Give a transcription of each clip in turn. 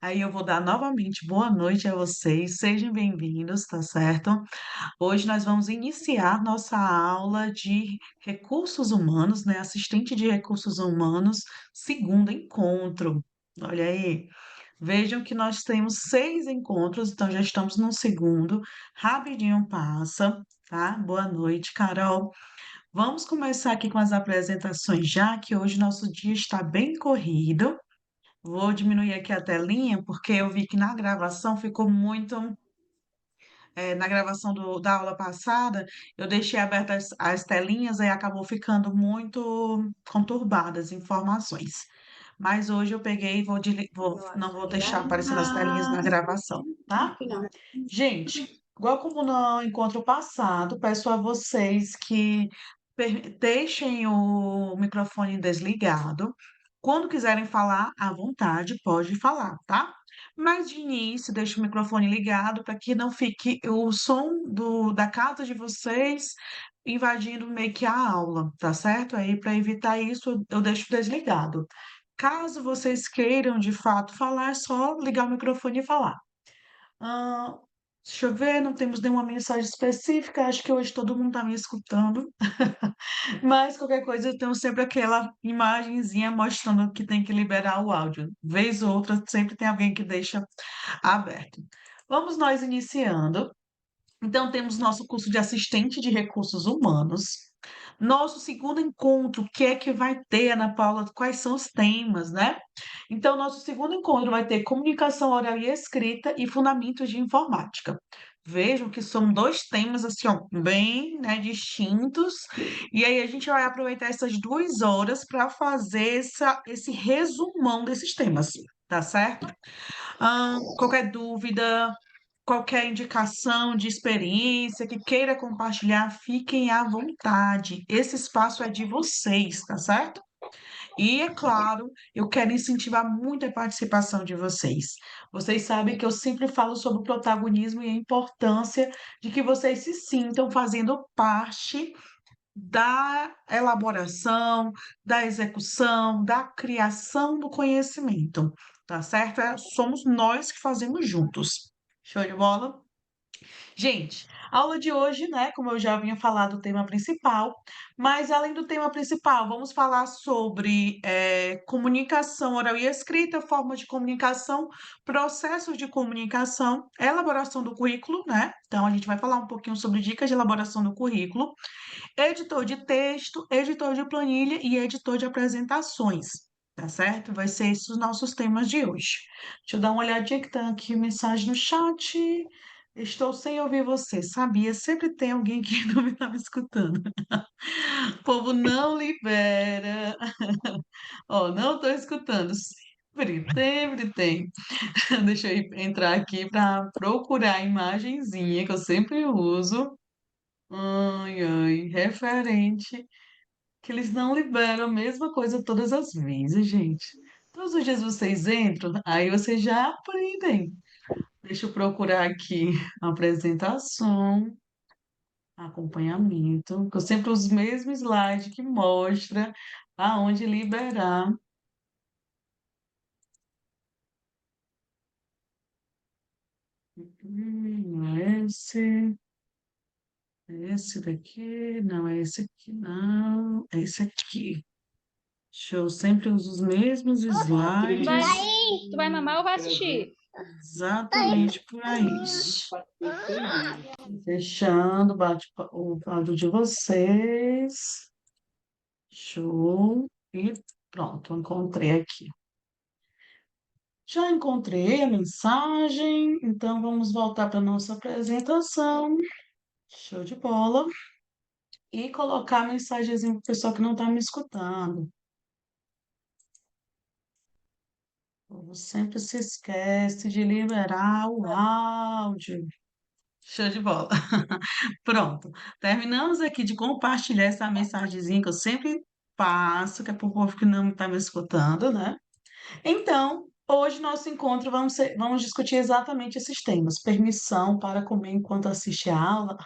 Aí eu vou dar novamente boa noite a vocês, sejam bem-vindos, tá certo? Hoje nós vamos iniciar nossa aula de recursos humanos, né? Assistente de recursos humanos, segundo encontro. Olha aí, vejam que nós temos 6 encontros, então já estamos no segundo. Rapidinho passa, tá? Boa noite, Carol. Vamos começar aqui com as apresentações já, que hoje nosso dia está bem corrido. Vou diminuir aqui a telinha, porque eu vi que na gravação ficou muito. Na gravação da aula passada, eu deixei abertas as telinhas, aí acabou ficando muito conturbadas as informações. Mas hoje eu peguei e não vou deixar aparecendo as telinhas na gravação, tá? Gente, igual como no encontro passado, peço a vocês que deixem o microfone desligado. Quando quiserem falar, à vontade, pode falar, tá? Mas de início, deixe o microfone ligado para que não fique o som da casa de vocês invadindo meio que a aula, tá certo? Aí, para evitar isso, eu deixo desligado. Caso vocês queiram de fato falar, é só ligar o microfone e falar. Ah, deixa eu ver, não temos nenhuma mensagem específica. Acho que hoje todo mundo está me escutando. Mas qualquer coisa, eu tenho sempre aquela imagenzinha mostrando que tem que liberar o áudio. Vez ou outra, sempre tem alguém que deixa aberto. Vamos nós iniciando. Então, temos nosso curso de assistente de recursos humanos. Nosso segundo encontro, o que é que vai ter, Ana Paula? Quais são os temas, né? Então, nosso segundo encontro vai ter comunicação oral e escrita e fundamentos de informática. Vejam que são 2 temas assim, ó, bem, né, distintos. E aí a gente vai aproveitar essas 2 horas para fazer esse resumão desses temas, tá certo? Qualquer dúvida, qualquer indicação de experiência que queira compartilhar, fiquem à vontade. Esse espaço é de vocês, tá certo? E, é claro, eu quero incentivar muito a participação de vocês. Vocês sabem que eu sempre falo sobre o protagonismo e a importância de que vocês se sintam fazendo parte da elaboração, da execução, da criação do conhecimento, tá certo? Somos nós que fazemos juntos. Show de bola? Gente, a aula de hoje, né, como eu já havia falado, o tema principal, mas além do tema principal, vamos falar sobre comunicação oral e escrita, formas de comunicação, processos de comunicação, elaboração do currículo, né? Então, a gente vai falar um pouquinho sobre dicas de elaboração do currículo, editor de texto, editor de planilha e editor de apresentações. Tá certo? Vai ser esses os nossos temas de hoje. Deixa eu dar uma olhadinha que tá aqui mensagem no chat. Estou sem ouvir você. Sabia? Sempre tem alguém que não está me escutando. O povo não libera. Ó, não estou escutando. Sempre tem. Deixa eu entrar aqui para procurar a imagenzinha que eu sempre uso. Ai, ai, referente que eles não liberam a mesma coisa todas as vezes, gente. Todos os dias vocês entram, aí vocês já aprendem. Deixa eu procurar aqui apresentação, acompanhamento, que eu sempre uso o mesmo slide que mostra aonde liberar. Não é esse daqui, não é esse aqui, não, é esse aqui. Eu sempre uso os mesmos Vai, slides, tu vai mamar ou vai assistir? exatamente por aí. Fechando o áudio de vocês. Show. E pronto, encontrei aqui. Já encontrei a mensagem, então vamos voltar para a nossa apresentação. Show de bola. E colocar a mensagenzinha para o pessoal que não está me escutando. O povo sempre se esquece de liberar o áudio. Show de bola. Pronto. Terminamos aqui de compartilhar essa mensagenzinha que eu sempre passo, que é para o povo que não está me escutando, né? Então, hoje nosso encontro vamos discutir exatamente esses temas. Permissão para comer enquanto assiste a aula.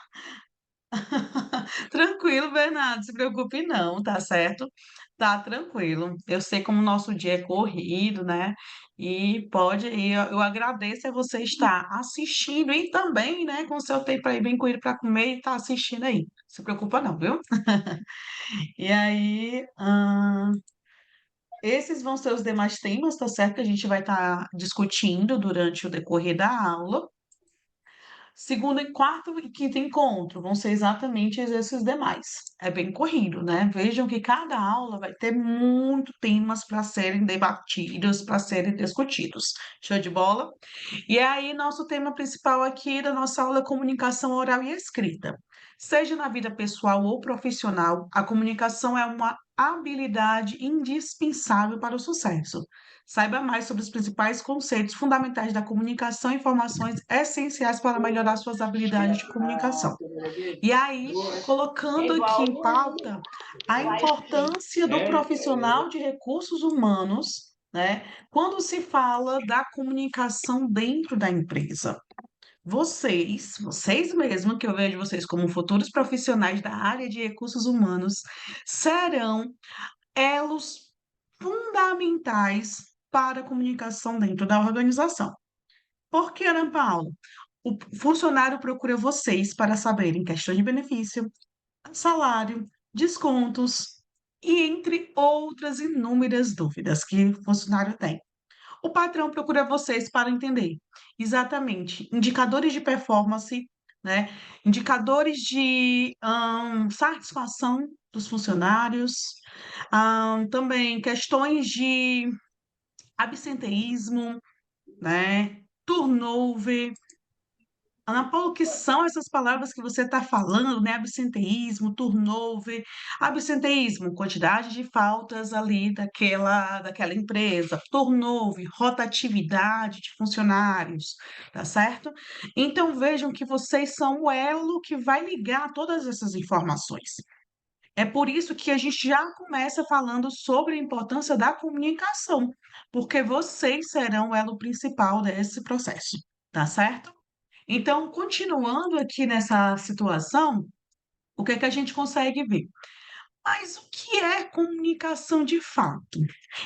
Tranquilo, Bernardo, se preocupe não, tá certo? Tá tranquilo. Eu sei como o nosso dia é corrido, né? E eu agradeço a você estar assistindo e também, né, com o seu tempo aí bem corrido para comer e tá assistindo aí. Se preocupa não, viu? E aí, esses vão ser os demais temas, tá certo? Que a gente vai estar discutindo durante o decorrer da aula. Segundo e quarto e quinto encontro vão ser exatamente esses demais. É bem corrido, né? Vejam que cada aula vai ter muito temas para serem debatidos, para serem discutidos. Show de bola? E aí, nosso tema principal aqui da nossa aula é comunicação oral e escrita. Seja na vida pessoal ou profissional, a comunicação é uma habilidade indispensável para o sucesso. Saiba mais sobre os principais conceitos fundamentais da comunicação e informações essenciais para melhorar suas habilidades de comunicação. E aí, colocando aqui em pauta a importância do profissional de recursos humanos, né, quando se fala da comunicação dentro da empresa. Vocês mesmos, que eu vejo vocês como futuros profissionais da área de recursos humanos, serão elos fundamentais para a comunicação dentro da organização. Por que, Ana Paula? O funcionário procura vocês para saber em questões de benefício, salário, descontos e entre outras inúmeras dúvidas que o funcionário tem. O patrão procura vocês para entender exatamente indicadores de performance, né? Indicadores de satisfação dos funcionários, também questões de absenteísmo, né? Turnover. Ana Paula, o que são essas palavras que você está falando, né? Absenteísmo, turnover. Absenteísmo, quantidade de faltas ali daquela empresa. Turnover, rotatividade de funcionários, tá certo? Então vejam que vocês são o elo que vai ligar todas essas informações. É por isso que a gente já começa falando sobre a importância da comunicação, porque vocês serão o elo principal desse processo, tá certo? Então, continuando aqui nessa situação, o que é que a gente consegue ver? Mas o que é comunicação de fato?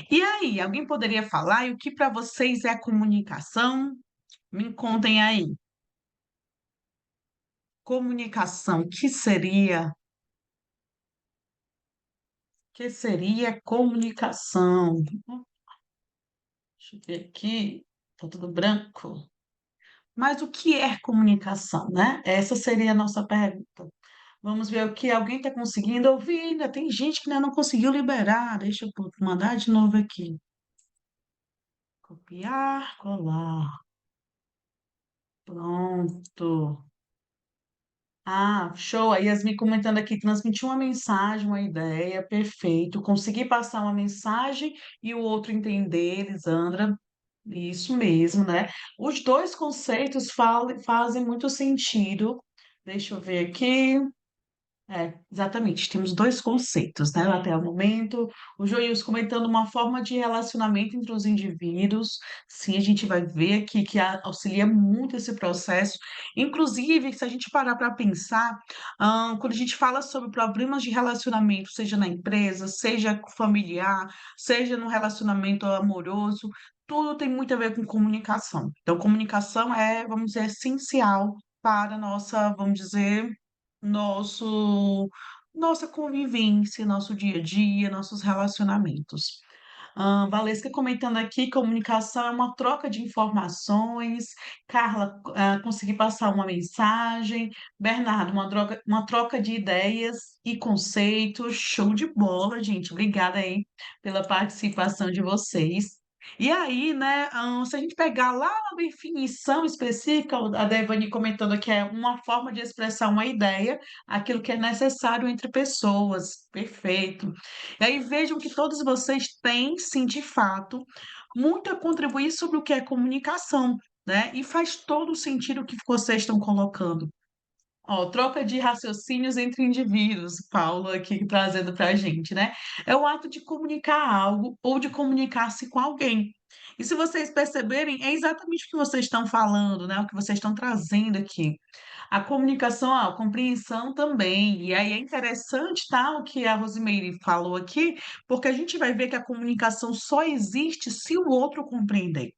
E aí, alguém poderia falar e o que para vocês é comunicação? Me contem aí. Comunicação, que seria comunicação? Deixa eu ver aqui, tá tudo branco. Mas o que é comunicação, né? Essa seria a nossa pergunta. Vamos ver o que alguém está conseguindo ouvir. Ainda tem gente que ainda não conseguiu liberar. Deixa eu mandar de novo aqui. Copiar, colar. Pronto. Ah, show. A Yasmin comentando aqui, transmitir uma mensagem, uma ideia, perfeito. Conseguir passar uma mensagem e o outro entender, Elisandra. Isso mesmo, né? Os dois conceitos fazem muito sentido. Deixa eu ver aqui. Exatamente. Temos dois conceitos, né, até o momento. O Joilson comentando uma forma de relacionamento entre os indivíduos. Sim, a gente vai ver aqui que auxilia muito esse processo. Inclusive, se a gente parar para pensar, quando a gente fala sobre problemas de relacionamento, seja na empresa, seja familiar, seja no relacionamento amoroso, tudo tem muito a ver com comunicação. Então, comunicação é, vamos dizer, essencial para a nossa, vamos dizer, nosso nossa convivência, nosso dia a dia, nossos relacionamentos. Valesca comentando aqui, comunicação é uma troca de informações. Carla, conseguir passar uma mensagem. Bernardo, uma troca de ideias e conceitos. Show de bola, gente. Obrigada aí pela participação de vocês. E aí, né, se a gente pegar lá na definição específica, a Devani comentando que é uma forma de expressar uma ideia, aquilo que é necessário entre pessoas. Perfeito. E aí vejam que todos vocês têm, sim, de fato, muito a contribuir sobre o que é comunicação, né? E faz todo o sentido o que vocês estão colocando. Ó, troca de raciocínios entre indivíduos, Paulo aqui trazendo para a gente, né? É o ato de comunicar algo ou de comunicar-se com alguém. E se vocês perceberem, é exatamente o que vocês estão falando, né? O que vocês estão trazendo aqui. A comunicação, a compreensão também. E aí é interessante, tá, o que a Rosimeire falou aqui, porque a gente vai ver que a comunicação só existe se o outro compreender.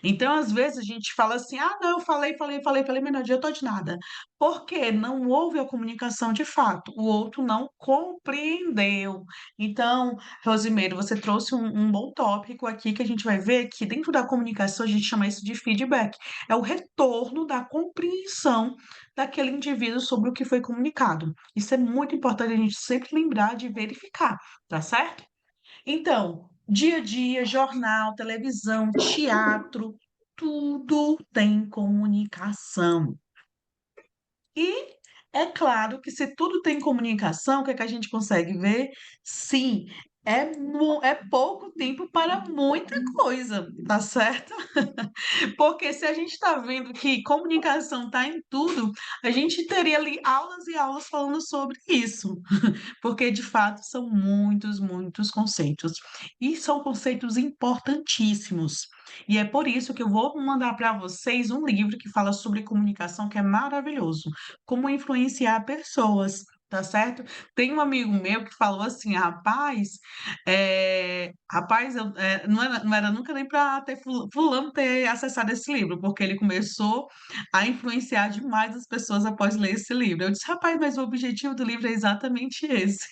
Então, às vezes, a gente fala assim: "Ah, não, eu falei, mas não adiantou de nada". Porque não houve a comunicação de fato, o outro não compreendeu. Então, Rosimeire, você trouxe um bom tópico aqui que a gente vai ver que dentro da comunicação a gente chama isso de feedback. É o retorno da compreensão daquele indivíduo sobre o que foi comunicado. Isso é muito importante a gente sempre lembrar de verificar, tá certo? Então, dia a dia, jornal, televisão, teatro, tudo tem comunicação. E é claro que se tudo tem comunicação, o que é que a gente consegue ver? Sim, é pouco tempo para muita coisa, tá certo? Porque se a gente está vendo que comunicação está em tudo, a gente teria ali aulas e aulas falando sobre isso. Porque de fato são muitos, muitos conceitos. E são conceitos importantíssimos. E é por isso que eu vou mandar para vocês um livro que fala sobre comunicação, que é maravilhoso. Como influenciar pessoas. Tá certo? Tem um amigo meu que falou assim: rapaz, não era nunca nem para ter fulano ter acessado esse livro, porque ele começou a influenciar demais as pessoas após ler esse livro. Eu disse: rapaz, mas o objetivo do livro é exatamente esse.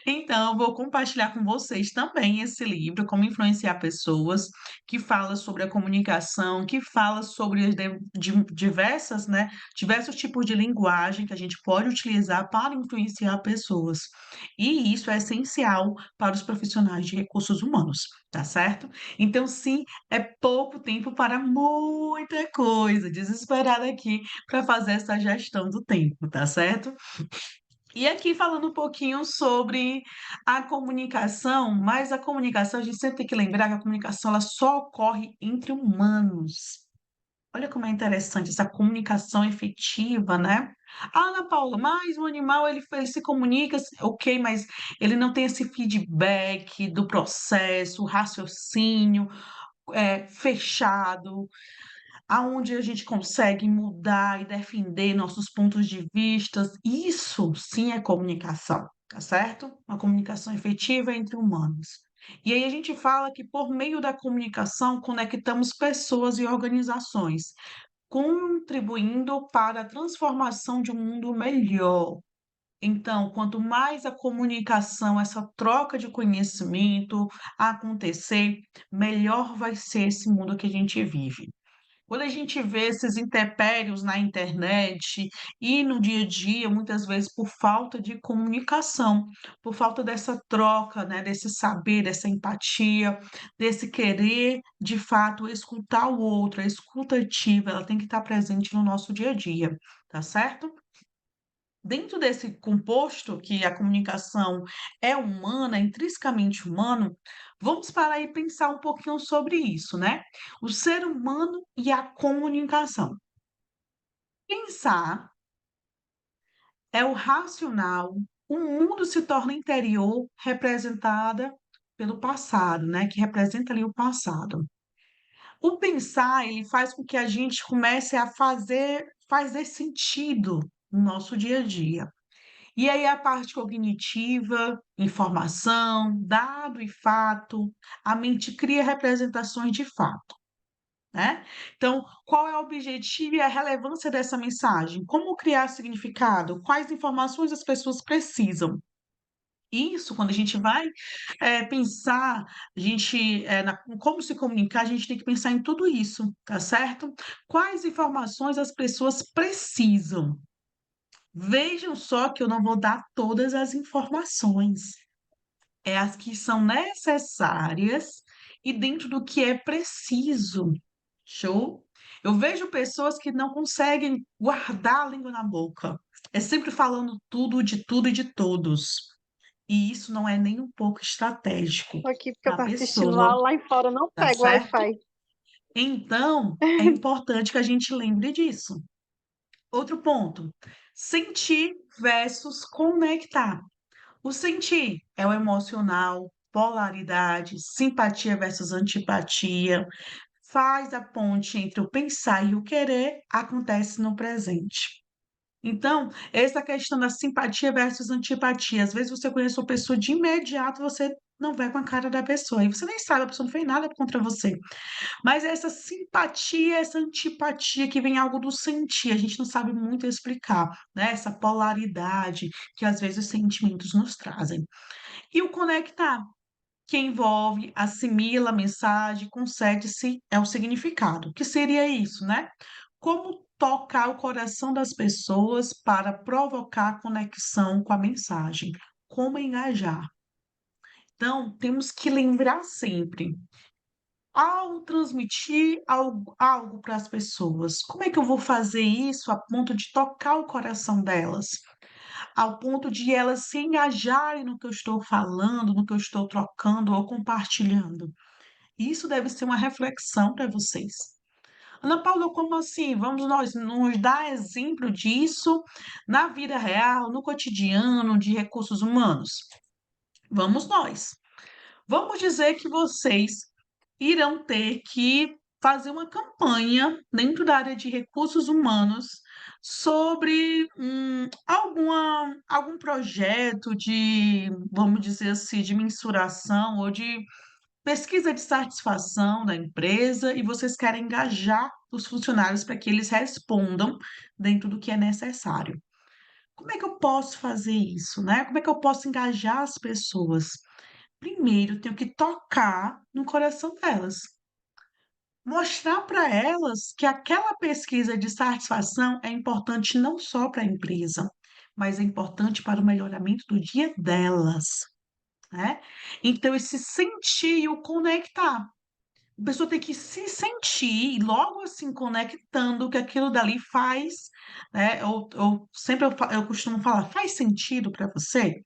Então, eu vou compartilhar com vocês também esse livro, Como Influenciar Pessoas, que fala sobre a comunicação, que fala sobre as diversas, né, diversos tipos de linguagem que a gente pode utilizar para influenciar pessoas. E isso é essencial para os profissionais de recursos humanos, tá certo? Então, sim, é pouco tempo para muita coisa, desesperada aqui para fazer essa gestão do tempo, tá certo? E aqui falando um pouquinho sobre a comunicação, mas a comunicação, a gente sempre tem que lembrar que a comunicação ela só ocorre entre humanos. Olha como é interessante essa comunicação efetiva, né? Ah, Ana Paula, mas o animal ele se comunica, ok, mas ele não tem esse feedback do processo, o raciocínio fechado, aonde a gente consegue mudar e defender nossos pontos de vistas. Isso sim é comunicação, tá certo? Uma comunicação efetiva entre humanos. E aí a gente fala que por meio da comunicação conectamos pessoas e organizações, contribuindo para a transformação de um mundo melhor. Então, quanto mais a comunicação, essa troca de conhecimento acontecer, melhor vai ser esse mundo que a gente vive. Quando a gente vê esses intempéries na internet e no dia a dia, muitas vezes por falta de comunicação, por falta dessa troca, né, desse saber, dessa empatia, desse querer, de fato, escutar o outro, a escuta ativa, ela tem que estar presente no nosso dia a dia, tá certo? Dentro desse composto, que a comunicação é humana, é intrinsecamente humano, vamos parar e pensar um pouquinho sobre isso, né? O ser humano e a comunicação. Pensar é o racional, o mundo se torna interior, representada pelo passado, né? Que representa ali o passado. O pensar, ele faz com que a gente comece a fazer sentido no nosso dia a dia. E aí a parte cognitiva, informação, dado e fato, a mente cria representações de fato, né. Então, qual é o objetivo e a relevância dessa mensagem? Como criar significado? Quais informações as pessoas precisam? Isso, quando a gente vai, pensar, a gente, como se comunicar, a gente tem que pensar em tudo isso, tá certo? Quais informações as pessoas precisam? Vejam só que eu não vou dar todas as informações, é as que são necessárias e dentro do que é preciso. Show? Eu vejo pessoas que não conseguem guardar a língua na boca, é sempre falando tudo e de todos. E isso não é nem um pouco estratégico Tô aqui porque eu para a tô assistindo pessoa, aula lá em fora, não tá pego certo? Wi-Fi. Então, é importante que a gente lembre disso. Outro ponto, sentir versus conectar. O sentir é o emocional, polaridade, simpatia versus antipatia, faz a ponte entre o pensar e o querer, acontece no presente. Então, essa questão da simpatia versus antipatia, às vezes você conhece uma pessoa de imediato, você não vai com a cara da pessoa, e você nem sabe, a pessoa não fez nada contra você. Mas essa simpatia, essa antipatia que vem algo do sentir, a gente não sabe muito explicar, né, essa polaridade que às vezes os sentimentos nos trazem. E o conectar, que envolve, assimila a mensagem, concede-se é o significado. Que seria isso, né? Como tocar o coração das pessoas para provocar conexão com a mensagem, como engajar. Então, temos que lembrar sempre, ao transmitir algo para as pessoas, como é que eu vou fazer isso a ponto de tocar o coração delas? Ao ponto de elas se engajarem no que eu estou falando, no que eu estou trocando ou compartilhando. Isso deve ser uma reflexão para vocês. Ana Paula, como assim? Vamos nós nos dar exemplo disso na vida real, no cotidiano de recursos humanos? Vamos nós. Vamos dizer que vocês irão ter que fazer uma campanha dentro da área de recursos humanos sobre algum projeto de, vamos dizer assim, de mensuração ou de pesquisa de satisfação da empresa e vocês querem engajar os funcionários para que eles respondam dentro do que é necessário. Como é que eu posso fazer isso, né? Como é que eu posso engajar as pessoas? Primeiro, tenho que tocar no coração delas. Mostrar para elas que aquela pesquisa de satisfação é importante não só para a empresa, mas é importante para o melhoramento do dia delas, né? Então, esse sentir e o conectar. A pessoa tem que se sentir e logo assim conectando que aquilo dali faz, né? Eu sempre eu costumo falar, faz sentido para você?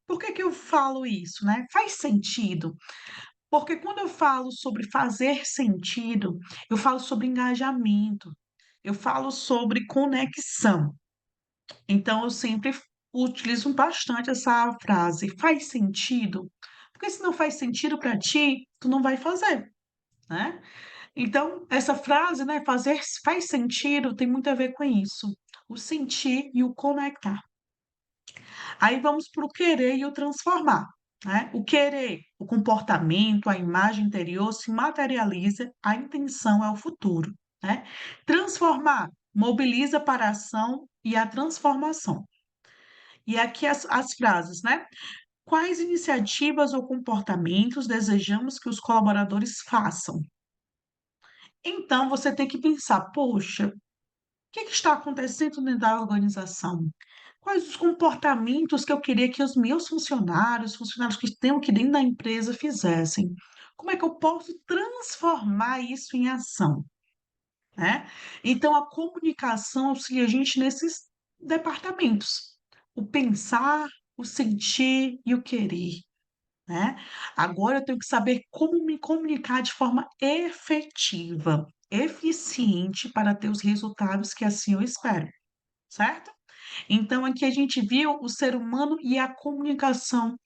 Por que que eu falo isso, né? Faz sentido. Porque quando eu falo sobre fazer sentido, eu falo sobre engajamento, eu falo sobre conexão. Então, eu sempre utilizo bastante essa frase, faz sentido? Porque se não faz sentido para ti, tu não vai fazer, né? Então, essa frase, né, fazer faz sentido, tem muito a ver com isso, o sentir e o conectar. Aí vamos para o querer e o transformar, né? O querer, o comportamento, a imagem interior se materializa, a intenção é o futuro, né? Transformar, mobiliza para a ação e a transformação. E aqui as frases, né? Quais iniciativas ou comportamentos desejamos que os colaboradores façam? Então, você tem que pensar, poxa, o que que está acontecendo dentro da organização? Quais os comportamentos que eu queria que os meus funcionários, funcionários que estão aqui dentro da empresa fizessem? Como é que eu posso transformar isso em ação, né? Então, a comunicação auxilia a gente nesses departamentos. O pensar, o sentir e o querer, né? Agora eu tenho que saber como me comunicar de forma efetiva, eficiente para ter os resultados que assim eu espero, certo? Então, aqui a gente viu o ser humano e a comunicação,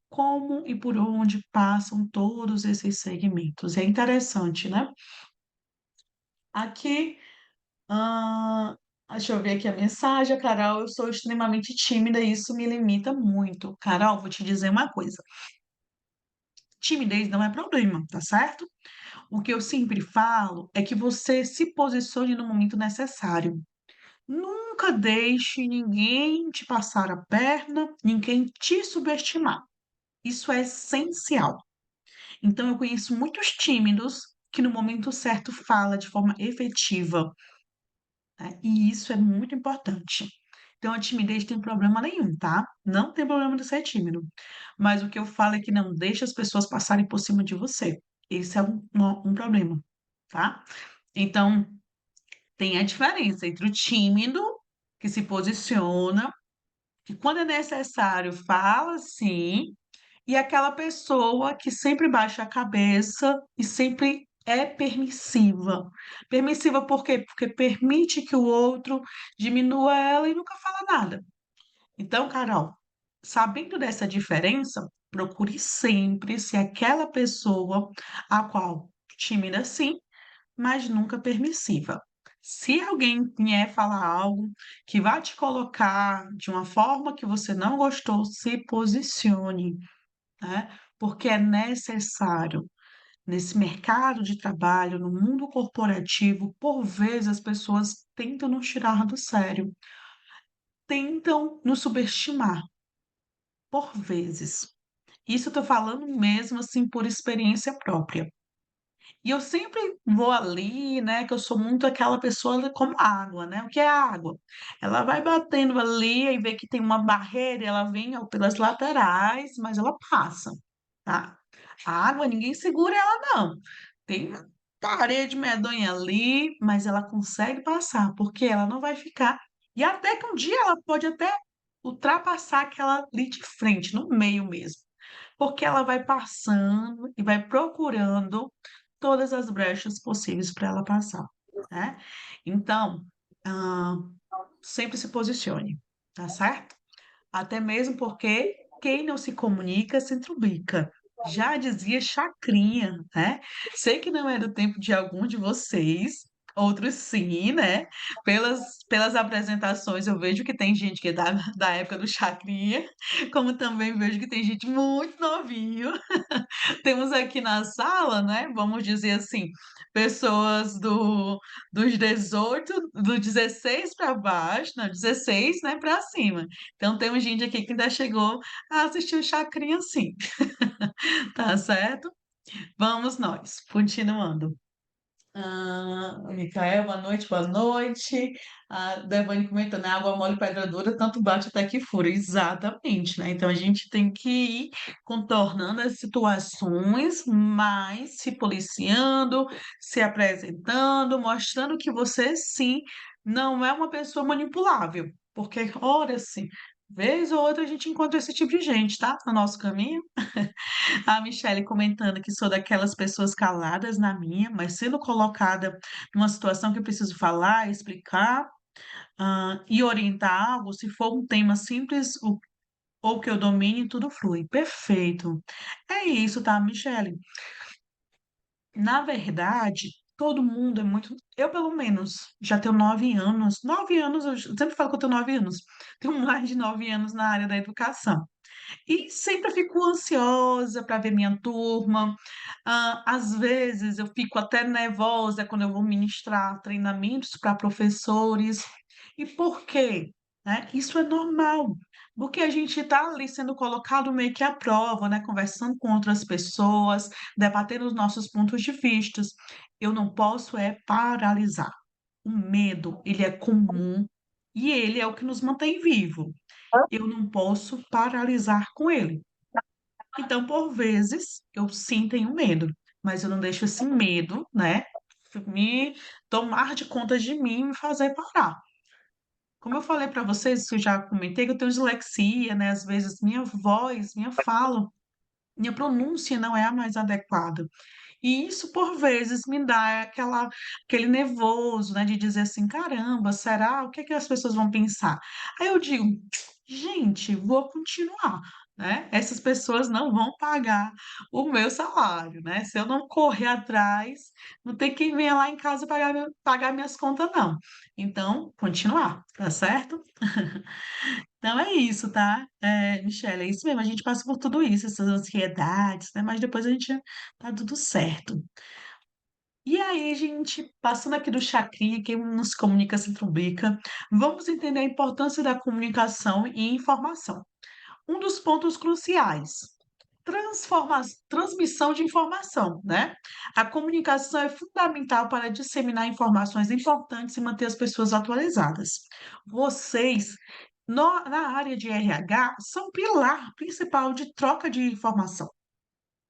como e por onde passam todos esses segmentos. É interessante, né? Aqui, ah, deixa eu ver aqui a mensagem. Carol, eu sou extremamente tímida e isso me limita muito. Carol, vou te dizer uma coisa: timidez não é problema, tá certo? O que eu sempre falo é que você se posicione no momento necessário. Nunca deixe ninguém te passar a perna, ninguém te subestimar. Isso é essencial. Então, eu conheço muitos tímidos que no momento certo fala de forma efetiva, né? E isso é muito importante. Então, a timidez tem problema nenhum, tá? Não tem problema de ser tímido. Mas o que eu falo é que não deixe as pessoas passarem por cima de você. Esse é um problema, tá? Então, tem a diferença entre o tímido, que se posiciona, que quando é necessário fala sim, e aquela pessoa que sempre baixa a cabeça e sempre é permissiva. Permissiva por quê? Porque permite que o outro diminua ela e nunca fala nada. Então, Carol, sabendo dessa diferença, procure sempre ser aquela pessoa a qual tímida sim, mas nunca permissiva. Se alguém vier falar algo que vai te colocar de uma forma que você não gostou, se posicione, né, porque é necessário. Nesse mercado de trabalho, no mundo corporativo, por vezes as pessoas tentam nos tirar do sério, tentam nos subestimar, por vezes. Isso eu tô falando mesmo, assim, por experiência própria. E eu sempre vou ali, né, que eu sou muito aquela pessoa como água, né, o que é água? Ela vai batendo ali e vê que tem uma barreira, ela vem ó, pelas laterais, mas ela passa, tá? A água ninguém segura ela não. Tem uma parede medonha ali, mas ela consegue passar, porque ela não vai ficar e até que um dia ela pode até ultrapassar aquela ali de frente, no meio mesmo. Porque ela vai passando e vai procurando todas as brechas possíveis para ela passar, né. Então, hã, sempre se posicione, tá certo? Até mesmo porque quem não se comunica se trubica. Já dizia Chacrinha, né. Sei que não é do tempo de algum de vocês, outros sim, né. Pelas apresentações eu vejo que tem gente que é da época do Chacrinha, como também vejo que tem gente muito novinho. Temos aqui na sala, né, vamos dizer assim, pessoas dos 18, do 16 para baixo, não, 16, né, para cima. Então temos gente aqui que ainda chegou a assistir o Chacrinha sim, tá certo? Vamos nós, continuando. Micael, boa noite, boa noite. A Devane comentou, né? Água mole, pedra dura, tanto bate até que fura. Exatamente, né? Então a gente tem que ir contornando as situações, mas se policiando, se apresentando, mostrando que você sim não é uma pessoa manipulável. Porque, ora sim, vez ou outra a gente encontra esse tipo de gente, tá? No nosso caminho. A Michelle comentando que sou daquelas pessoas caladas na minha, mas sendo colocada numa situação que eu preciso falar, explicar, e orientar algo, se for um tema simples ou que eu domine, tudo flui. Perfeito. É isso, tá, Michelle? Na verdade, todo mundo é muito. Eu, pelo menos, já tenho 9 anos. 9 anos, eu sempre falo que eu tenho 9 anos. Tenho mais de 9 anos na área da educação. E sempre fico ansiosa para ver minha turma. Às vezes eu fico até nervosa quando eu vou ministrar treinamentos para professores. E por quê? Né? Isso é normal, porque a gente está ali sendo colocado meio que à prova, né? Conversando com outras pessoas, debatendo os nossos pontos de vista. Eu não posso é paralisar. O medo, ele é comum e ele é o que nos mantém vivo. Eu não posso paralisar com ele. Então, por vezes, eu sim tenho medo, mas eu não deixo esse medo, né, me tomar de conta de mim e me fazer parar. Como eu falei para vocês, que eu já comentei que eu tenho dislexia, né, às vezes minha voz, minha fala, minha pronúncia não é a mais adequada. E isso, por vezes, me dá aquele nervoso, né, de dizer assim: "Caramba, será? O que é que as pessoas vão pensar?". Aí eu digo: "Gente, vou continuar", né, essas pessoas não vão pagar o meu salário, né, se eu não correr atrás, não tem quem venha lá em casa pagar minhas contas não. Então, continuar, tá certo? Então é isso, tá, Michele, é isso mesmo, a gente passa por tudo isso, essas ansiedades, né, mas depois a gente tá tudo certo. E aí, gente, passando aqui do chacrinha, quem não se comunica se trubica, vamos entender a importância da comunicação e informação. Um dos pontos cruciais, transmissão de informação, né? A comunicação é fundamental para disseminar informações importantes e manter as pessoas atualizadas. Vocês, na área de RH, são pilar principal de troca de informação.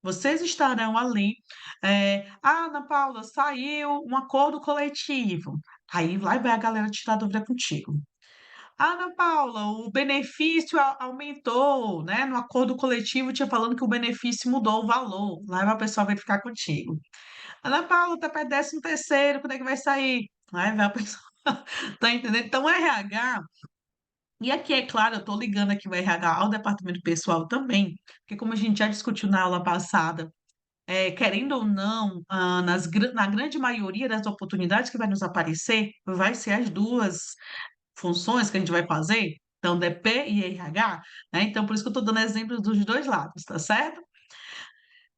Vocês estarão ali, Ana Paula, saiu um acordo coletivo. Aí lá vai a galera tirar dúvida contigo. Ana Paula, o benefício aumentou, né? No acordo coletivo tinha falando que o benefício mudou o valor. Lá vai o pessoal verificar contigo. Ana Paula, tá para 13º, quando é que vai sair? Aí vai a pessoa, tá entendendo? Então, o RH, e aqui é claro, eu estou ligando aqui o RH ao departamento pessoal também, porque como a gente já discutiu na aula passada, querendo ou não, na grande maioria das oportunidades que vai nos aparecer, vai ser as 2 funções que a gente vai fazer, então DP e RH, né, então por isso que eu estou dando exemplos dos 2 lados, tá certo?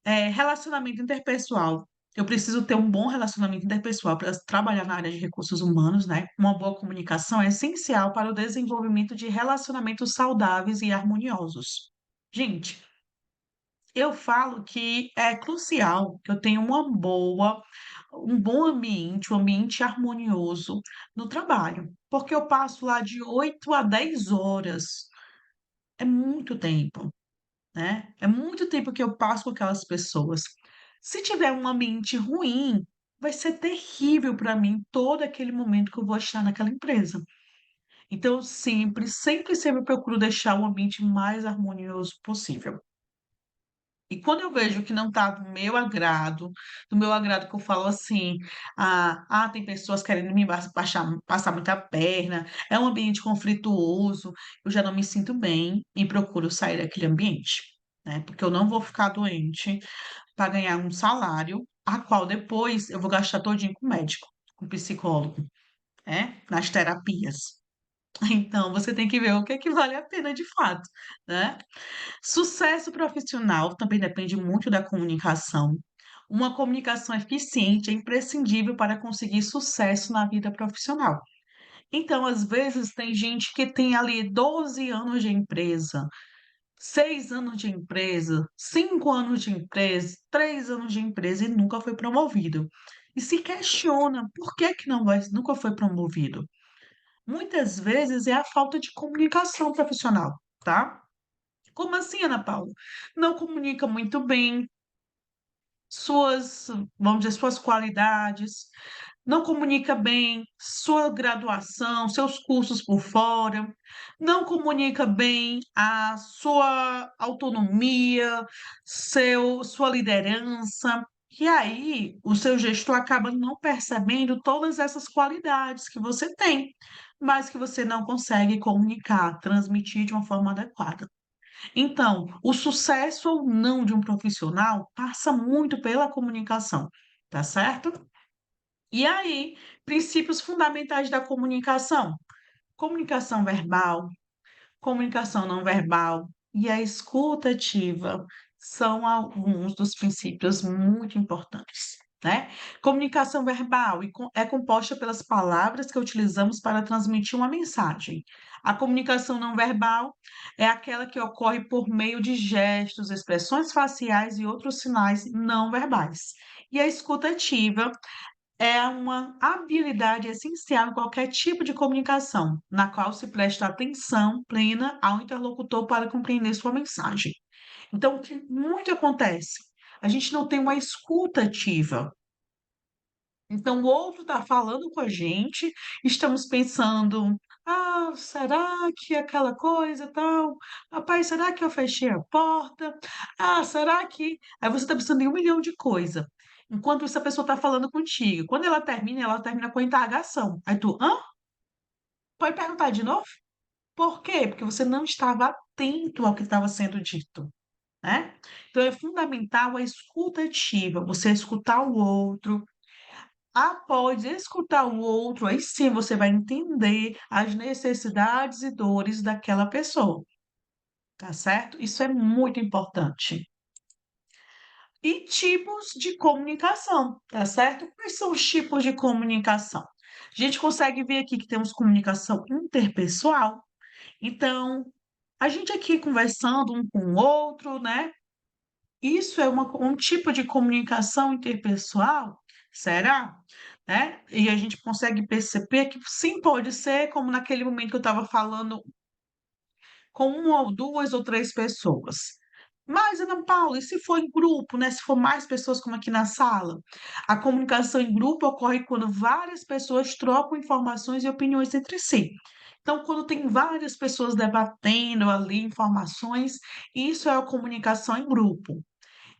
Relacionamento interpessoal, eu preciso ter um bom relacionamento interpessoal para trabalhar na área de recursos humanos, né, uma boa comunicação é essencial para o desenvolvimento de relacionamentos saudáveis e harmoniosos. Gente, eu falo que é crucial que eu tenha um bom ambiente, um ambiente harmonioso no trabalho, porque eu passo lá de 8 a 10 horas, é muito tempo, né, é muito tempo que eu passo com aquelas pessoas. Se tiver um ambiente ruim, vai ser terrível para mim todo aquele momento que eu vou estar naquela empresa. Então eu sempre, sempre, sempre procuro deixar o ambiente mais harmonioso possível. E quando eu vejo que não está do meu agrado que eu falo assim: tem pessoas querendo me passar muita perna, é um ambiente conflituoso", eu já não me sinto bem e procuro sair daquele ambiente, né, porque eu não vou ficar doente para ganhar um salário, a qual depois eu vou gastar todinho com médico, com psicólogo, né, nas terapias. Então você tem que ver o que é que vale a pena de fato, né. Sucesso profissional também depende muito da comunicação. Uma comunicação eficiente é imprescindível para conseguir sucesso na vida profissional. Então, às vezes, tem gente que tem ali 12 anos de empresa, 6 anos de empresa, 5 anos de empresa, 3 anos de empresa e nunca foi promovido. E se questiona por que que nunca foi promovido. Muitas vezes é a falta de comunicação profissional, tá? Como assim, Ana Paula? Não comunica muito bem suas, vamos dizer, suas qualidades, não comunica bem sua graduação, seus cursos por fora, não comunica bem a sua autonomia, sua liderança. E aí, o seu gestor acaba não percebendo todas essas qualidades que você tem, mas que você não consegue comunicar, transmitir de uma forma adequada. Então, o sucesso ou não de um profissional passa muito pela comunicação, tá certo? E aí, princípios fundamentais da comunicação: comunicação verbal, comunicação não verbal e a escuta ativa são alguns dos princípios muito importantes, né. Comunicação verbal é composta pelas palavras que utilizamos para transmitir uma mensagem. A comunicação não verbal é aquela que ocorre por meio de gestos, expressões faciais e outros sinais não verbais. E a escuta ativa é uma habilidade essencial em qualquer tipo de comunicação, na qual se presta atenção plena ao interlocutor para compreender sua mensagem. Então, o que muito acontece? A gente não tem uma escuta ativa. Então, o outro está falando com a gente, estamos pensando: será que aquela coisa tal? Rapaz, será que eu fechei a porta? Será que. Aí você está pensando em 1 milhão de coisa. Enquanto essa pessoa está falando contigo. Quando ela termina com a indagação. Aí tu: hã? Pode perguntar de novo? Por quê? Porque você não estava atento ao que estava sendo dito, né? Então é fundamental a escuta ativa, você escutar o outro. Após escutar o outro, aí sim você vai entender as necessidades e dores daquela pessoa, tá certo? Isso é muito importante. E tipos de comunicação, tá certo? Quais são os tipos de comunicação? A gente consegue ver aqui que temos comunicação interpessoal, então, a gente aqui conversando um com o outro, né? Isso é um tipo de comunicação interpessoal? Será? Né? E a gente consegue perceber que sim, pode ser, como naquele momento que eu estava falando com 1 ou 2 ou 3 pessoas. Mas, Ana Paula, e se for em grupo, né, se for mais pessoas como aqui na sala? A comunicação em grupo ocorre quando várias pessoas trocam informações e opiniões entre si. Então, quando tem várias pessoas debatendo ali informações, isso é a comunicação em grupo.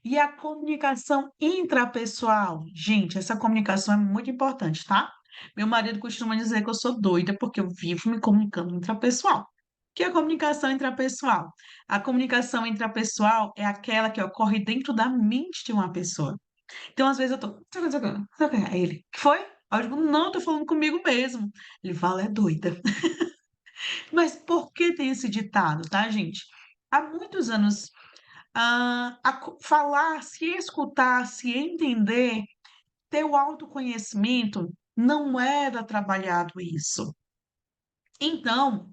E a comunicação intrapessoal? Gente, essa comunicação é muito importante, tá? Meu marido costuma dizer que eu sou doida, porque eu vivo me comunicando intrapessoal. Que é a comunicação intrapessoal? A comunicação intrapessoal é aquela que ocorre dentro da mente de uma pessoa. Então, às vezes, eu tô: Aí ele: "Que foi?" Aí eu digo: "Não, tô falando comigo mesmo". Ele fala: "É doida". Mas por que tem esse ditado, tá, gente? Há muitos anos, a co falar, se escutar, se entender, ter o autoconhecimento, não era trabalhado isso. Então,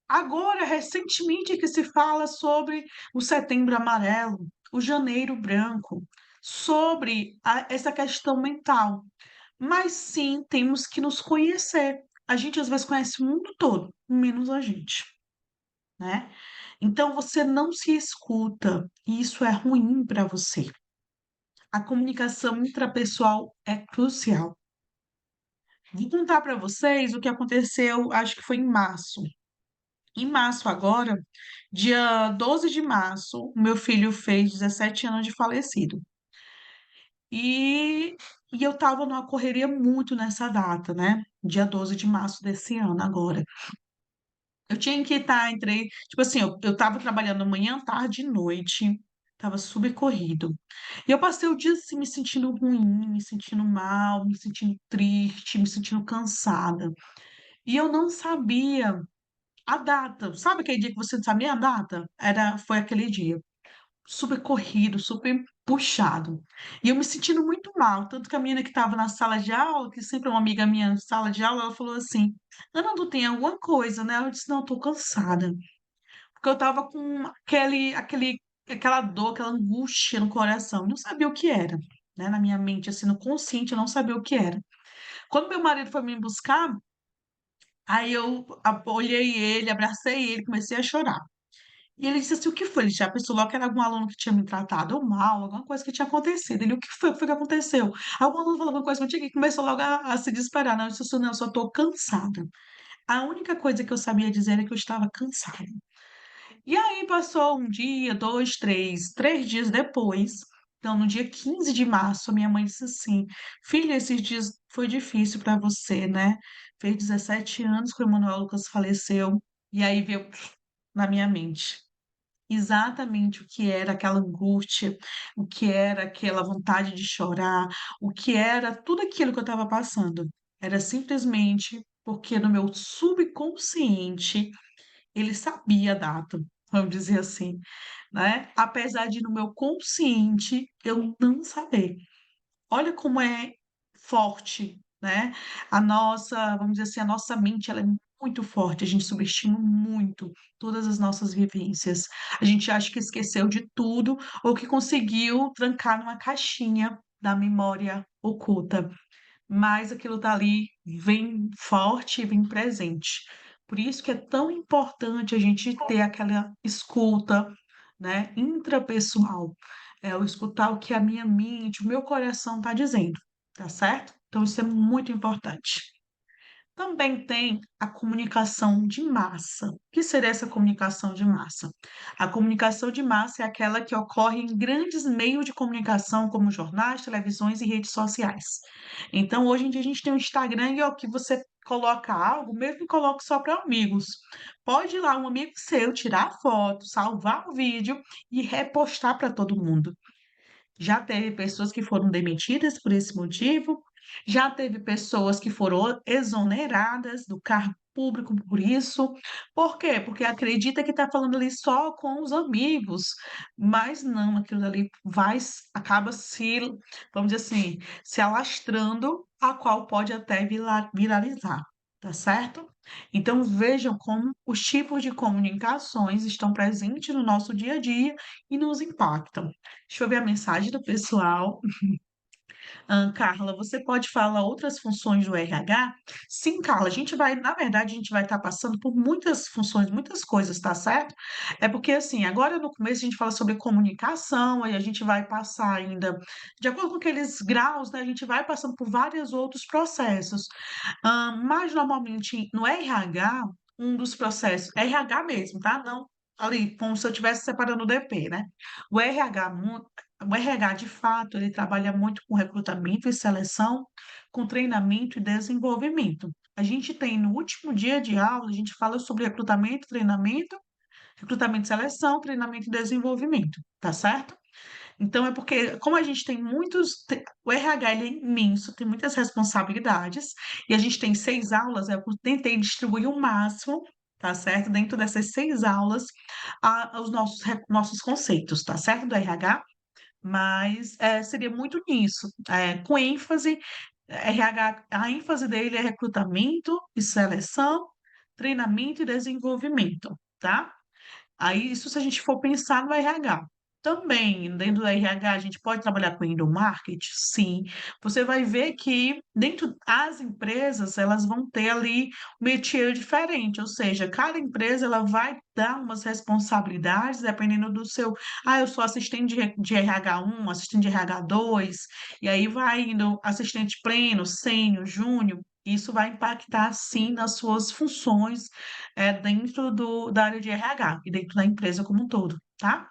agora, recentemente, que se fala sobre o Setembro Amarelo, o Janeiro Branco, sobre essa questão mental. Mas sim, temos que nos conhecer. A gente às vezes conhece o mundo todo, menos a gente, né? Então você não se escuta, e isso é ruim para você. A comunicação intrapessoal é crucial. Vou contar para vocês o que aconteceu, acho que foi em março. Em março agora, dia 12 de março, o meu filho fez 17 anos de falecido. E e eu estava numa correria muito nessa data, né, dia 12 de março desse ano agora. Eu tinha que estar entre tipo assim, eu estava trabalhando manhã, tarde e noite, estava super corrido. E eu passei o dia, assim, me sentindo ruim, me sentindo mal, me sentindo triste, me sentindo cansada. E eu não sabia a data. Sabe aquele dia que você não sabia a data? Foi aquele dia. Super corrido, super puxado. E eu me sentindo muito mal, tanto que a menina que estava na sala de aula, que sempre é uma amiga minha na sala de aula, ela falou assim: "Ana, tu tem alguma coisa, né?" Eu disse: "Não, eu tô cansada", porque eu estava com aquela dor, aquela angústia no coração, não sabia o que era, né, na minha mente, assim, no consciente, eu não sabia o que era. Quando meu marido foi me buscar, aí eu olhei ele, abracei ele, comecei a chorar. E ele disse assim: "O que foi?" Ele já pensou logo que era algum aluno que tinha me tratado mal, alguma coisa que tinha acontecido. Ele: "O que foi? O que foi que aconteceu?" Algum aluno falou alguma coisa contigo? E começou logo a se desesperar. Não, eu disse assim: "Não, eu só estou cansada". A única coisa que eu sabia dizer era que eu estava cansada. E aí passou um dia, 2, 3 dias depois, então no dia 15 de março, a minha mãe disse assim: "Filha, esses dias foi difícil para você, né, fez 17 anos que o Emanuel Lucas faleceu". E aí veio na minha mente exatamente o que era aquela angústia, o que era aquela vontade de chorar, o que era tudo aquilo que eu estava passando. Era simplesmente porque no meu subconsciente ele sabia a data, vamos dizer assim, né, apesar de no meu consciente eu não saber. Olha como é forte, né, vamos dizer assim, a nossa mente ela é muito forte, a gente subestima muito todas as nossas vivências. A gente acha que esqueceu de tudo ou que conseguiu trancar numa caixinha da memória oculta, mas aquilo dali vem forte e vem presente. Por isso que é tão importante a gente ter aquela escuta, né, intrapessoal, é o escutar o que a minha mente, o meu coração está dizendo, tá certo? Então isso é muito importante. Também tem a comunicação de massa. O que seria essa comunicação de massa? A comunicação de massa é aquela que ocorre em grandes meios de comunicação, como jornais, televisões e redes sociais. Então, hoje em dia, a gente tem o Instagram e ó, que você coloca algo, mesmo que coloque só para amigos. Pode ir lá, um amigo seu, tirar foto, salvar o vídeo e repostar para todo mundo. Já teve pessoas que foram demitidas por esse motivo, já teve pessoas que foram exoneradas do cargo público por isso. Por quê? Porque acredita que está falando ali só com os amigos, mas não, aquilo ali acaba se, vamos dizer assim, se alastrando, a qual pode até viralizar, tá certo? Então vejam como os tipos de comunicações estão presentes no nosso dia a dia e nos impactam. Deixa eu ver a mensagem do pessoal. Carla, você pode falar outras funções do RH? Sim, Carla, na verdade, a gente vai estar passando por muitas funções, muitas coisas, tá certo? É porque, assim, agora no começo a gente fala sobre comunicação, aí a gente vai passar ainda, de acordo com aqueles graus, né, a gente vai passando por vários outros processos. Mas normalmente no RH, um dos processos, RH mesmo, tá? Não ali, como se eu estivesse separando o DP, né? O RH, o RH, de fato, ele trabalha muito com recrutamento e seleção, com treinamento e desenvolvimento. A gente tem no último dia de aula, a gente fala sobre recrutamento e seleção, treinamento e desenvolvimento, tá certo? Então, é porque, como a gente tem o RH ele é imenso, tem muitas responsabilidades, e a gente tem 6 aulas, eu tentei distribuir o máximo, tá certo? Dentro dessas 6 aulas, os nossos conceitos, tá certo? Do RH, mas seria muito nisso, com ênfase, RH, a ênfase dele é recrutamento e seleção, treinamento e desenvolvimento, tá? Aí, isso se a gente for pensar no RH. Também, dentro do RH, a gente pode trabalhar com endomarketing? Sim. Você vai ver que dentro as empresas, elas vão ter ali um métier diferente, ou seja, cada empresa ela vai dar umas responsabilidades dependendo do seu. Ah, eu sou assistente de RH1, assistente de RH2, e aí vai indo assistente pleno, sênior, júnior. Isso vai impactar, sim, nas suas funções dentro da área de RH e dentro da empresa como um todo, tá?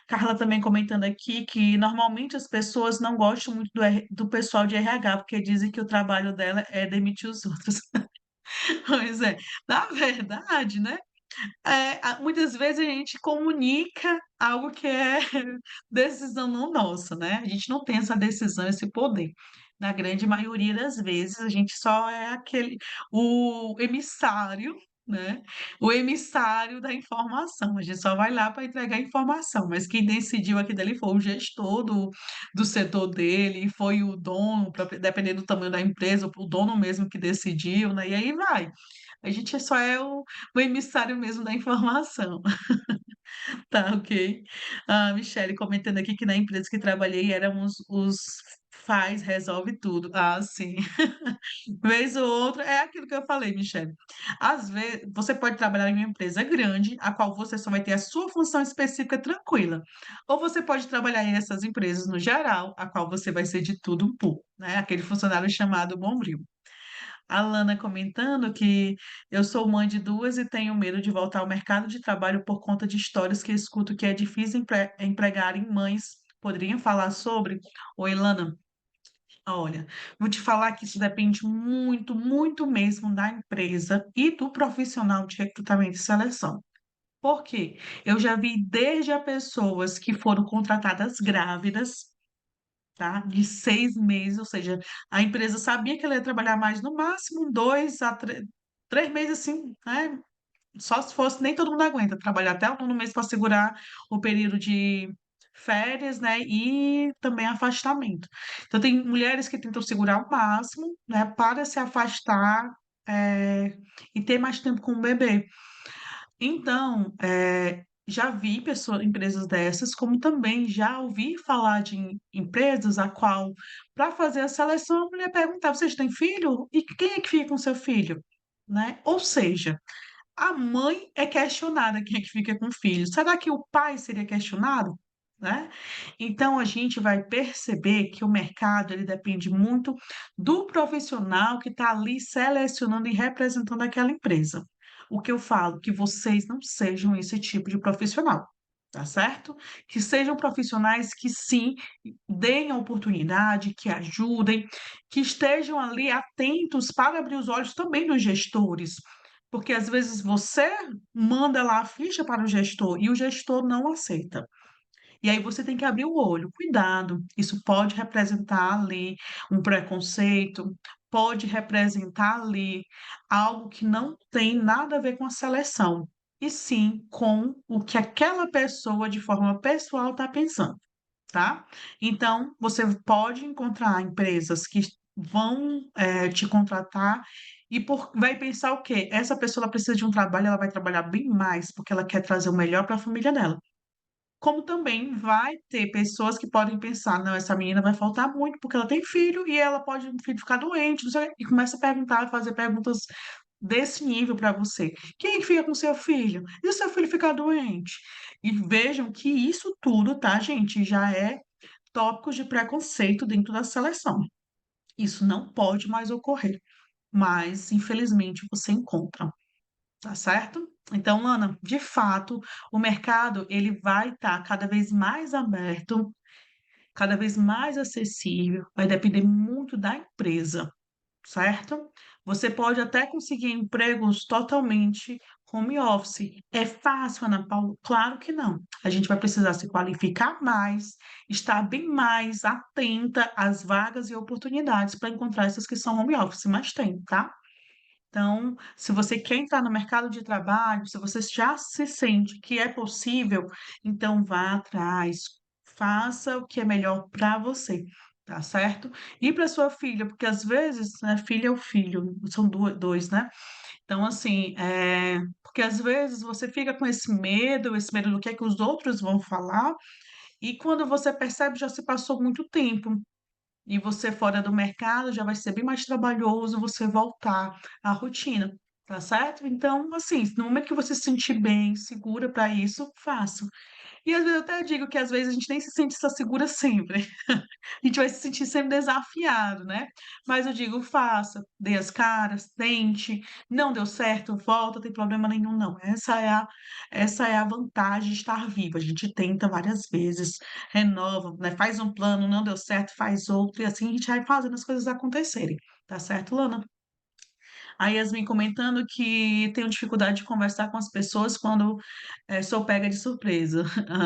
Carla também comentando aqui que normalmente as pessoas não gostam muito do pessoal de RH, porque dizem que o trabalho dela é demitir os outros. Pois é, na verdade, né? Muitas vezes a gente comunica algo que é decisão não nossa, né? A gente não tem essa decisão, esse poder. Na grande maioria das vezes, a gente só é o emissário, né? O emissário da informação. A gente só vai lá para entregar a informação, mas quem decidiu aquilo ali foi o gestor do setor dele, foi o dono, dependendo do tamanho da empresa, o dono mesmo que decidiu, né? E aí vai. A gente só é o emissário mesmo da informação. Tá, ok. A Michele comentando aqui que na empresa que trabalhei éramos os faz, resolve tudo. Ah, sim. Vez ou outra, é aquilo que eu falei, Michele. Às vezes, você pode trabalhar em uma empresa grande, a qual você só vai ter a sua função específica tranquila. Ou você pode trabalhar em essas empresas no geral, a qual você vai ser de tudo um pouco, né? Aquele funcionário chamado bombril. A Lana comentando que eu sou mãe de duas e tenho medo de voltar ao mercado de trabalho por conta de histórias que escuto que é difícil empregar em mães. Poderiam falar sobre? Oi, Lana. Olha, vou te falar que isso depende muito, muito mesmo da empresa e do profissional de recrutamento e seleção. Por quê? Eu já vi desde a pessoas que foram contratadas grávidas, tá? De 6 meses, ou seja, a empresa sabia que ela ia trabalhar mais, no máximo 2 a 3 meses, assim, né? Só se fosse, nem todo mundo aguenta trabalhar até o nono mês para segurar o período de férias, né? E também afastamento. Então, tem mulheres que tentam segurar o máximo, né? Para se afastar, e ter mais tempo com o bebê. Então, já vi empresas dessas, como também já ouvi falar de empresas a qual, para fazer a seleção, a mulher perguntava: vocês têm filho? E quem é que fica com seu filho? Né? Ou seja, a mãe é questionada quem é que fica com o filho. Será que o pai seria questionado? Né? Então, a gente vai perceber que o mercado ele depende muito do profissional que está ali selecionando e representando aquela empresa. O que eu falo, que vocês não sejam esse tipo de profissional, tá certo? Que sejam profissionais que sim deem a oportunidade, que ajudem, que estejam ali atentos para abrir os olhos também dos gestores. Porque às vezes você manda lá a ficha para o gestor e o gestor não aceita. E aí você tem que abrir o olho. Cuidado, isso pode representar ali um preconceito, pode representar ali algo que não tem nada a ver com a seleção, e sim com o que aquela pessoa, de forma pessoal, está pensando, tá? Então, você pode encontrar empresas que vão te contratar e vai pensar o quê? Essa pessoa ela precisa de um trabalho, ela vai trabalhar bem mais, porque ela quer trazer o melhor para a família dela. Como também vai ter pessoas que podem pensar, não, essa menina vai faltar muito porque ela tem filho e ela pode o filho ficar doente, não sei, o quê, e começa a perguntar, fazer perguntas desse nível para você. Quem é que fica com seu filho? E se seu filho ficar doente? E vejam que isso tudo, tá, gente, já é tópicos de preconceito dentro da seleção. Isso não pode mais ocorrer, mas infelizmente você encontra, tá certo? Então, Lana, de fato, o mercado ele vai estar cada vez mais aberto, cada vez mais acessível, vai depender muito da empresa, certo? Você pode até conseguir empregos totalmente home office. É fácil, Ana Paula? Claro que não. A gente vai precisar se qualificar mais, estar bem mais atenta às vagas e oportunidades para encontrar essas que são home office, mas tem, tá? Então, se você quer entrar no mercado de trabalho, se você já se sente que é possível, então vá atrás, faça o que é melhor para você, tá certo? E para sua filha, porque às vezes, né, filha é o filho, são dois, né? Então, assim, porque às vezes você fica com esse medo do que é que os outros vão falar, e quando você percebe, já se passou muito tempo. E você fora do mercado já vai ser bem mais trabalhoso você voltar à rotina, tá certo? Então, assim, no momento que você se sentir bem, segura para isso, faça. E às vezes eu até digo que às vezes a gente nem se sente essa segura sempre. A gente vai se sentir sempre desafiado, né? Mas eu digo, faça, dê as caras, tente, não deu certo, volta, não tem problema nenhum, não. Essa é a vantagem de estar vivo. A gente tenta várias vezes, renova, né? Faz um plano, não deu certo, faz outro, e assim a gente vai fazendo as coisas acontecerem. Tá certo, Lana? A Yasmin comentando que tenho dificuldade de conversar com as pessoas quando sou pega de surpresa.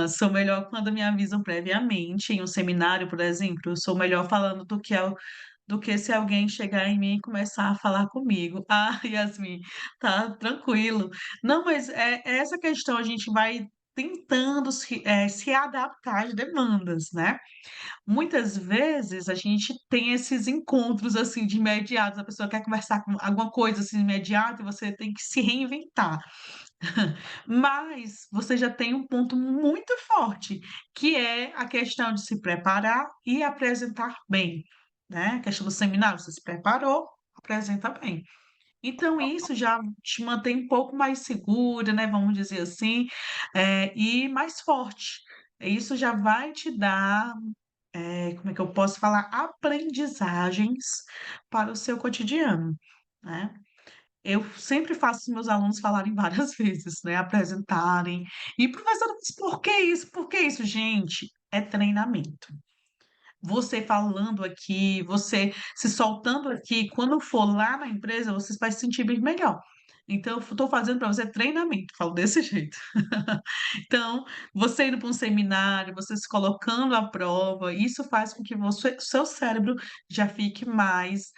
Sou melhor quando me avisam previamente, em um seminário, por exemplo. Eu sou melhor falando do que se alguém chegar em mim e começar a falar comigo. Ah, Yasmin, tá tranquilo. Não, mas é essa questão, a gente vai tentando se adaptar às demandas, né? Muitas vezes a gente tem esses encontros assim de imediato, a pessoa quer conversar com alguma coisa assim imediata e você tem que se reinventar. Mas você já tem um ponto muito forte, que é a questão de se preparar e apresentar bem, né? A questão do seminário, você se preparou, apresenta bem. Então, isso já te mantém um pouco mais segura, né? Vamos dizer assim, e mais forte. Isso já vai te dar como é que eu posso falar? Aprendizagens para o seu cotidiano, né? Eu sempre faço os meus alunos falarem várias vezes, né? Apresentarem. E professora, mas por que isso? Por que isso? Gente, é treinamento. Você falando aqui, você se soltando aqui, quando for lá na empresa, você vai se sentir bem melhor. Então, eu estou fazendo para você treinamento, falo desse jeito. Então, você indo para um seminário, você se colocando à prova, isso faz com que seu cérebro já fique mais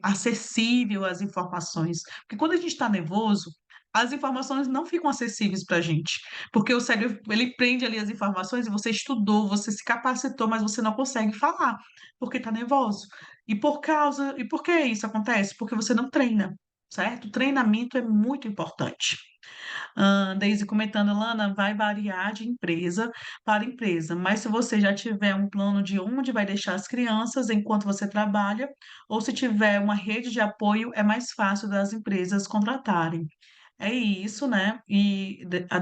acessível às informações. Porque quando a gente está nervoso, as informações não ficam acessíveis para a gente, porque o cérebro ele prende ali as informações e você estudou, você se capacitou, mas você não consegue falar, porque está nervoso. E por que isso acontece? Porque você não treina, certo? O treinamento é muito importante. Daisy comentando, Lana, vai variar de empresa para empresa, mas se você já tiver um plano de onde vai deixar as crianças enquanto você trabalha, ou se tiver uma rede de apoio, é mais fácil das empresas contratarem. É isso, né? E a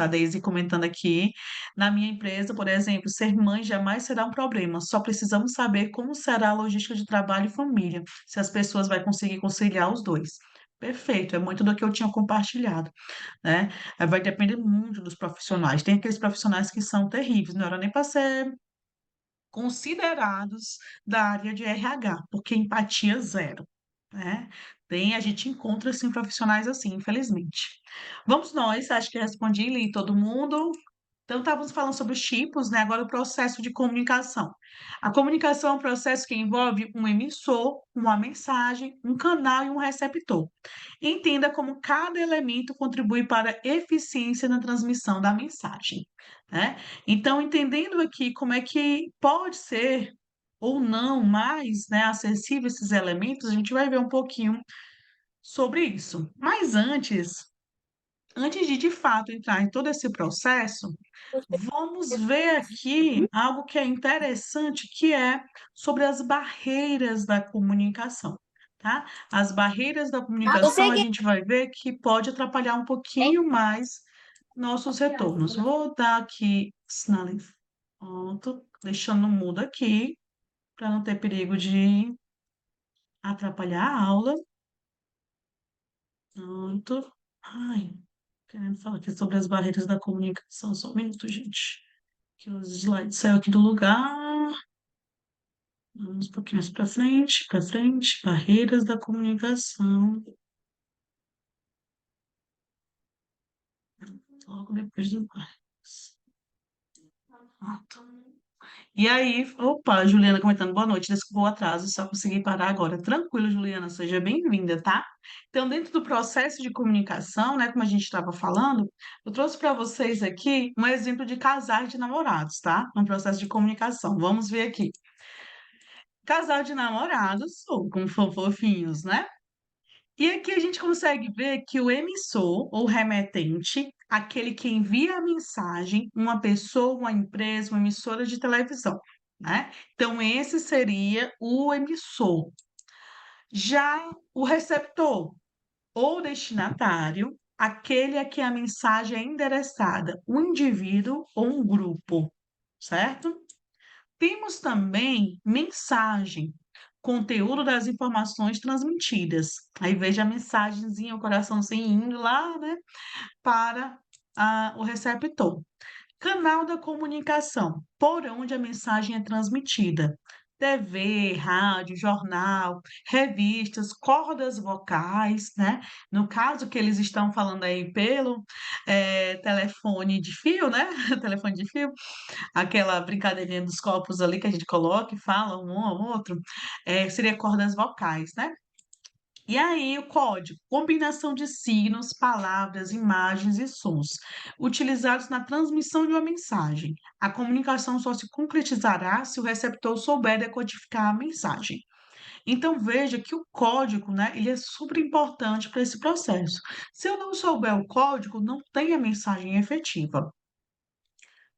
Daisy comentando aqui, na minha empresa, por exemplo, ser mãe jamais será um problema, só precisamos saber como será a logística de trabalho e família, se as pessoas vão conseguir conciliar os dois. Perfeito, é muito do que eu tinha compartilhado, né? Vai depender muito dos profissionais. Tem aqueles profissionais que são terríveis, não era nem para ser considerados da área de RH, porque empatia zero, né? A gente encontra, assim, profissionais assim, infelizmente. Vamos nós, acho que respondi, li todo mundo. Então, estávamos falando sobre os tipos, né? Agora, o processo de comunicação. A comunicação é um processo que envolve um emissor, uma mensagem, um canal e um receptor. Entenda como cada elemento contribui para a eficiência na transmissão da mensagem, né? Então, entendendo aqui como é que pode ser ou não mais, né, acessível esses elementos, a gente vai ver um pouquinho sobre isso. Mas antes de fato entrar em todo esse processo, vamos ver aqui algo que é interessante, que é sobre as barreiras da comunicação, tá? As barreiras da comunicação a Você gente vai ver que pode atrapalhar um pouquinho mais nossos retornos. Vou dar aqui pronto, deixando no mudo aqui, para não ter perigo de atrapalhar a aula. Pronto. Ai, querendo falar aqui sobre as barreiras da comunicação. Só um minuto, gente. Que os slides saiu aqui do lugar. Vamos um pouquinho mais para frente, para frente. Barreiras da comunicação. Logo depois do pronto. E aí, opa, Juliana comentando, boa noite, desculpa o atraso, só consegui parar agora. Tranquilo, Juliana, seja bem-vinda, tá? Então, dentro do processo de comunicação, né, como a gente estava falando, eu trouxe para vocês aqui um exemplo de casais de namorados, tá? Um processo de comunicação. Vamos ver aqui. Casal de namorados, ou como fofinhos, né? E aqui a gente consegue ver que o emissor ou remetente, aquele que envia a mensagem, uma pessoa, uma empresa, uma emissora de televisão, né? Então, esse seria o emissor. Já o receptor ou destinatário, aquele a quem a mensagem é endereçada, um indivíduo ou um grupo, certo? Temos também mensagem, conteúdo das informações transmitidas. Aí veja a mensagenzinha, o coraçãozinho indo lá, né, para o receptor. Canal da comunicação, por onde a mensagem é transmitida. TV, rádio, jornal, revistas, cordas vocais, né? No caso que eles estão falando aí pelo telefone de fio, né? Telefone de fio, aquela brincadeirinha dos copos ali que a gente coloca e fala um ao outro, seria cordas vocais, né? E aí, o código, combinação de signos, palavras, imagens e sons, utilizados na transmissão de uma mensagem. A comunicação só se concretizará se o receptor souber decodificar a mensagem. Então, veja que o código, né, ele é super importante para esse processo. Se eu não souber o código, não tem a mensagem efetiva.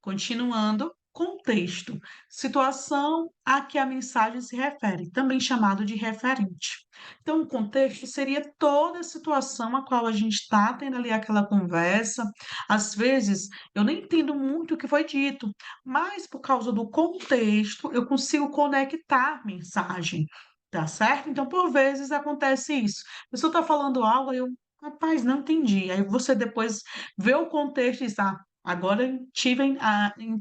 Continuando, contexto, situação a que a mensagem se refere, também chamado de referente. Então, o contexto seria toda a situação a qual a gente está tendo ali aquela conversa. Às vezes, eu nem entendo muito o que foi dito, mas por causa do contexto, eu consigo conectar a mensagem, tá certo? Então, por vezes acontece isso. A pessoa está falando algo, aí eu, rapaz, não entendi. Aí você depois vê o contexto e diz, ah, agora eu tive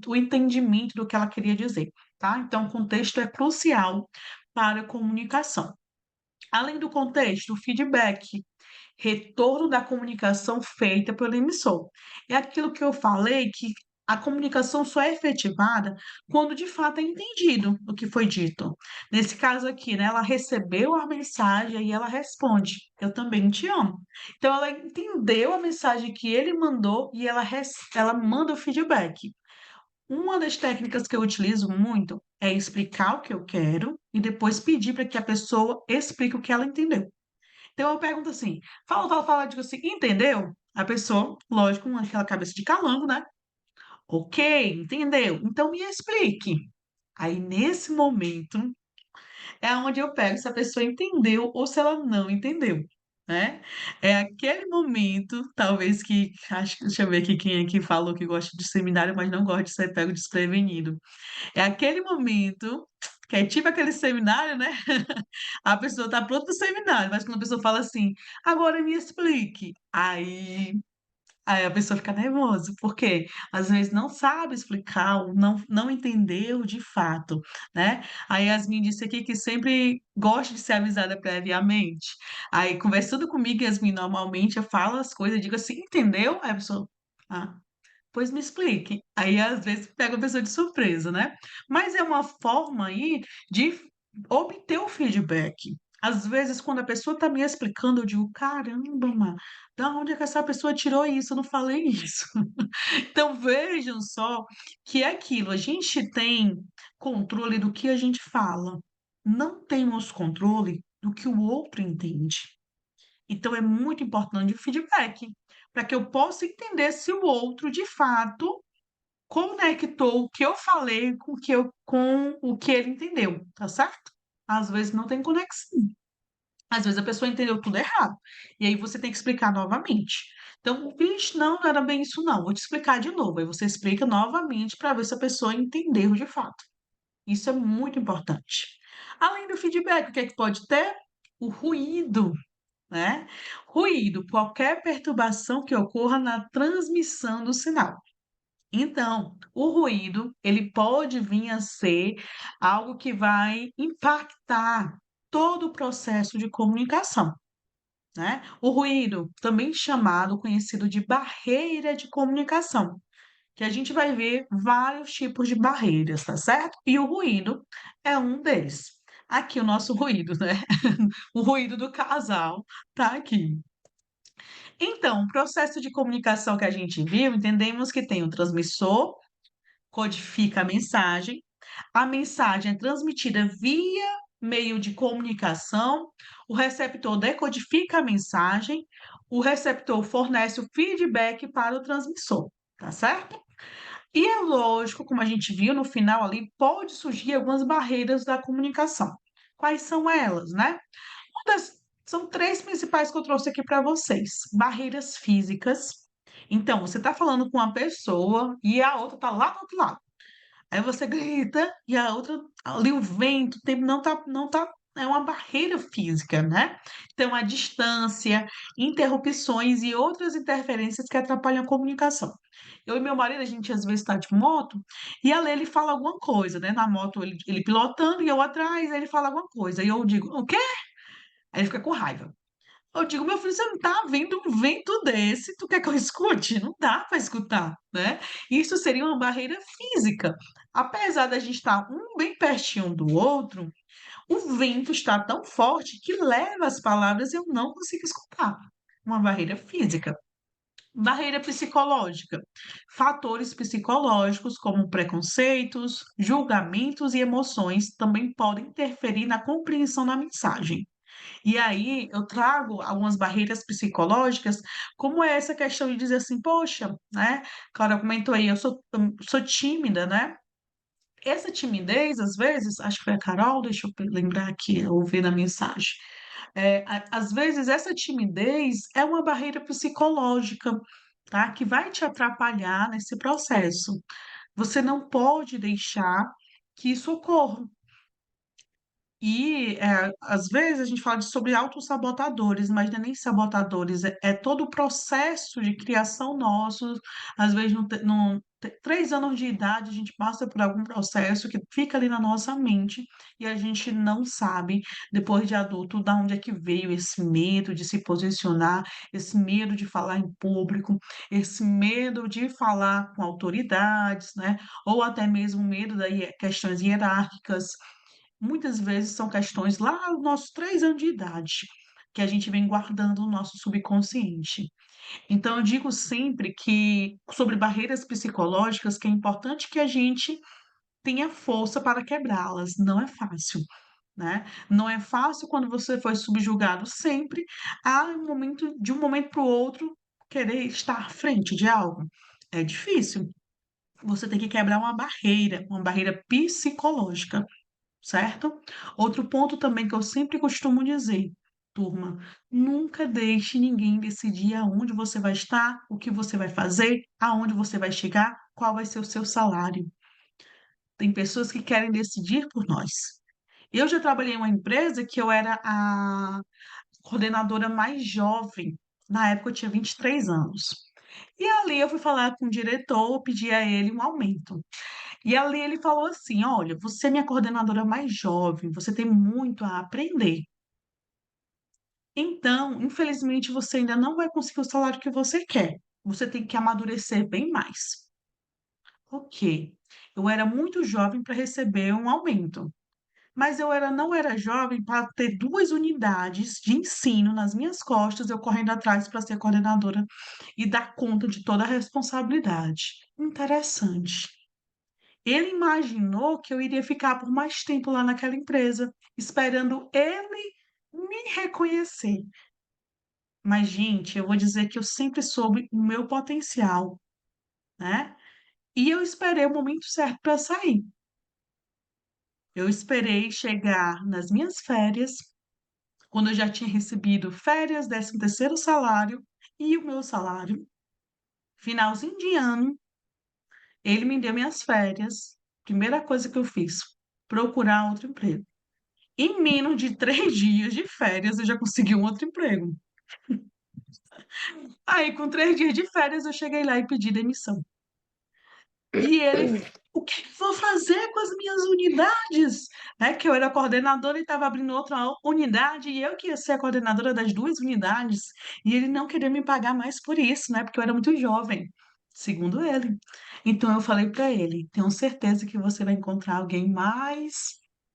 o entendimento do que ela queria dizer, tá? Então, o contexto é crucial para a comunicação. Além do contexto, o feedback, retorno da comunicação feita pelo emissor. É aquilo que eu falei que a comunicação só é efetivada quando de fato é entendido o que foi dito. Nesse caso aqui, né, ela recebeu a mensagem e ela responde: Eu também te amo. Então, ela entendeu a mensagem que ele mandou e ela manda o feedback. Uma das técnicas que eu utilizo muito é explicar o que eu quero e depois pedir para que a pessoa explique o que ela entendeu. Então eu pergunto assim, fala, digo assim, entendeu? A pessoa, lógico, com aquela cabeça de calango, né? Ok, entendeu? Então me explique. Aí nesse momento é onde eu pego se a pessoa entendeu ou se ela não entendeu, né? É aquele momento, talvez que, acho, deixa eu ver aqui quem é que falou que gosta de seminário, mas não gosta de ser pego desprevenido. É aquele momento que é tipo aquele seminário, né? A pessoa tá pronta para o seminário, mas quando a pessoa fala assim, agora me explique. Aí a pessoa fica nervosa, porque às vezes não sabe explicar, ou não entendeu de fato, né? Aí Yasmin disse aqui que sempre gosta de ser avisada previamente. Aí, conversando comigo, Yasmin, normalmente eu falo as coisas, digo assim, entendeu? Aí a pessoa, ah, pois me explique. Aí, às vezes, pega a pessoa de surpresa, né? Mas é uma forma aí de obter o feedback. Às vezes, quando a pessoa está me explicando, eu digo, caramba, da onde é que essa pessoa tirou isso? Eu não falei isso. Então, vejam só que é aquilo, a gente tem controle do que a gente fala, não temos controle do que o outro entende. Então, é muito importante o feedback, para que eu possa entender se o outro, de fato, conectou o que eu falei com o que ele entendeu, tá certo? Às vezes não tem conexão. Às vezes a pessoa entendeu tudo errado. E aí você tem que explicar novamente. Então, vixe, não era bem isso, não. Vou te explicar de novo. Aí você explica novamente para ver se a pessoa entendeu de fato. Isso é muito importante. Além do feedback, o que é que pode ter? O ruído. né? Ruído, qualquer perturbação que ocorra na transmissão do sinal. Então, o ruído, ele pode vir a ser algo que vai impactar todo o processo de comunicação, né? O ruído, também chamado, conhecido de barreira de comunicação, que a gente vai ver vários tipos de barreiras, tá certo? E o ruído é um deles. Aqui o nosso ruído, né? O ruído do casal tá aqui. Então, o processo de comunicação que a gente viu, entendemos que tem o transmissor, codifica a mensagem é transmitida via meio de comunicação, o receptor decodifica a mensagem, o receptor fornece o feedback para o transmissor, tá certo? E é lógico, como a gente viu no final ali, pode surgir algumas barreiras da comunicação. Quais são elas, né? São três principais que eu trouxe aqui para vocês. Barreiras físicas. Então, você está falando com uma pessoa e a outra está lá do outro lado. Aí você grita e a outra, ali o vento, o tempo não tá, é uma barreira física, né? Então, a distância, interrupções e outras interferências que atrapalham a comunicação. Eu e meu marido, a gente às vezes está de moto e a ele fala alguma coisa, né? Na moto, ele pilotando e eu atrás, aí ele fala alguma coisa. E eu digo, o quê? Aí ele fica com raiva. Eu digo, meu filho, você não tá vendo um vento desse, tu quer que eu escute? Não dá para escutar, né? Isso seria uma barreira física. Apesar da gente estar um bem pertinho do outro, o vento está tão forte que leva as palavras e eu não consigo escutar. Uma barreira física. Barreira psicológica. Fatores psicológicos, como preconceitos, julgamentos e emoções, também podem interferir na compreensão da mensagem. E aí eu trago algumas barreiras psicológicas, como é essa questão de dizer assim, poxa, né? Clara comentou aí, eu sou tímida, né? Essa timidez, às vezes, acho que foi a Carol, deixa eu lembrar aqui, eu ouvi na mensagem. Às vezes, essa timidez é uma barreira psicológica, tá? Que vai te atrapalhar nesse processo. Você não pode deixar que isso ocorra. E, às vezes, a gente fala sobre autossabotadores, mas não é nem sabotadores, é todo o processo de criação nosso. Às vezes, 3 anos de idade, a gente passa por algum processo que fica ali na nossa mente e a gente não sabe, depois de adulto, da onde é que veio esse medo de se posicionar, esse medo de falar em público, esse medo de falar com autoridades, né? Ou até mesmo medo das questões hierárquicas. Muitas vezes são questões lá nos nossos 3 anos de idade, que a gente vem guardando no nosso subconsciente. Então eu digo sempre que sobre barreiras psicológicas, que é importante que a gente tenha força para quebrá-las, não é fácil, né. Não é fácil quando você foi subjugado sempre, de um momento para o outro, querer estar à frente de algo. É difícil. Você tem que quebrar uma barreira psicológica. Certo? Outro ponto também que eu sempre costumo dizer, turma, nunca deixe ninguém decidir aonde você vai estar, o que você vai fazer, aonde você vai chegar, qual vai ser o seu salário. Tem pessoas que querem decidir por nós. Eu já trabalhei em uma empresa que eu era a coordenadora mais jovem. Na época eu tinha 23 anos. E ali eu fui falar com o diretor, pedi a ele um aumento. E ali ele falou assim: "Olha, você é minha coordenadora mais jovem, você tem muito a aprender. Então, infelizmente, você ainda não vai conseguir o salário que você quer. Você tem que amadurecer bem mais". Ok, eu era muito jovem para receber um aumento, mas não era jovem para ter 2 unidades de ensino nas minhas costas, eu correndo atrás para ser coordenadora e dar conta de toda a responsabilidade. Interessante. Ele imaginou que eu iria ficar por mais tempo lá naquela empresa, esperando ele me reconhecer. Mas, gente, eu vou dizer que eu sempre soube o meu potencial, né? E eu esperei o momento certo para sair. Eu esperei chegar nas minhas férias, quando eu já tinha recebido férias, 13º salário e o meu salário. Finalzinho de ano, ele me deu minhas férias. Primeira coisa que eu fiz, procurar outro emprego. Em menos de 3 dias de férias, eu já consegui um outro emprego. Aí, com 3 dias de férias, eu cheguei lá e pedi demissão. E ele: "O que vou fazer com as minhas unidades?", né, que eu era coordenadora e estava abrindo outra unidade, e eu que ia ser a coordenadora das 2 unidades, e ele não queria me pagar mais por isso, né, porque eu era muito jovem, segundo ele. Então eu falei para ele: "Tenho certeza que você vai encontrar alguém mais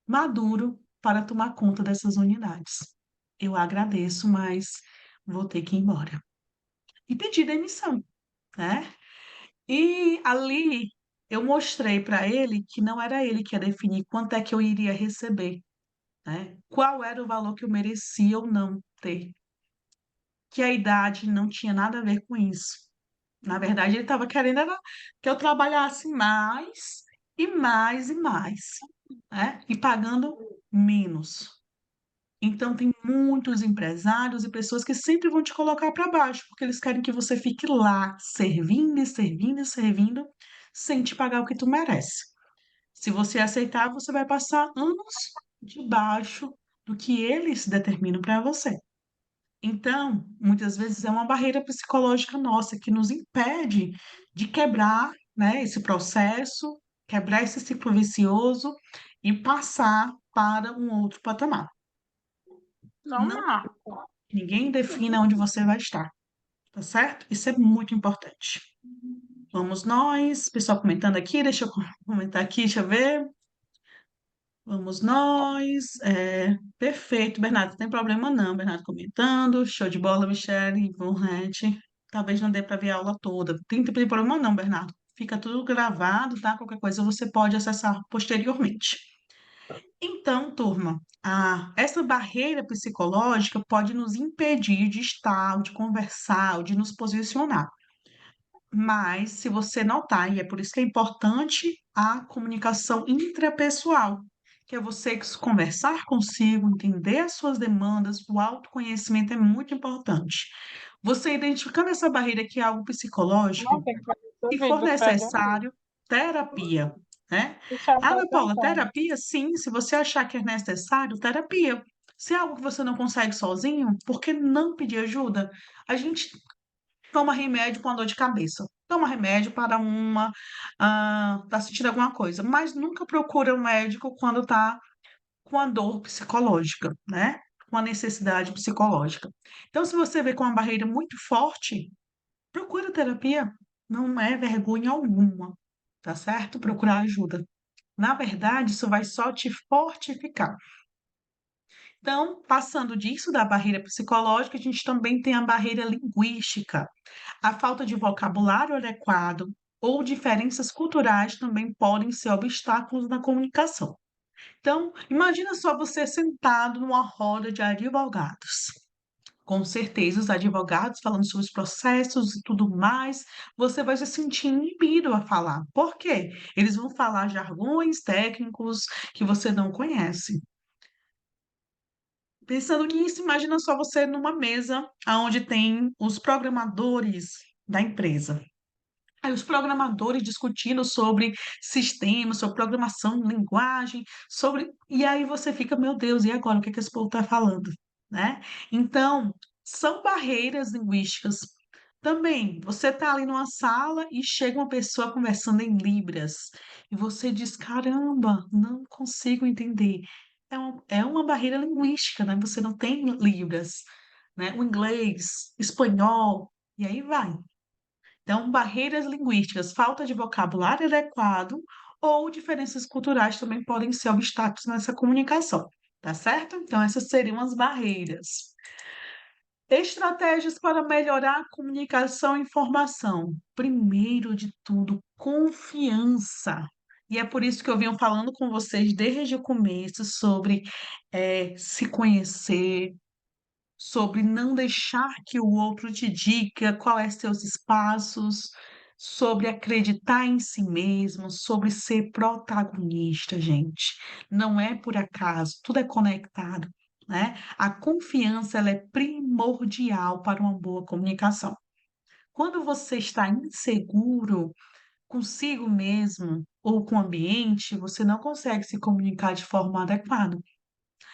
maduro para tomar conta dessas unidades. Eu agradeço, mas vou ter que ir embora". E pedi demissão, né. E ali eu mostrei para ele que não era ele que ia definir quanto é que eu iria receber, né, qual era o valor que eu merecia ou não ter, que a idade não tinha nada a ver com isso. Na verdade, ele estava querendo era que eu trabalhasse mais, e mais, e mais, né, e pagando menos. Então tem muitos empresários e pessoas que sempre vão te colocar para baixo, porque eles querem que você fique lá, servindo e servindo e servindo, sem te pagar o que tu merece. Se você aceitar, você vai passar anos debaixo do que eles determinam para você. Então, muitas vezes é uma barreira psicológica nossa que nos impede de quebrar, né, esse processo, quebrar esse ciclo vicioso e passar para um outro patamar. Não Normal. que ninguém defina onde você vai estar, tá certo? Isso é muito importante. Vamos nós, pessoal comentando aqui, deixa eu comentar aqui, deixa eu ver. Vamos nós. Perfeito, Bernardo, não tem problema não, Bernardo comentando. Show de bola, Michele, Ivonete. Talvez não dê para ver a aula toda. Tem problema não, Bernardo. Fica tudo gravado, tá? Qualquer coisa você pode acessar posteriormente. Então, turma, essa barreira psicológica pode nos impedir de estar, ou de conversar, ou de nos posicionar. Mas, se você notar, e é por isso que é importante a comunicação intrapessoal, que é você conversar consigo, entender as suas demandas, o autoconhecimento é muito importante. Você identificando essa barreira que é algo Não psicológico, tem que fazer se for ouvido para dormir. necessário, terapia, né. Deixar "Ah, Ana Paula, apresentando. terapia?" Sim, se você achar que é necessário, terapia. Se é algo que você não consegue sozinho, por que não pedir ajuda? A gente toma remédio para uma dor de cabeça, toma remédio para tá sentindo alguma coisa, mas nunca procura um médico quando tá com a dor psicológica, né, com a necessidade psicológica. Então se você vê com uma barreira muito forte, procura terapia, não é vergonha alguma, tá certo? Procurar ajuda. Na verdade, isso vai só te fortificar. Então, passando disso, da barreira psicológica, a gente também tem a barreira linguística. A falta de vocabulário adequado ou diferenças culturais também podem ser obstáculos na comunicação. Então, imagina só você sentado numa roda de advogados. Com certeza, os advogados falando sobre os processos e tudo mais, você vai se sentir inibido a falar. Por quê? Eles vão falar jargões técnicos que você não conhece. Pensando nisso, imagina só você numa mesa aonde tem os programadores da empresa. Aí os programadores discutindo sobre sistemas, sobre programação, linguagem, e aí você fica: "Meu Deus, e agora? O que é que esse povo está falando?", né. Então, são barreiras linguísticas. Também, você está ali numa sala e chega uma pessoa conversando em libras, e você diz: "Caramba, não consigo entender". É uma barreira linguística, né, você não tem libras, né, o inglês, espanhol, e aí vai. Então, barreiras linguísticas, falta de vocabulário adequado ou diferenças culturais também podem ser obstáculos nessa comunicação, tá certo? Então, essas seriam as barreiras. Estratégias para melhorar a comunicação e informação. Primeiro de tudo, confiança. E é por isso que eu venho falando com vocês desde o começo sobre se conhecer, sobre não deixar que o outro te diga quais seus espaços, sobre acreditar em si mesmo, sobre ser protagonista, gente. Não é por acaso, tudo é conectado, né. A confiança, ela é primordial para uma boa comunicação. Quando você está inseguro consigo mesmo ou com o ambiente, você não consegue se comunicar de forma adequada.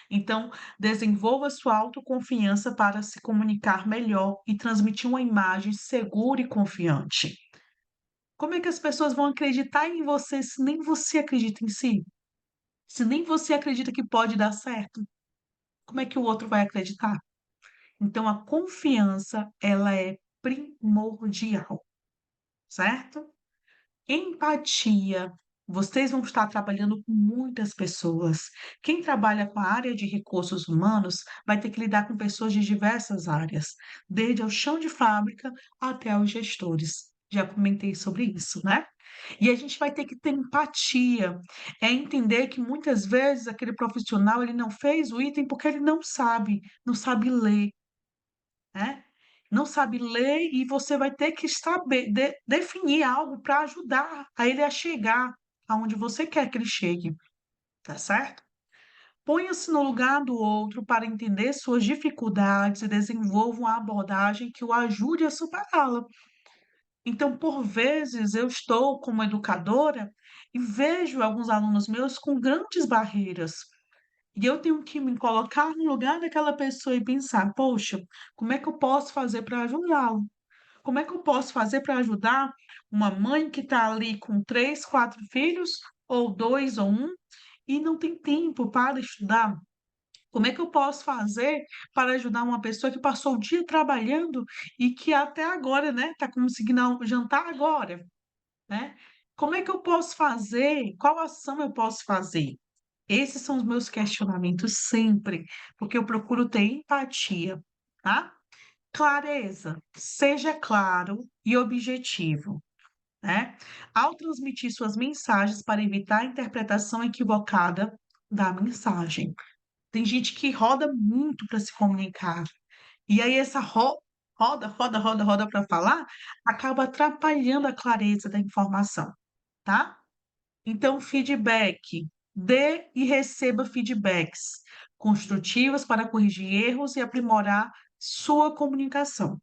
Então, desenvolva sua autoconfiança para se comunicar melhor e transmitir uma imagem segura e confiante. Como é que as pessoas vão acreditar em você se nem você acredita em si? Se nem você acredita que pode dar certo, como é que o outro vai acreditar? Então a confiança, ela é primordial, certo? Empatia. Vocês vão estar trabalhando com muitas pessoas. Quem trabalha com a área de recursos humanos vai ter que lidar com pessoas de diversas áreas, desde o chão de fábrica até os gestores. Já comentei sobre isso, né? E a gente vai ter que ter empatia, é entender que muitas vezes aquele profissional ele não fez o item porque ele não sabe ler, né? Não sabe ler e você vai ter que saber definir algo para ajudar a ele a chegar aonde você quer que ele chegue, tá certo? Ponha-se no lugar do outro para entender suas dificuldades e desenvolva uma abordagem que o ajude a superá-la. Então, por vezes, eu estou como educadora e vejo alguns alunos meus com grandes barreiras. E eu tenho que me colocar no lugar daquela pessoa e pensar: poxa, como é que eu posso fazer para ajudá-lo? Como é que eu posso fazer para ajudar uma mãe que está ali com três, quatro filhos, ou dois, ou um, e não tem tempo para estudar? Como é que eu posso fazer para ajudar uma pessoa que passou o dia trabalhando e que até agora, né, está conseguindo jantar agora, né? Como é que eu posso fazer? Qual ação eu posso fazer? Esses são os meus questionamentos sempre, porque eu procuro ter empatia, tá? Clareza, seja claro e objetivo, né? Ao transmitir suas mensagens para evitar a interpretação equivocada da mensagem. Tem gente que roda muito para se comunicar, e aí essa roda para falar, acaba atrapalhando a clareza da informação, tá? Então, feedback. Dê e receba feedbacks construtivos para corrigir erros e aprimorar sua comunicação.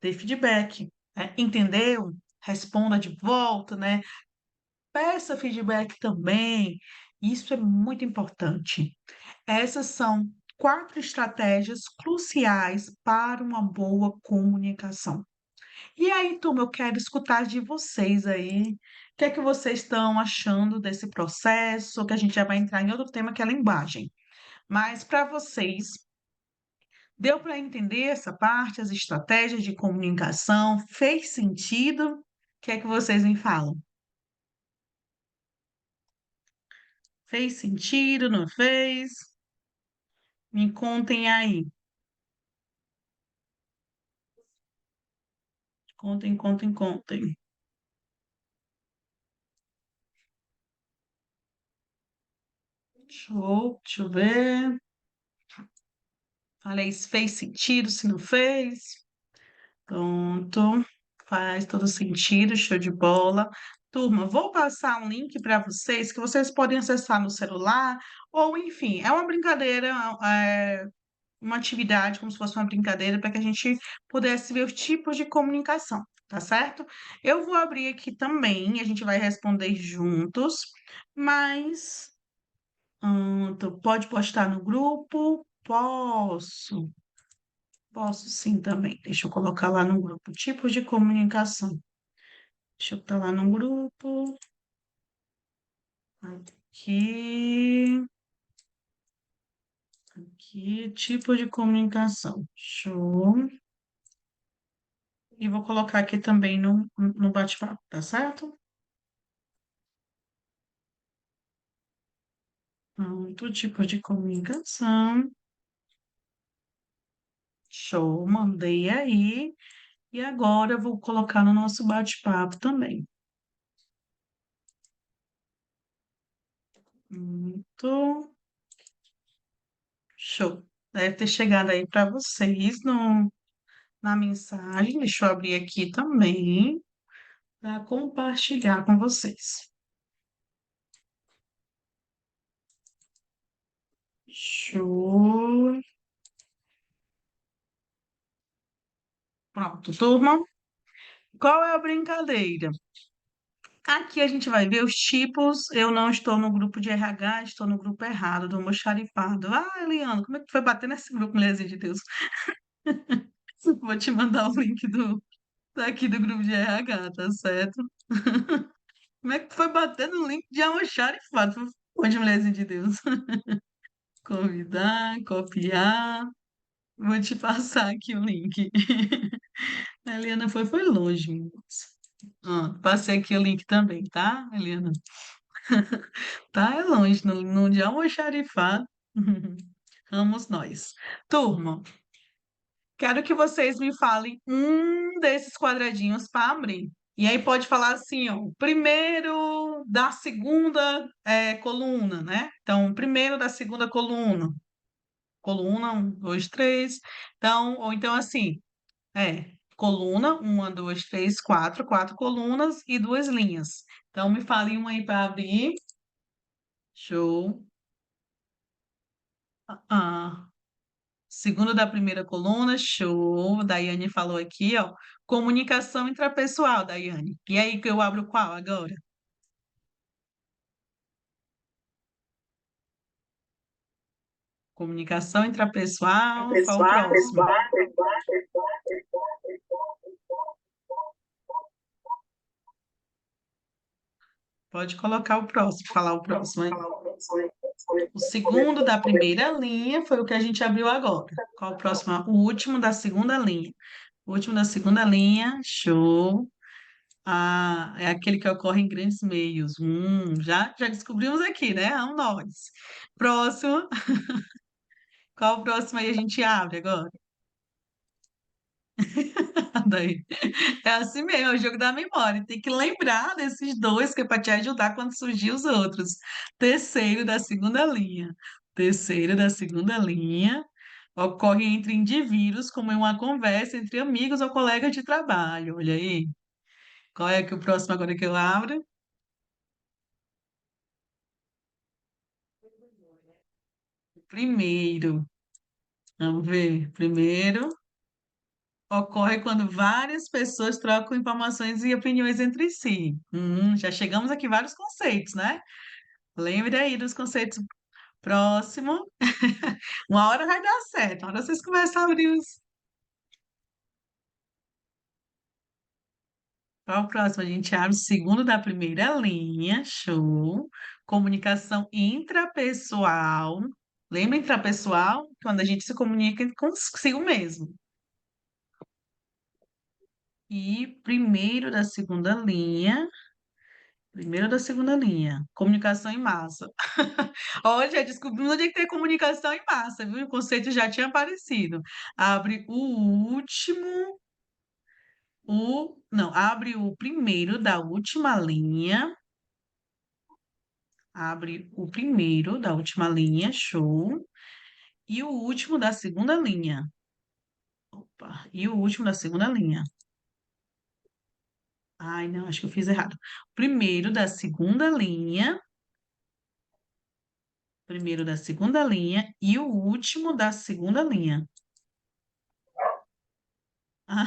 Dê feedback, né? Entendeu? Responda de volta, né? Peça feedback também. Isso é muito importante. Essas são quatro estratégias cruciais para uma boa comunicação. E aí, turma, eu quero escutar de vocês aí. O que é que vocês estão achando desse processo? Que a gente já vai entrar em outro tema, que é a linguagem. Mas para vocês, deu para entender essa parte, as estratégias de comunicação? Fez sentido? O que é que vocês me falam? Fez sentido? Não fez? Me contem aí. Contem, contem, contem. Show, deixa eu ver. Falei se fez sentido, se não fez. Pronto. Faz todo sentido, show de bola. Turma, vou passar um link para vocês que vocês podem acessar no celular, ou enfim, é uma brincadeira, é uma atividade, como se fosse uma brincadeira, para que a gente pudesse ver os tipos de comunicação, tá certo? Eu vou abrir aqui também, a gente vai responder juntos, mas tu pode postar no grupo? Posso. Posso sim também. Deixa eu colocar lá no grupo. Tipos de comunicação. Deixa eu botar lá no grupo. Aqui. Aqui. Tipo de comunicação. Show. E vou colocar aqui também no bate-papo, tá certo? Pronto. Tipo de comunicação. Show. Mandei aí. E agora eu vou colocar no nosso bate-papo também. Muito show. Deve ter chegado aí para vocês no, na mensagem. Deixa eu abrir aqui também para compartilhar com vocês. Show. Pronto, turma. Qual é a brincadeira? Aqui a gente vai ver os tipos. Eu não estou no grupo de RH, estou no grupo errado, do almoxarifado. Ah, Eliana, como é que foi bater nesse grupo, mulherzinha de Deus? Vou te mandar o link daqui do grupo de RH, tá certo? Como é que foi bater no link de almoxarifado? Pode, mulherzinha de Deus. Convidar, copiar. Vou te passar aqui o link. A Eliana foi longe, meninas. Ó, passei aqui o link também, tá, Eliana? Tá, é longe, no de almoxarifado. Vamos nós. Turma, quero que vocês me falem um desses quadradinhos para abrir. E aí pode falar assim, ó, primeiro da segunda coluna, né? Então, primeiro da segunda coluna. Coluna, um, dois, três. Então, ou então assim, coluna, uma, duas, três, quatro, quatro colunas e duas linhas. Então, me falem uma aí para abrir. Show. Ah, segundo da primeira coluna, show. Daiane falou aqui, ó. Comunicação intrapessoal, Daiane. E aí que eu abro qual agora? Comunicação intrapessoal, qual o Pessoal, próximo? Pode colocar o próximo, falar o próximo aí. O segundo da primeira linha foi o que a gente abriu agora. Qual o próximo? O último da segunda linha. O último da segunda linha, show. Ah, é aquele que ocorre em grandes meios. Já descobrimos aqui, né? É um nós. Próximo. Qual o próximo aí a gente abre agora? Daí. É assim mesmo, é o jogo da memória. Tem que lembrar desses dois que é para te ajudar quando surgir os outros. Terceiro da segunda linha. Terceiro da segunda linha. Ocorre entre indivíduos, como em uma conversa entre amigos ou colegas de trabalho. Olha aí. Qual é que o próximo agora que eu abro? Primeiro. Vamos ver. Primeiro. Ocorre quando várias pessoas trocam informações e opiniões entre si. Já chegamos aqui vários conceitos, né? Lembre aí dos conceitos. Próximo. Uma hora vai dar certo. Uma hora vocês começam a abrir os. Qual o próximo? A gente abre o segundo da primeira linha. Show. Comunicação intrapessoal. Lembra intrapessoal? Quando a gente se comunica consigo mesmo. E primeiro da segunda linha. Primeiro da segunda linha, comunicação em massa. Olha, já descobrimos onde é que tem comunicação em massa, viu? O conceito já tinha aparecido. Abre o último, não, abre o primeiro da última linha, abre o primeiro da última linha, show, e o último da segunda linha. Opa, e o último da segunda linha. Ai, não, acho que eu fiz errado. Primeiro da segunda linha, primeiro da segunda linha e o último da segunda linha. Ah,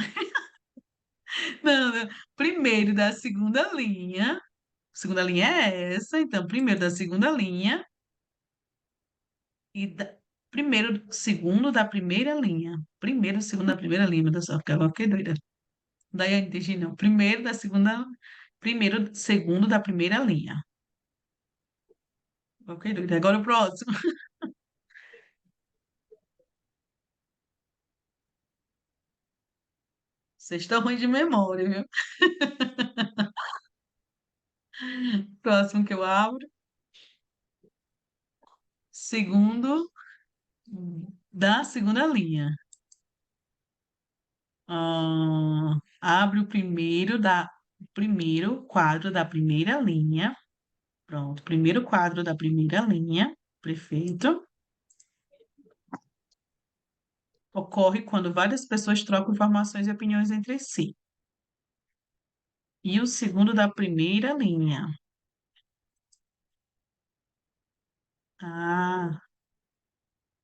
não, não. Primeiro da segunda linha é essa, então, primeiro da segunda linha e primeiro, segundo da primeira linha. Primeiro, segundo da primeira linha, meu Deus do céu, agora eu fiquei doida. Daí eu entendi, não. Primeiro, segundo da primeira linha. Eu fiquei doida. Agora o próximo. Vocês estão ruins de memória, viu? Próximo que eu abro. Segundo da segunda linha. Abre o primeiro quadro da primeira linha. Pronto, primeiro quadro da primeira linha. Perfeito. Ocorre quando várias pessoas trocam informações e opiniões entre si. E o segundo da primeira linha. Ah,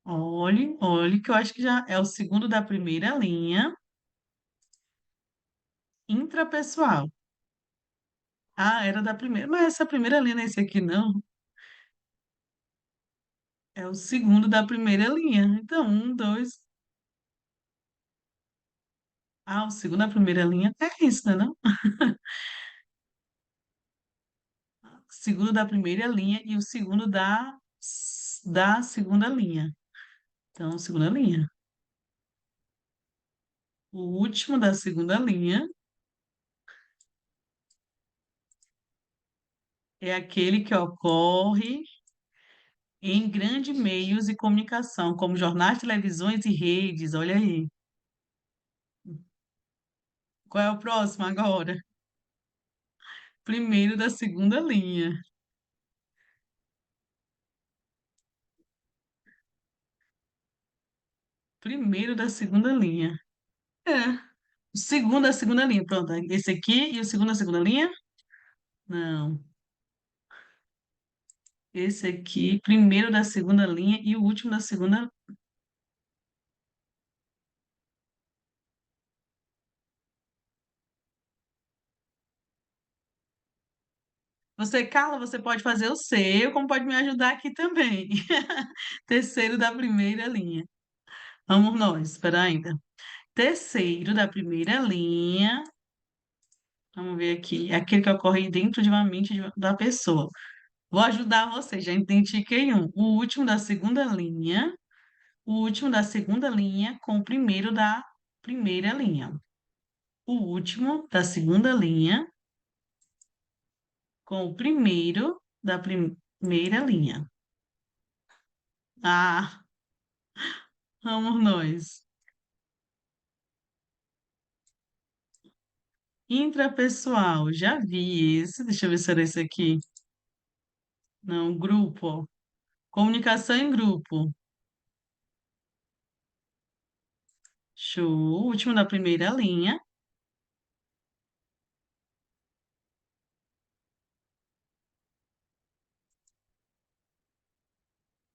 olhe que eu acho que já é o segundo da primeira linha, intrapessoal. Ah, era da primeira. Mas essa primeira linha não é esse aqui, não. É o segundo da primeira linha. Então, um, dois. Ah, o segundo da primeira linha. É isso, né, não? Segundo da primeira linha e o segundo da segunda linha. Então, segunda linha. O último da segunda linha é aquele que ocorre em grandes meios de comunicação, como jornais, televisões e redes. Olha aí. Qual é o próximo agora? Primeiro da segunda linha. Primeiro da segunda linha. É. O segundo da segunda linha. Pronto. Esse aqui e o segundo da segunda linha? Não. Esse aqui, primeiro da segunda linha e o último da segunda. Você, Carla, você pode fazer o seu, como pode me ajudar aqui também. Terceiro da primeira linha. Vamos nós, espera ainda. Terceiro da primeira linha. Vamos ver aqui. É aquele que ocorre dentro de uma mente da pessoa. Vou ajudar você, já identifiquei um. O último da segunda linha. O último da segunda linha com o primeiro da primeira linha. O último da segunda linha com o primeiro da primeira linha. Ah, vamos nós. Intrapessoal, já vi esse. Deixa eu ver se era esse aqui. Não, grupo. Ó. Comunicação em grupo. Show. Último da primeira linha.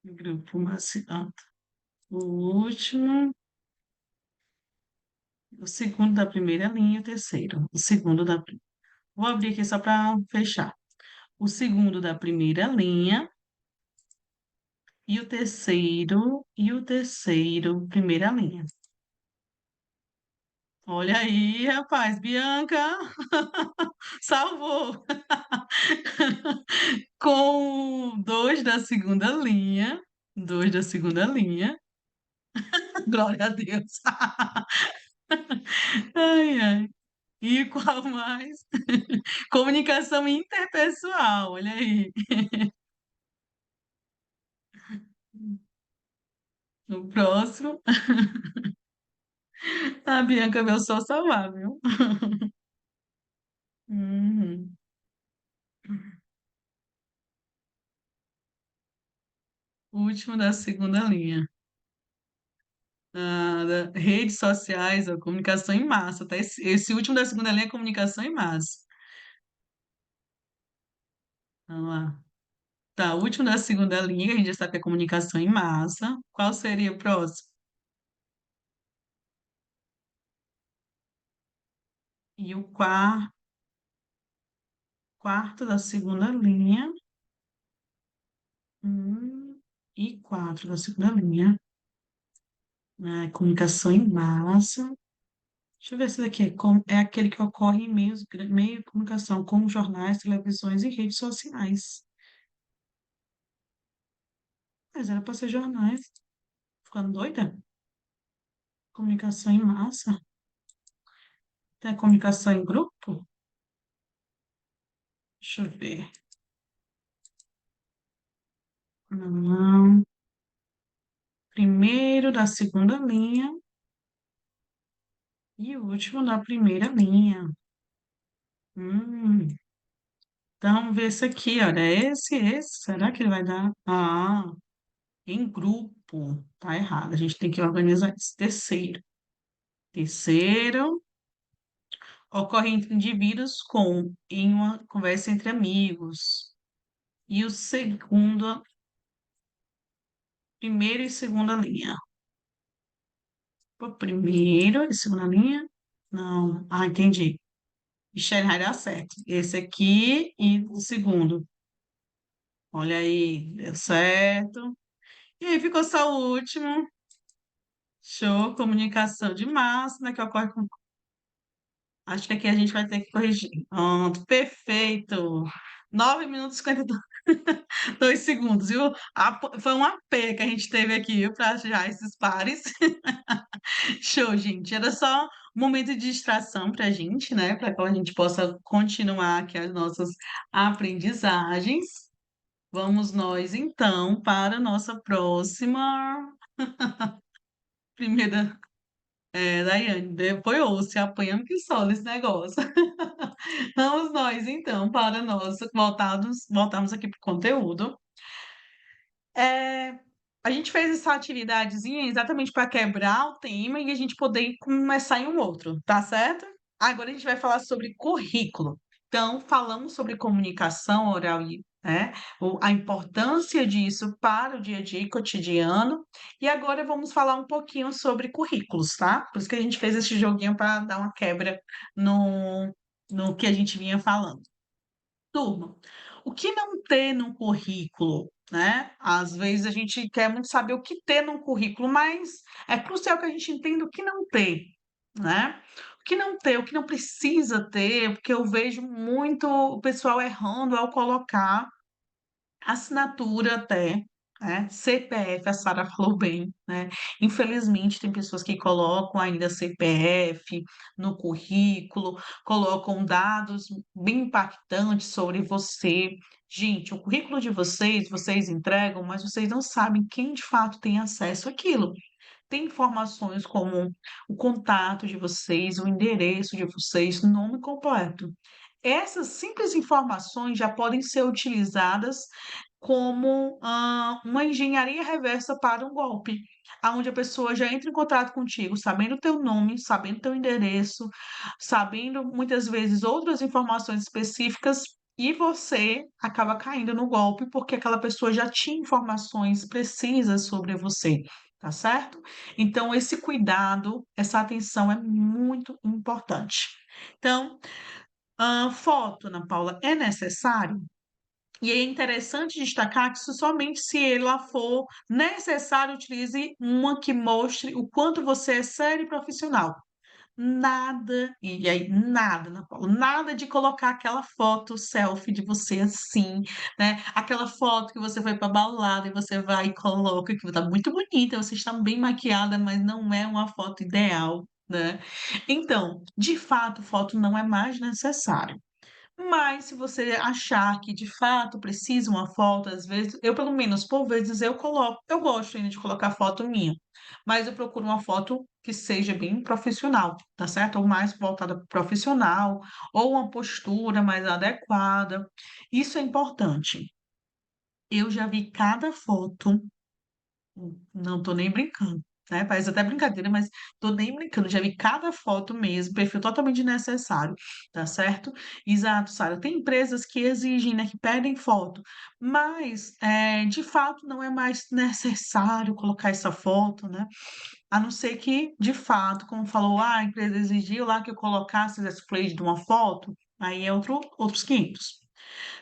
Grupo Maciel. O último. O segundo da primeira linha, o terceiro. O segundo da. Vou abrir aqui só para fechar. O segundo da primeira linha e o terceiro, primeira linha. Olha aí, rapaz, Bianca salvou com dois da segunda linha, dois da segunda linha. Glória a Deus. Ai, ai. E qual mais? Comunicação interpessoal, olha aí. No próximo, a Bianca veio só salvar, viu? Uhum. Último da segunda linha. Ah, redes sociais, ó, comunicação em massa, tá? Esse último da segunda linha é comunicação em massa. Vamos lá. Tá, o último da segunda linha, a gente já sabe que é comunicação em massa. Qual seria o próximo? E o quarto da segunda linha. E quatro da segunda linha. Comunicação em massa. Deixa eu ver se daqui é aquele que ocorre em meio de comunicação, como jornais, televisões e redes sociais. Mas era para ser jornais. Ficando doida? Comunicação em massa? Tem a comunicação em grupo? Deixa eu ver. Não. Primeiro da segunda linha e o último da primeira linha. Hum. Então, vamos ver esse aqui, olha. Esse. Será que ele vai dar? Ah, em grupo. Tá errado. A gente tem que organizar esse terceiro. Terceiro, ocorre entre indivíduos em uma conversa entre amigos. E o segundo, primeira e segunda linha. Pô, primeiro e segunda linha? Não. Ah, entendi. Michele vai dar certo. Esse aqui e o segundo. Olha aí, deu certo. E aí ficou só o último. Show, comunicação de massa, né, que ocorre com... Acho que aqui a gente vai ter que corrigir. Pronto, perfeito. 9 minutos e 52 segundos, viu? Foi um AP que a gente teve aqui, viu, para já esses pares. Show, gente. Era só um momento de distração para a gente, né? Para que a gente possa continuar aqui as nossas aprendizagens. Vamos nós, então, para a nossa próxima. Primeira, Daiane, depois ouça, apanhando que só nesse negócio. Vamos nós, então, para nós voltarmos aqui para o conteúdo. É, a gente fez essa atividadezinha exatamente para quebrar o tema e a gente poder começar em um outro, tá certo? Agora a gente vai falar sobre currículo. Então, falamos sobre comunicação oral e, né, a importância disso para o dia a dia cotidiano. E agora vamos falar um pouquinho sobre currículos, tá? Por isso que a gente fez esse joguinho para dar uma quebra no que a gente vinha falando. Turma, o que não ter no currículo, né? Às vezes a gente quer muito saber o que ter no currículo, mas é crucial que a gente entenda o que não ter, né? O que não ter, o que não precisa ter, porque eu vejo muito o pessoal errando ao colocar assinatura até, né? CPF, a Sara falou bem, né? Infelizmente, tem pessoas que colocam ainda CPF no currículo, colocam dados bem impactantes sobre você. Gente, o currículo de vocês entregam, mas vocês não sabem quem de fato tem acesso àquilo. Tem informações como o contato de vocês, o endereço de vocês, nome completo. Essas simples informações já podem ser utilizadas como uma engenharia reversa para um golpe, aonde a pessoa já entra em contato contigo, sabendo o teu nome, sabendo o teu endereço, sabendo muitas vezes outras informações específicas, e você acaba caindo no golpe porque aquela pessoa já tinha informações precisas sobre você, tá certo? Então, esse cuidado, essa atenção é muito importante. Então, foto, Ana Paula, é necessário? E é interessante destacar que isso somente se ela for necessário, utilize uma que mostre o quanto você é sério e profissional. Nada, e aí nada, Ana Paula, nada de colocar aquela foto selfie de você assim, né? Aquela foto que você foi para balada e você vai e coloca que está muito bonita, você está bem maquiada, mas não é uma foto ideal, né? Então, de fato, foto não é mais necessário. Mas se você achar que de fato precisa uma foto, às vezes, eu pelo menos por vezes eu coloco, eu gosto ainda de colocar foto minha, mas eu procuro uma foto que seja bem profissional, tá certo? Ou mais voltada para o profissional, ou uma postura mais adequada. Isso é importante. Eu já vi cada foto, não tô nem brincando, né? Parece até brincadeira, mas tô nem brincando. Já vi cada foto mesmo, perfil totalmente desnecessário, tá certo? Exato, Sara. Tem empresas que exigem, né, que pedem foto, mas de fato não é mais necessário colocar essa foto, né? A não ser que, de fato, como falou, a empresa exigiu lá que eu colocasse esse flare de uma foto, aí é outros 500.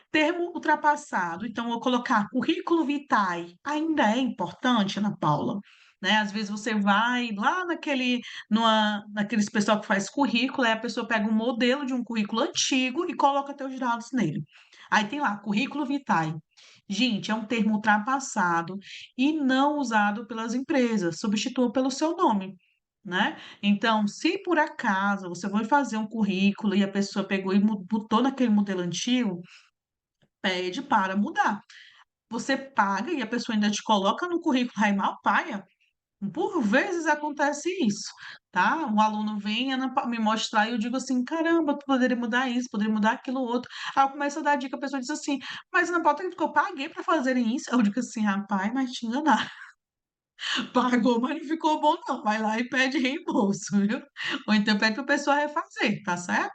Termo ultrapassado, então eu vou colocar currículo vitae, ainda é importante, Ana Paula, né? Às vezes você vai lá naqueles pessoal que faz currículo, aí a pessoa pega um modelo de um currículo antigo e coloca teus dados nele. Aí tem lá, currículo vitae. Gente, é um termo ultrapassado e não usado pelas empresas, substitua pelo seu nome. Né? Então, se por acaso você vai fazer um currículo e a pessoa pegou e botou naquele modelo antigo, pede para mudar. Você paga e a pessoa ainda te coloca no currículo Raimar Paia. Por vezes acontece isso, tá? Um aluno vem me mostrar e eu digo assim: caramba, tu poderia mudar isso, poderia mudar aquilo outro. Aí eu começo a dar dica, a pessoa diz assim: mas não pode que eu paguei para fazerem isso. Eu digo assim: rapaz, mas te enganar. Pagou, mas não ficou bom, não. Vai lá e pede reembolso, viu? Ou então pede para a pessoa refazer, tá certo?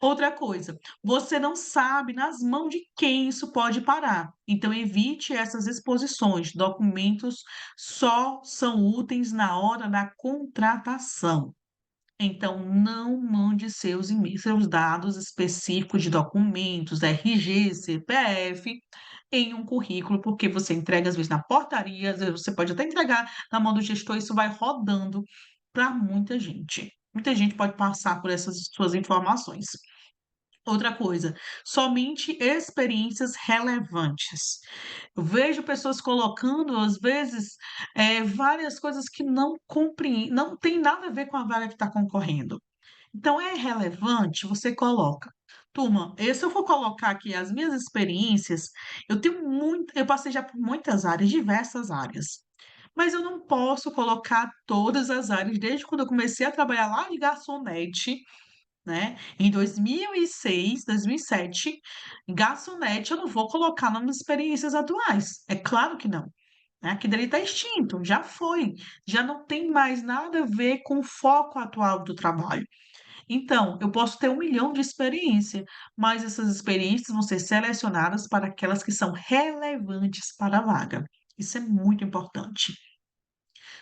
Outra coisa, você não sabe nas mãos de quem isso pode parar. Então, evite essas exposições. Documentos só são úteis na hora da contratação. Então, não mande seus dados específicos de documentos, RG, CPF, em um currículo, porque você entrega, às vezes, na portaria, às vezes você pode até entregar na mão do gestor, isso vai rodando para muita gente. Muita gente pode passar por essas suas informações. Outra coisa, somente experiências relevantes. Eu vejo pessoas colocando, às vezes, várias coisas que não tem nada a ver com a vaga que está concorrendo. Então é relevante, você coloca. Turma, se eu for colocar aqui as minhas experiências, eu passei já por muitas áreas, diversas áreas. Mas eu não posso colocar todas as áreas, desde quando eu comecei a trabalhar lá de garçonete, né, em 2006, 2007, garçonete eu não vou colocar nas minhas experiências atuais, é claro que não, né, aquilo dali está extinto, já foi, já não tem mais nada a ver com o foco atual do trabalho. Então, eu posso ter 1 milhão de experiência, mas essas experiências vão ser selecionadas para aquelas que são relevantes para a vaga. Isso é muito importante.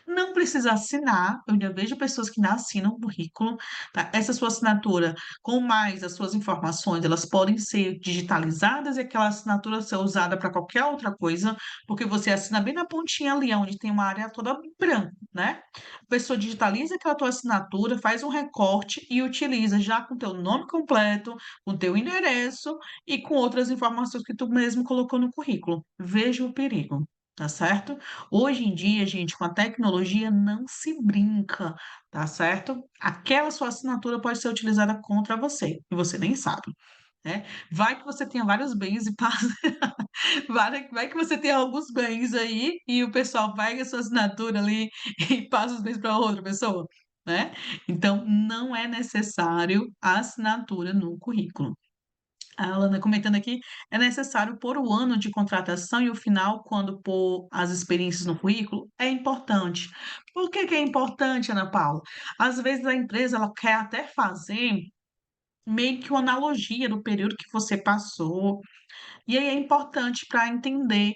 Não precisa assinar, eu ainda vejo pessoas que não assinam o currículo, tá? Essa sua assinatura, com mais as suas informações, elas podem ser digitalizadas e aquela assinatura ser usada para qualquer outra coisa, porque você assina bem na pontinha ali, onde tem uma área toda branca, né? A pessoa digitaliza aquela tua assinatura, faz um recorte e utiliza já com teu nome completo, com teu endereço e com outras informações que tu mesmo colocou no currículo. Veja o perigo, tá certo? Hoje em dia, gente, com a tecnologia não se brinca, tá certo? Aquela sua assinatura pode ser utilizada contra você, e você nem sabe, né? Vai que você tenha vários bens e passa vai que você tenha alguns bens aí, e o pessoal pega a sua assinatura ali e passa os bens para outra pessoa, né? Então, não é necessário a assinatura no currículo. A Alana comentando aqui, é necessário pôr o ano de contratação e o final quando pôr as experiências no currículo, é importante. Por que que é importante, Ana Paula? Às vezes a empresa ela quer até fazer meio que uma analogia do período que você passou, e aí é importante para entender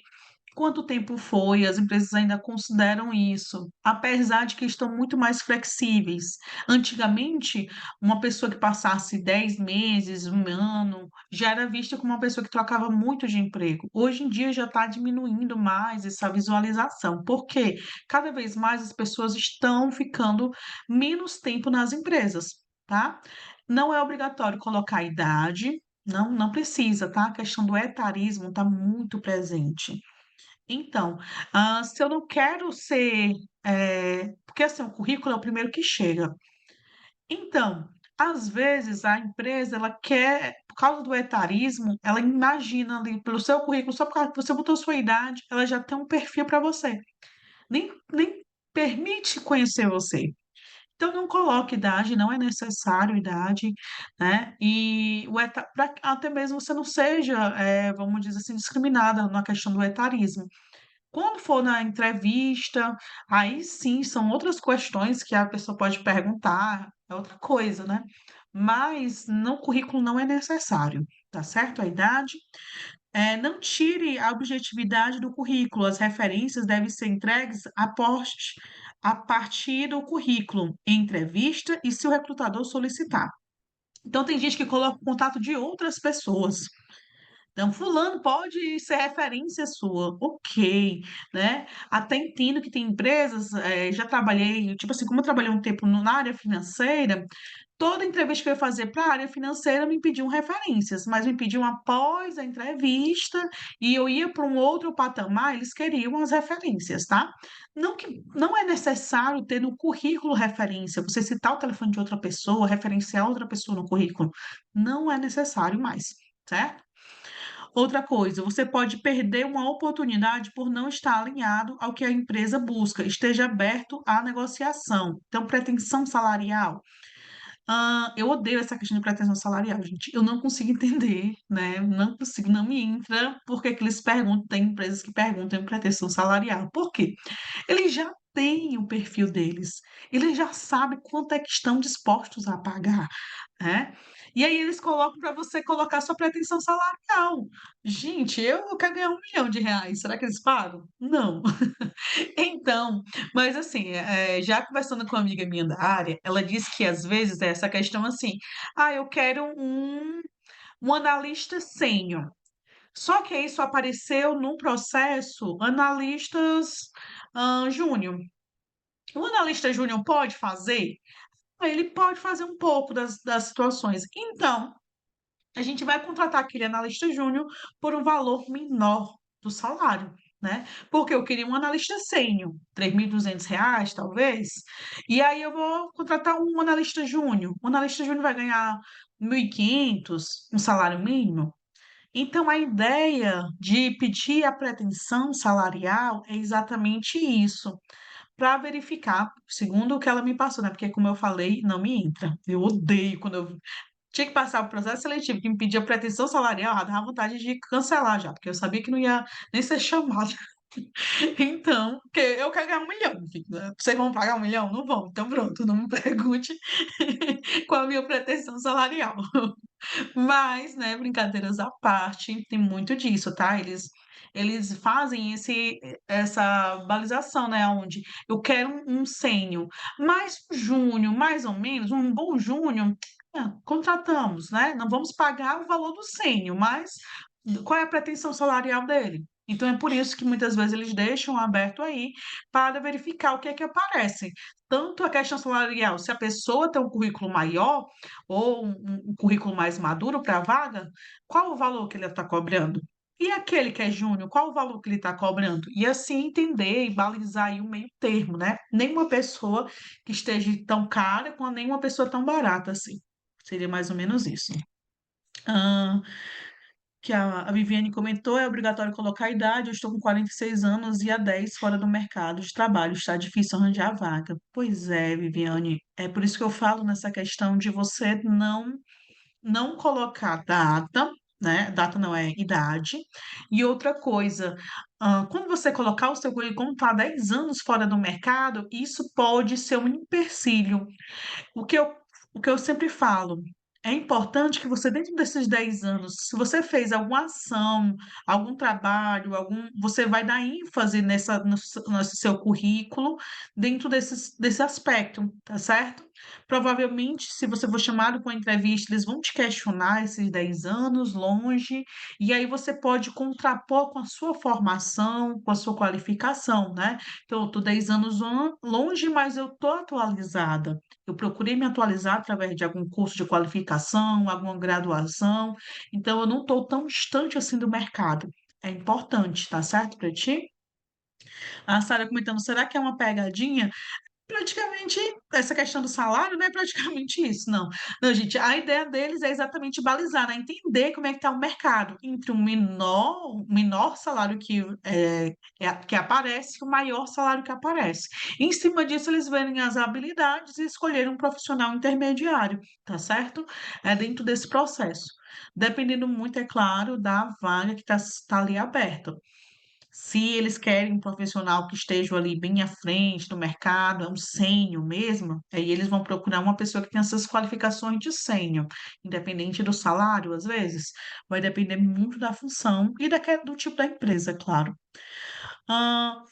quanto tempo foi, as empresas ainda consideram isso, apesar de que estão muito mais flexíveis. Antigamente, uma pessoa que passasse 10 meses, 1 ano, já era vista como uma pessoa que trocava muito de emprego. Hoje em dia já está diminuindo mais essa visualização, porque cada vez mais as pessoas estão ficando menos tempo nas empresas, tá? Não é obrigatório colocar a idade, não precisa, tá? A questão do etarismo está muito presente. Então, se eu não quero ser, porque assim, o currículo é o primeiro que chega. Então, às vezes a empresa ela quer, por causa do etarismo, ela imagina ali pelo seu currículo, só por causa que você botou sua idade, ela já tem um perfil para você. Nem permite conhecer você. Então não coloque idade, não é necessário idade, né, e o eta pra até mesmo você não seja, vamos dizer assim, discriminada na questão do etarismo. Quando for na entrevista, aí sim são outras questões que a pessoa pode perguntar, é outra coisa, né. Mas no currículo não é necessário, tá certo, a idade. Não tire a objetividade do currículo, as referências devem ser entregues a partir do currículo, em entrevista e se o recrutador solicitar. Então tem gente que coloca o contato de outras pessoas. Então, fulano pode ser referência sua, ok, né? Até entendo que tem empresas, já trabalhei, tipo assim, como eu trabalhei um tempo na área financeira, toda entrevista que eu ia fazer para a área financeira me pediam referências, mas me pediam após a entrevista e eu ia para um outro patamar, eles queriam as referências, tá? Não é necessário ter no currículo referência, você citar o telefone de outra pessoa, referenciar outra pessoa no currículo, não é necessário mais, certo? Outra coisa, você pode perder uma oportunidade por não estar alinhado ao que a empresa busca, esteja aberto à negociação. Então, pretensão salarial. Eu odeio essa questão de pretensão salarial, gente. Eu não consigo entender, né? Não consigo, não me entra porque que eles perguntam, tem empresas que perguntam em pretensão salarial. Por quê? Eles já têm o perfil deles, eles já sabem quanto é que estão dispostos a pagar, né? E aí eles colocam para você colocar sua pretensão salarial. Gente, eu quero ganhar R$ 1 milhão, será que eles pagam? Não. Então, mas assim, já conversando com uma amiga minha da área, ela disse que às vezes é essa questão assim: "Ah, eu quero um analista sênior". Só que aí só apareceu num processo analistas, júnior. O analista júnior pode fazer? Ele pode fazer um pouco das situações. Então, a gente vai contratar aquele analista júnior por um valor menor do salário, né? Porque eu queria um analista sênior, R$ 3.200 talvez, e aí eu vou contratar um analista júnior. O analista júnior vai ganhar 1.500, um salário mínimo. Então, a ideia de pedir a pretensão salarial é exatamente isso, para verificar, segundo o que ela me passou, né? Porque, como eu falei, não me entra. Eu odeio quando eu tinha que passar o processo seletivo que me pedia pretensão salarial, já dava vontade de cancelar já, porque eu sabia que não ia nem ser chamada. Então, porque eu quero ganhar 1 milhão, enfim, né? Vocês vão pagar 1 milhão? Não vão, então pronto, não me pergunte qual a minha pretensão salarial. Mas, né, brincadeiras à parte, tem muito disso, tá? Eles fazem essa balização, né? Onde eu quero um sênior, mas um júnior, mais ou menos, um bom júnior, contratamos, né? Não vamos pagar o valor do sênior, mas qual é a pretensão salarial dele? Então é por isso que muitas vezes eles deixam aberto aí para verificar o que é que aparece. Tanto a questão salarial, se a pessoa tem um currículo maior, ou um currículo mais maduro para a vaga, qual o valor que ele está cobrando? E aquele que é júnior, qual o valor que ele está cobrando? E assim entender e balizar aí o meio termo, né? Nenhuma pessoa que esteja tão cara quanto nenhuma pessoa tão barata assim. Seria mais ou menos isso. Ah, que a Viviane comentou, é obrigatório colocar a idade. Eu estou com 46 anos e há 10 fora do mercado de trabalho. Está difícil arranjar vaga. Pois é, Viviane. É por isso que eu falo nessa questão de você não colocar data, né? Data não é idade. E outra coisa, quando você colocar o seu currículo está 10 anos fora do mercado, isso pode ser um empecilho. O que eu, o que eu sempre falo, é importante que você, dentro desses 10 anos, se você fez alguma ação, algum trabalho, você vai dar ênfase nesse seu currículo dentro desse aspecto, tá certo? Provavelmente, se você for chamado para uma entrevista, eles vão te questionar esses 10 anos longe, e aí você pode contrapor com a sua formação, com a sua qualificação, né? Então, eu estou 10 anos longe, mas eu estou atualizada. Eu procurei me atualizar através de algum curso de qualificação, alguma graduação, então eu não estou tão distante assim do mercado. É importante, tá certo para ti? A Sara comentando, será que é uma pegadinha? Praticamente, essa questão do salário não é praticamente isso, não. Não, gente, a ideia deles é exatamente balizar, né? Entender como é que está o mercado entre o menor salário que aparece e o maior salário que aparece. Em cima disso, eles verem as habilidades e escolherem um profissional intermediário, tá certo? É dentro desse processo. Dependendo muito, é claro, da vaga que está ali aberta. Se eles querem um profissional que esteja ali bem à frente do mercado, é um sênior mesmo, aí eles vão procurar uma pessoa que tenha essas qualificações de sênior, independente do salário, às vezes, vai depender muito da função e do tipo da empresa, claro.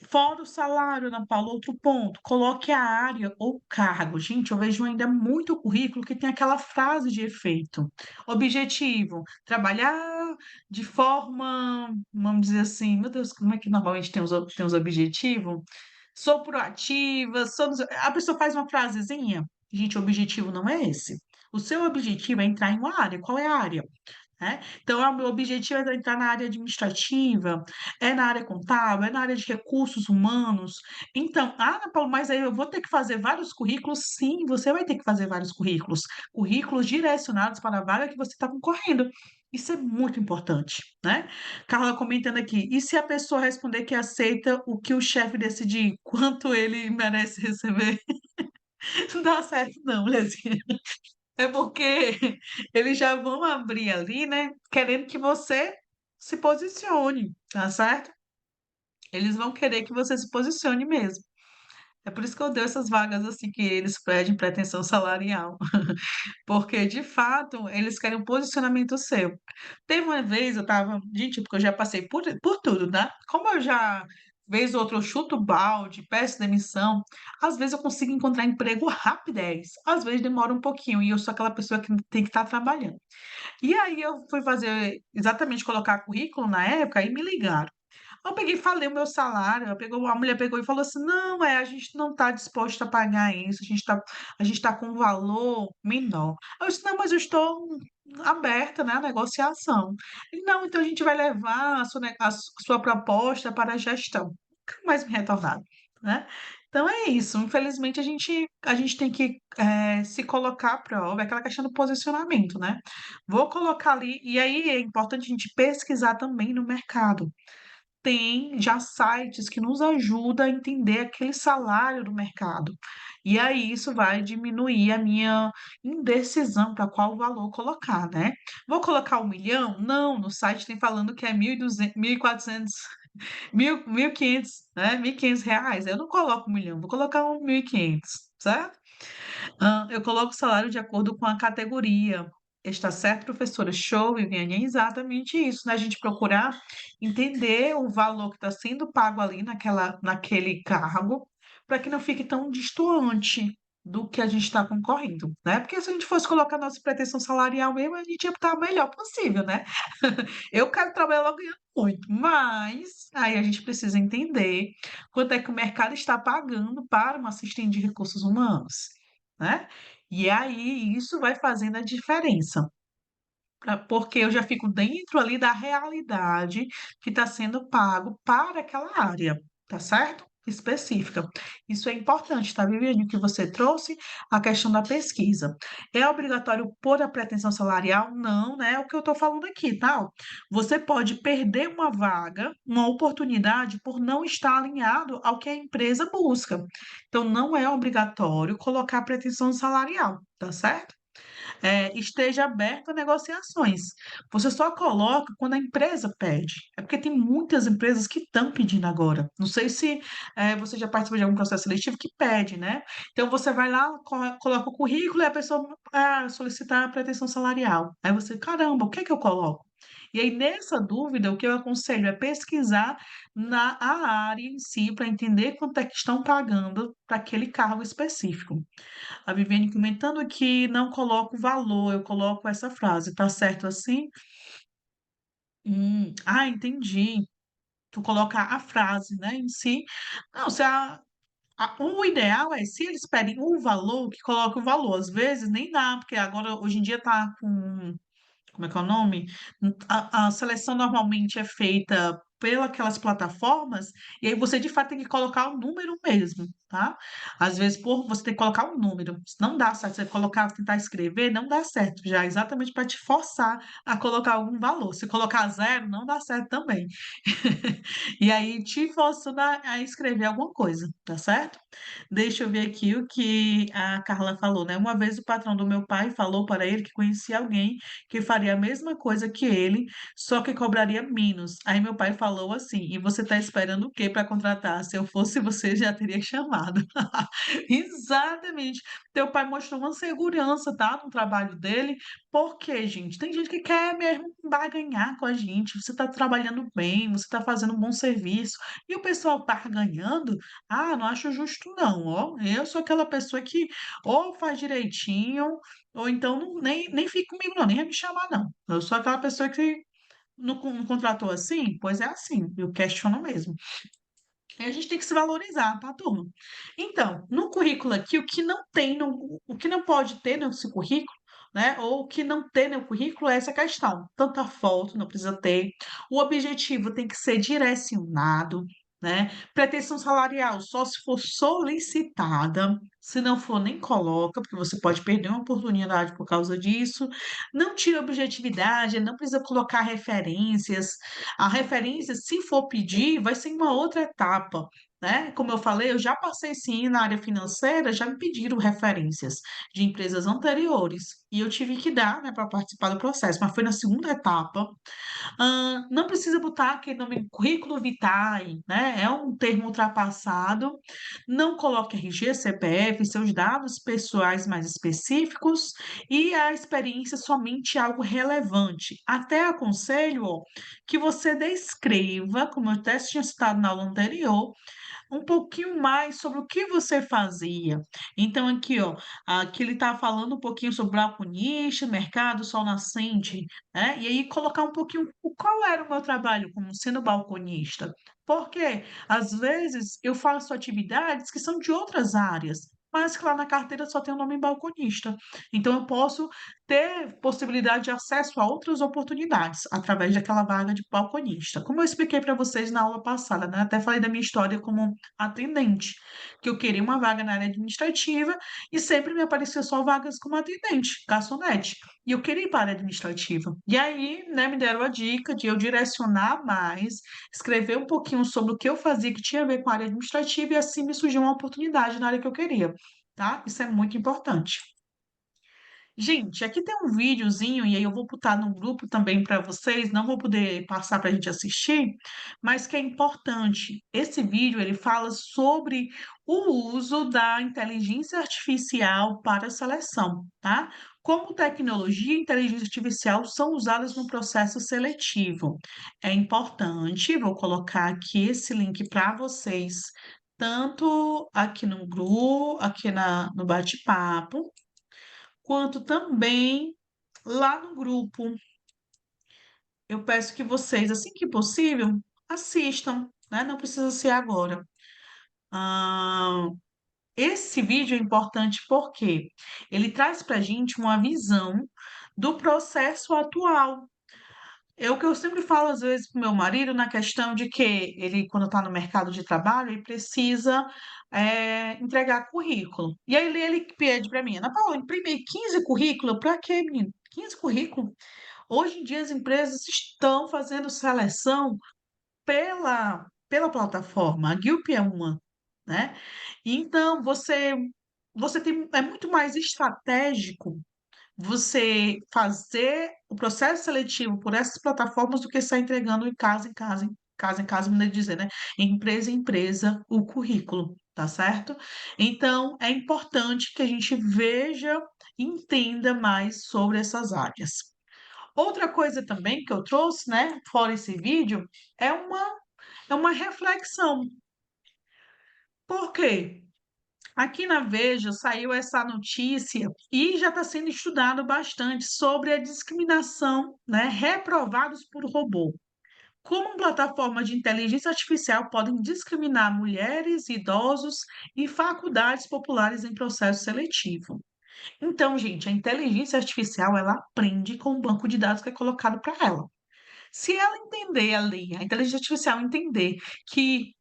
Fora o salário, Ana Paula, outro ponto, coloque a área ou cargo. Gente, eu vejo ainda muito currículo que tem aquela frase de efeito. Objetivo, trabalhar de forma, vamos dizer assim, meu Deus, como é que normalmente tem os objetivos? Sou proativa, a pessoa faz uma frasezinha. Gente, o objetivo não é esse. O seu objetivo é entrar em uma área. Qual é a área? Né? Então, o meu objetivo é entrar na área administrativa, é na área contábil, é na área de recursos humanos. Então, Ana Paula, mas aí eu vou ter que fazer vários currículos? Sim, você vai ter que fazer vários currículos. Currículos direcionados para a vaga que você está concorrendo. Isso é muito importante, né? Carla comentando aqui, e se a pessoa responder que aceita o que o chefe decidir, quanto ele merece receber? Não dá certo, não, Lezinha. É porque eles já vão abrir ali, né? Querendo que você se posicione, tá certo? Eles vão querer que você se posicione mesmo. É por isso que eu odeio essas vagas, assim, que eles pedem pretensão salarial, porque de fato eles querem um posicionamento seu. Teve uma vez eu estava gente, porque eu já passei por tudo, né, como eu já vez ou outra eu chuto o balde, peço demissão, às vezes eu consigo encontrar emprego rapidez, às vezes demora um pouquinho e eu sou aquela pessoa que tem que estar trabalhando. E aí eu fui fazer exatamente colocar currículo na época e me ligaram. Eu peguei e falei o meu salário, a mulher pegou e falou assim: "Não, a gente não está disposto a pagar isso, a gente tá com um valor menor". Eu disse: "Não, mas eu estou aberta, né, à negociação". Ele: "Não, então a gente vai levar a sua proposta para a gestão". Nunca mais me retornaram, né. Então é isso, infelizmente a gente tem que, se colocar à prova, é aquela questão do posicionamento, né. Vou colocar ali e aí é importante a gente pesquisar também no mercado. Tem já sites que nos ajuda a entender aquele salário do mercado. E aí isso vai diminuir a minha indecisão para qual valor colocar, né. Vou colocar 1.000.000? Não, no site tem falando que é 1.200, 1.400, 1.500, né, R$ 1.500. Eu não coloco 1.000.000, vou colocar 1.500, certo? Eu coloco o salário de acordo com a categoria. Está certo, professora. Show, Viviane. É exatamente isso, né, a gente procurar entender o valor que está sendo pago ali naquele cargo, para que não fique tão destoante do que a gente está concorrendo, né, porque se a gente fosse colocar nossa pretensão salarial mesmo, a gente ia estar o melhor possível, né. Eu quero trabalhar logo ganhando muito, mas aí a gente precisa entender quanto é que o mercado está pagando para uma assistente de recursos humanos, né. E aí isso vai fazendo a diferença, porque eu já fico dentro ali da realidade que está sendo pago para aquela área, tá certo? Específica. Isso é importante, tá, Viviane, o que você trouxe, a questão da pesquisa. É obrigatório pôr a pretensão salarial? Não, né, é o que eu estou falando aqui, tá, você pode perder uma vaga, uma oportunidade por não estar alinhado ao que a empresa busca. Então não é obrigatório colocar a pretensão salarial, tá certo? Esteja aberto a negociações. Você só coloca quando a empresa pede. É porque tem muitas empresas que estão pedindo agora. Não sei se, você já participou de algum processo seletivo que pede, né. Então você vai lá, coloca o currículo e a pessoa, solicitar a pretensão salarial. Aí você: "Caramba, o que é que eu coloco?". E aí nessa dúvida, o que eu aconselho é pesquisar na a área em si, para entender quanto é que estão pagando para aquele cargo específico. A Viviane comentando que não coloco valor, eu coloco essa frase, tá certo assim? Entendi. Tu coloca a frase, né, em si. Não, se o ideal é, se eles pedem um valor, que coloque o valor, às vezes nem dá, porque agora hoje em dia tá com como é que é o nome? A seleção normalmente é feita pela aquelas plataformas, e aí você de fato tem que colocar o número mesmo, tá. Às vezes você tem que colocar um número, se não dá certo, você colocar tentar escrever, não dá certo, já exatamente para te forçar a colocar algum valor, se colocar zero, não dá certo também. E aí te forçando a escrever alguma coisa, tá certo? Deixa eu ver aqui o que a Carla falou, né, uma vez o patrão do meu pai falou para ele que conhecia alguém que faria a mesma coisa que ele, só que cobraria menos. Aí meu pai falou assim: "E você está esperando o quê para contratar? Se eu fosse você, já teria chamado". Exatamente. Teu pai mostrou uma segurança, tá, no trabalho dele, porque, gente, tem gente que quer mesmo barganhar com a gente. Você está trabalhando bem, você está fazendo um bom serviço, e o pessoal barganhando, não acho justo não, ó. Eu sou aquela pessoa que ou faz direitinho ou então nem fica comigo não, nem vai me chamar não. Eu sou aquela pessoa que não contratou assim? Pois é assim, eu questiono mesmo. E a gente tem que se valorizar, tá, turma? Então, no currículo aqui, o que não pode ter nesse currículo, né, ou o que não tem no currículo é essa questão, tanta foto não precisa ter, o objetivo tem que ser direcionado, né, pretensão salarial só se for solicitada, se não for nem coloca, porque você pode perder uma oportunidade por causa disso, não tira objetividade, não precisa colocar referências, a referência, se for pedir, vai ser em uma outra etapa, né. Como eu falei, eu já passei sim na área financeira, já me pediram referências de empresas anteriores, e eu tive que dar, né, para participar do processo, mas foi na segunda etapa. Não precisa botar aquele nome currículo vitae, né? É um termo ultrapassado. Não coloque RG, CPF, seus dados pessoais mais específicos e a experiência somente algo relevante. Até aconselho, ó, que você descreva, como eu até tinha citado na aula anterior, um pouquinho mais sobre o que você fazia. Então, aqui, ó, aqui ele está falando um pouquinho sobre balconista, mercado, sol nascente, né? E aí colocar um pouquinho qual era o meu trabalho como sendo balconista. Porque, às vezes, eu faço atividades que são de outras áreas, mas que lá na carteira só tem o nome balconista. Então, eu posso ter possibilidade de acesso a outras oportunidades através daquela vaga de balconista. Como eu expliquei para vocês na aula passada, né? Até falei da minha história como atendente, que eu queria uma vaga na área administrativa e sempre me aparecia só vagas como atendente, garçonete. E eu queria ir para a área administrativa. E aí, né, me deram a dica de eu direcionar mais, escrever um pouquinho sobre o que eu fazia que tinha a ver com a área administrativa e assim me surgiu uma oportunidade na área que eu queria, tá? Isso é muito importante. Gente, aqui tem um videozinho, e aí eu vou botar no grupo também para vocês, não vou poder passar para a gente assistir, mas que é importante. Esse vídeo ele fala sobre o uso da inteligência artificial para a seleção, tá? Como tecnologia e inteligência artificial são usadas no processo seletivo. É importante, vou colocar aqui esse link para vocês, tanto aqui no grupo, no bate-papo, quanto também lá no grupo. Eu peço que vocês, assim que possível, assistam, né? Não precisa ser agora. Ah, esse vídeo é importante porque ele traz para a gente uma visão do processo atual. É o que eu sempre falo, às vezes, para o meu marido, na questão de que ele, quando está no mercado de trabalho, ele precisa entregar currículo. E aí ele pede para mim, Ana Paula, imprimir 15 currículos, para quê, menino? 15 currículos? Hoje em dia as empresas estão fazendo seleção pela plataforma, a Guilp é uma, né? Então, você tem, é muito mais estratégico você fazer o processo seletivo por essas plataformas do que estar entregando em casa, vamos dizer, né? Empresa em empresa, o currículo, tá certo? Então, é importante que a gente veja e entenda mais sobre essas áreas. Outra coisa também que eu trouxe, né, fora esse vídeo, é uma reflexão. Por quê? Aqui na Veja saiu essa notícia e já está sendo estudado bastante sobre a discriminação, né, reprovados por robô. Como plataformas de inteligência artificial podem discriminar mulheres, idosos e faculdades populares em processo seletivo. Então, gente, a inteligência artificial ela aprende com o banco de dados que é colocado para ela. Se ela entender ali, a inteligência artificial entender que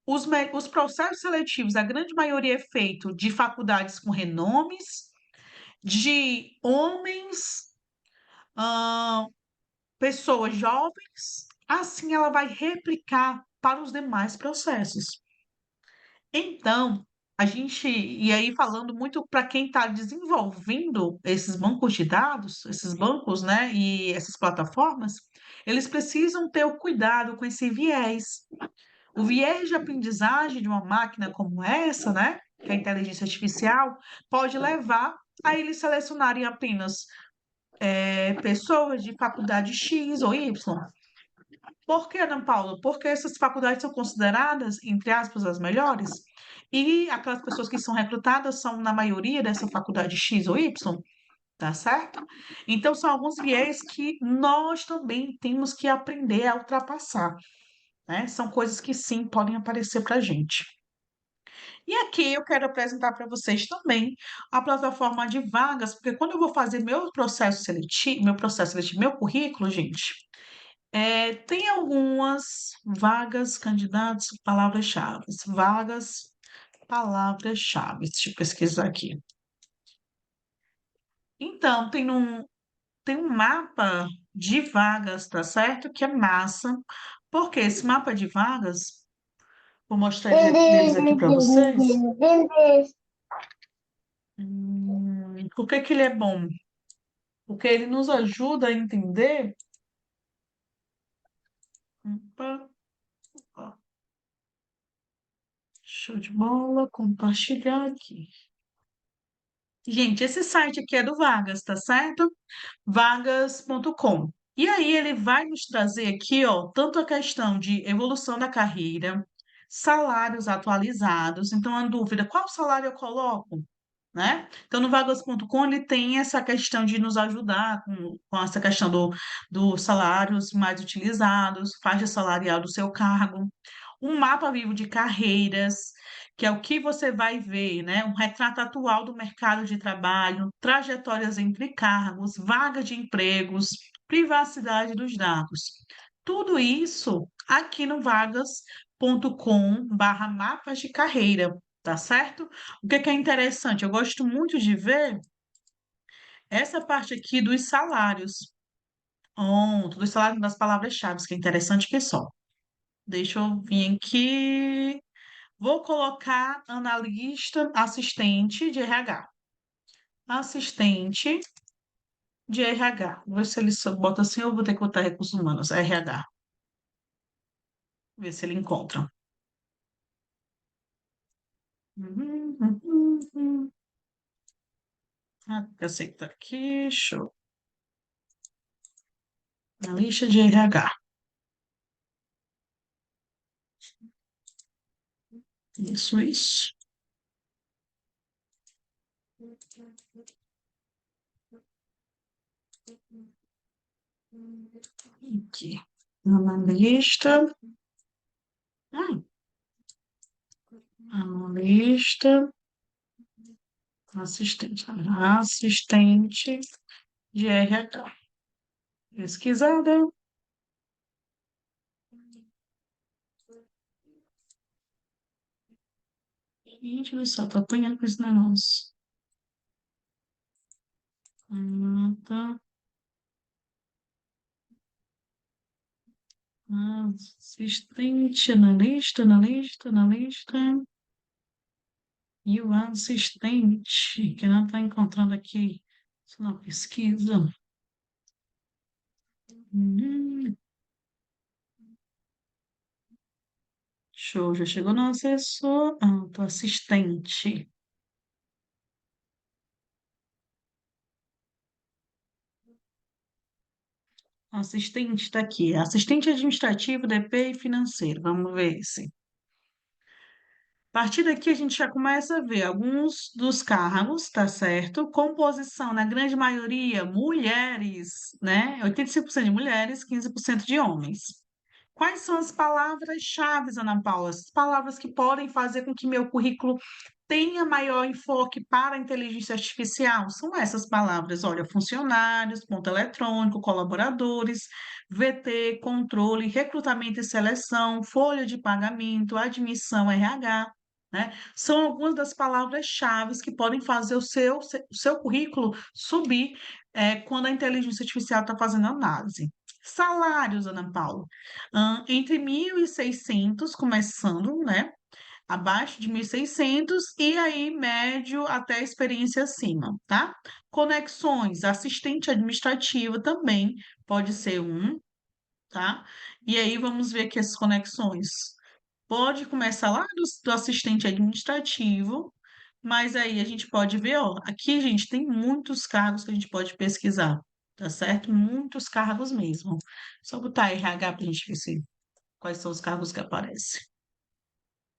os processos seletivos, a grande maioria é feito de faculdades com renomes, de homens, ah, pessoas jovens, assim ela vai replicar para os demais processos. Então, e aí falando muito para quem está desenvolvendo esses bancos de dados, esses bancos, né, e essas plataformas, eles precisam ter o cuidado com esse viés. O viés de aprendizagem de uma máquina como essa, né, que é a inteligência artificial, pode levar a eles selecionarem apenas pessoas de faculdade X ou Y. Por que, Ana Paula? Porque essas faculdades são consideradas, entre aspas, as melhores, e aquelas pessoas que são recrutadas são, na maioria, dessa faculdade X ou Y, tá certo? Então, são alguns viés que nós também temos que aprender a ultrapassar, né? São coisas que sim podem aparecer para a gente. E aqui eu quero apresentar para vocês também a plataforma de vagas, porque quando eu vou fazer meu currículo, gente, tem algumas vagas, candidatos, palavras-chave. Vagas, palavras-chave. Deixa eu pesquisar aqui. Então, tem um mapa de vagas, tá certo? Que é massa. Porque esse mapa de vagas, vou mostrar eles aqui para vocês. Por que que ele é bom? Porque ele nos ajuda a entender Opa, ó, show de bola, compartilhar aqui. Gente, esse site aqui é do Vagas, tá certo? Vagas.com. E aí ele vai nos trazer aqui, ó, tanto a questão de evolução da carreira, salários atualizados. Então, a dúvida, qual salário eu coloco? Né? Então, no vagas.com ele tem essa questão de nos ajudar com essa questão dos salários mais utilizados, faixa salarial do seu cargo, um mapa vivo de carreiras, que é o que você vai ver, né? Um retrato atual do mercado de trabalho, trajetórias entre cargos, vagas de empregos, privacidade dos dados. Tudo isso aqui no vagas.com/barra mapas de carreira, tá certo? O que é interessante? Eu gosto muito de ver essa parte aqui dos salários. Dos salários das palavras-chave, que é interessante que só. Deixa eu vir aqui. Vou colocar analista, assistente de RH. Assistente de RH. Vou ver se ele só bota assim ou vou ter que botar recursos humanos. RH. Ver se ele encontra. Ah, aceita aqui. Show. Analista de RH. Isso. Aqui. Analista. Hum, analista. Assistente. Assistente de RH. Pesquisada. Gente do céu, tô apanhando com esse negócio. Tá. Assistente, analista. E o assistente, que não está encontrando aqui. Isso na pesquisa. Hum, show, já chegou no assessor. Tô assistente. Assistente está aqui. Assistente administrativo, DP e financeiro. Vamos ver esse. A partir daqui a gente já começa a ver alguns dos cargos, tá certo? Composição, na grande maioria, mulheres, né? 85% de mulheres, 15% de homens. Quais são as palavras-chave, Ana Paula? As palavras que podem fazer com que meu currículo tenha maior enfoque para a inteligência artificial? São essas palavras, olha, funcionários, ponto eletrônico, colaboradores, VT, controle, recrutamento e seleção, folha de pagamento, admissão, RH, né? São algumas das palavras-chave que podem fazer o seu currículo subir quando a inteligência artificial está fazendo análise. Salários, Ana Paula, entre 1.600, começando, né? Abaixo de 1.600 e aí médio até experiência acima, tá? Conexões, assistente administrativo também pode ser um, tá? E aí vamos ver aqui as conexões. Pode começar lá do assistente administrativo, mas aí a gente pode ver, ó, aqui, gente, tem muitos cargos que a gente pode pesquisar, tá certo? Muitos cargos mesmo. Só botar RH para a gente ver quais são os cargos que aparecem.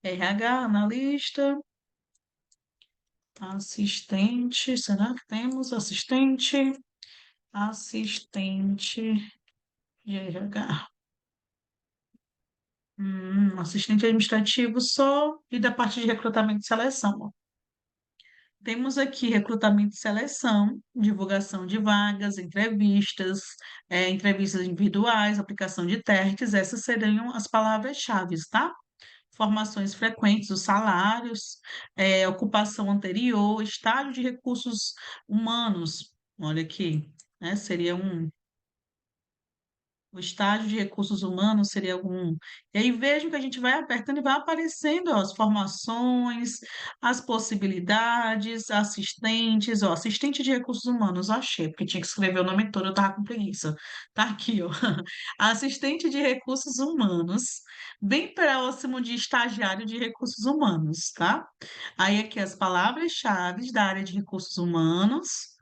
RH, analista, assistente, será que temos assistente? Assistente de RH. Assistente administrativo só e da parte de recrutamento e seleção, ó. Temos aqui recrutamento e seleção, divulgação de vagas, entrevistas, entrevistas individuais, aplicação de testes, essas seriam as palavras-chave, tá? Formações frequentes, os salários, ocupação anterior, estágio de recursos humanos, olha aqui, né? Seria um. O estágio de recursos humanos seria algum. E aí vejo que a gente vai apertando e vai aparecendo ó, as formações, as possibilidades, assistentes, ó, assistente de recursos humanos, achei, porque tinha que escrever o nome todo, eu tava com preguiça. Tá aqui, ó. Assistente de recursos humanos, bem próximo de estagiário de recursos humanos, tá? Aí aqui as palavras-chave da área de recursos humanos.